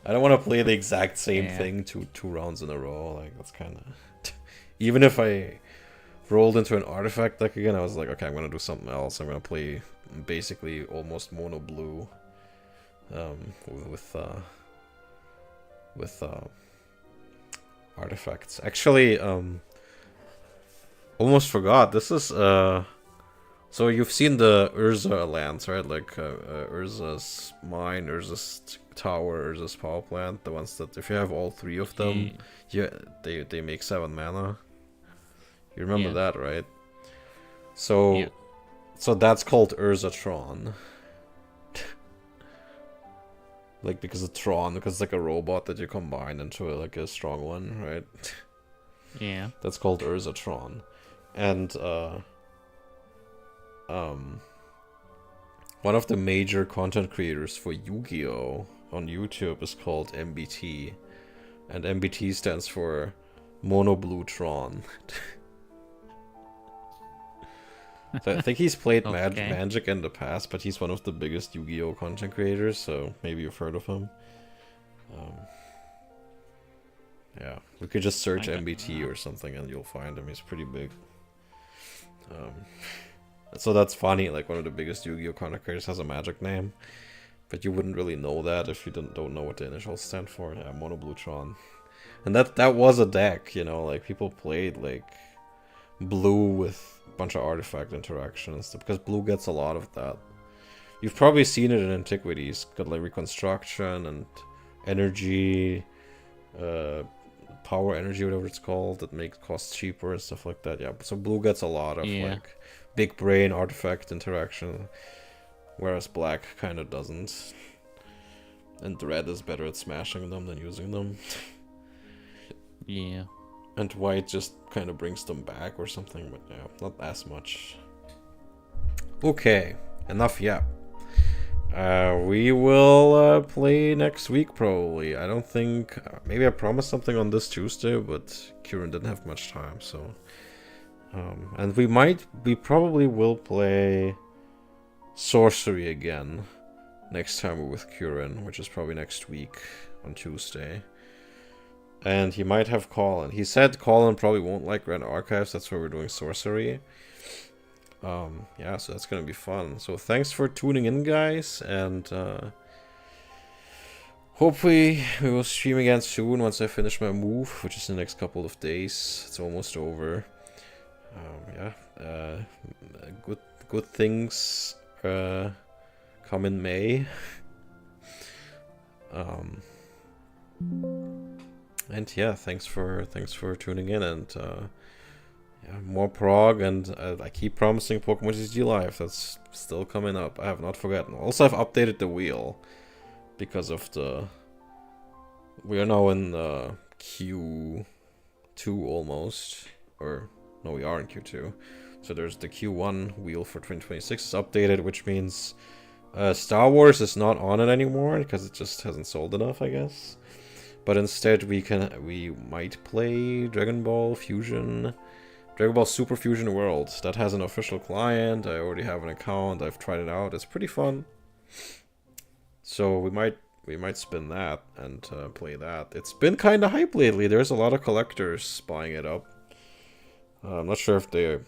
I don't want to play the exact same thing two rounds in a row. Like that's kind of. Even if I rolled into an artifact deck again, I was like, okay, I'm gonna do something else. I'm gonna play basically almost mono blue, with artifacts. Actually, almost forgot. This is So you've seen the Urza lands, right? Like Urza's Mine, Urza's Tower, Urza's Power Plant. The ones that, if you have all 3 of them, they make 7 mana. You remember that, right? So, so that's called Urzatron. Like because of Tron, because it's like a robot that you combine into like a strong one, right? Yeah. That's called Urzatron, and one of the major content creators for Yu-Gi-Oh! On YouTube is called MBT, and MBT stands for Mono Blue Tron. So I think he's played Magic in the past, but he's one of the biggest Yu-Gi-Oh! Content creators, so maybe you've heard of him. Yeah, we could just search I got- MBT or something and you'll find him. He's pretty big. So that's funny, like one of the biggest Yu-Gi-Oh! Card creators has a magic name. But you wouldn't really know that if you don't know what the initials stand for. Yeah, Mono Bluetron. And that was a deck, you know, like people played like blue with a bunch of artifact interaction and stuff, because blue gets a lot of that. You've probably seen it in Antiquities, got like reconstruction and energy, power energy, whatever it's called, that makes costs cheaper and stuff like that. Yeah, so blue gets a lot of like big brain artifact interaction, whereas black kind of doesn't. And red is better at smashing them than using them. Yeah. And white just kind of brings them back or something, but yeah, not as much. Okay, enough yap. We will play next week probably. I don't think... maybe I promised something on this Tuesday, but Kieran didn't have much time, so... and we probably will play Sorcery again next time we're with Kieran, which is probably next week on Tuesday. And he might have Colin. He said Colin probably won't like Grand Archives, that's why we're doing Sorcery. Yeah, so that's gonna be fun. So thanks for tuning in, guys, and hopefully we will stream again soon once I finish my move, which is in the next couple of days. It's almost over. Yeah, good things come in May. And yeah, thanks for tuning in, and yeah, more prog, and I keep promising Pokemon TCG Live. That's still coming up. I have not forgotten. Also, I've updated the wheel because of the... we are now in Q2 almost, or no, we are in Q2. So there's the Q1 wheel for 2026 is updated, which means Star Wars is not on it anymore because it just hasn't sold enough, I guess. But instead we might play Dragon Ball Fusion, Dragon Ball Super Fusion World. That has an official client. I already have an account. I've tried it out. It's pretty fun. So we might spin that and play that. It's been kind of hype lately. There's a lot of collectors buying it up. I'm not sure if they...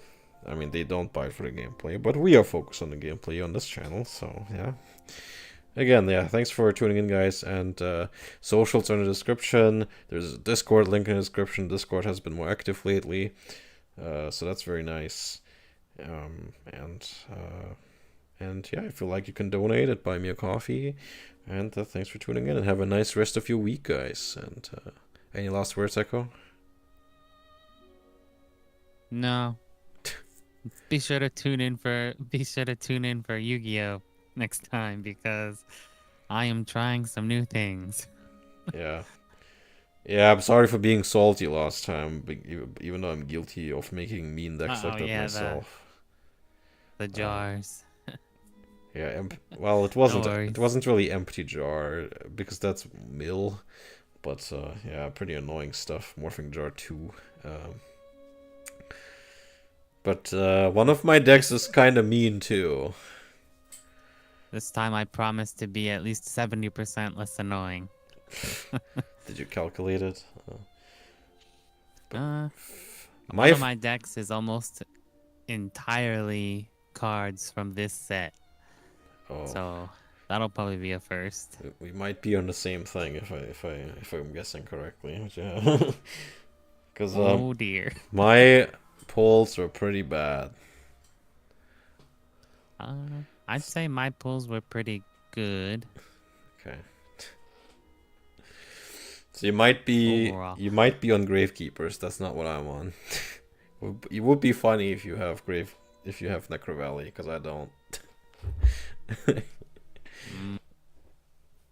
I mean, they don't buy it for the gameplay, but we are focused on the gameplay on this channel, so yeah. Again, yeah, thanks for tuning in, guys, and socials are in the description. There's a Discord link in the description. Discord has been more active lately, so that's very nice. And yeah, if you like, you can donate it, buy me a coffee, and thanks for tuning in, and have a nice rest of your week, guys. And any last words, Echo? No. Be sure to tune in for Yu-Gi-Oh! Next time, because I am trying some new things. Yeah. Yeah, I'm sorry for being salty last time, but even though I'm guilty of making mean decks like that myself. The jars. Yeah, well, it wasn't really Empty Jar, because that's mill, but yeah, pretty annoying stuff. Morphing Jar 2. But one of my decks is kind of mean too. This time I promise to be at least 70% less annoying. Did you calculate it? One of my decks is almost entirely cards from this set. Oh. So that'll probably be a first. We might be on the same thing if I'm guessing correctly. Yeah. Because oh dear. My pulls were pretty bad. I'd say my pulls were pretty good. Okay. So you might be overall. You might be on Gravekeepers. That's not what I'm on. It would be funny if you have Necro Valley, because I don't.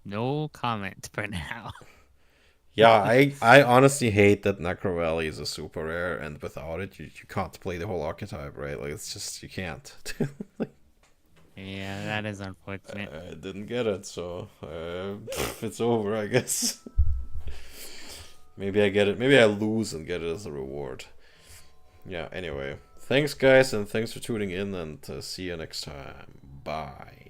No comment for now. Yeah, I honestly hate that Necro Valley is a super rare, and without it, you can't play the whole archetype, right? Like, it's just, you can't. Yeah, that is unfortunate. I didn't get it, so it's over, I guess. Maybe I get it. Maybe I lose and get it as a reward. Yeah, anyway. Thanks, guys, and thanks for tuning in, and see you next time. Bye.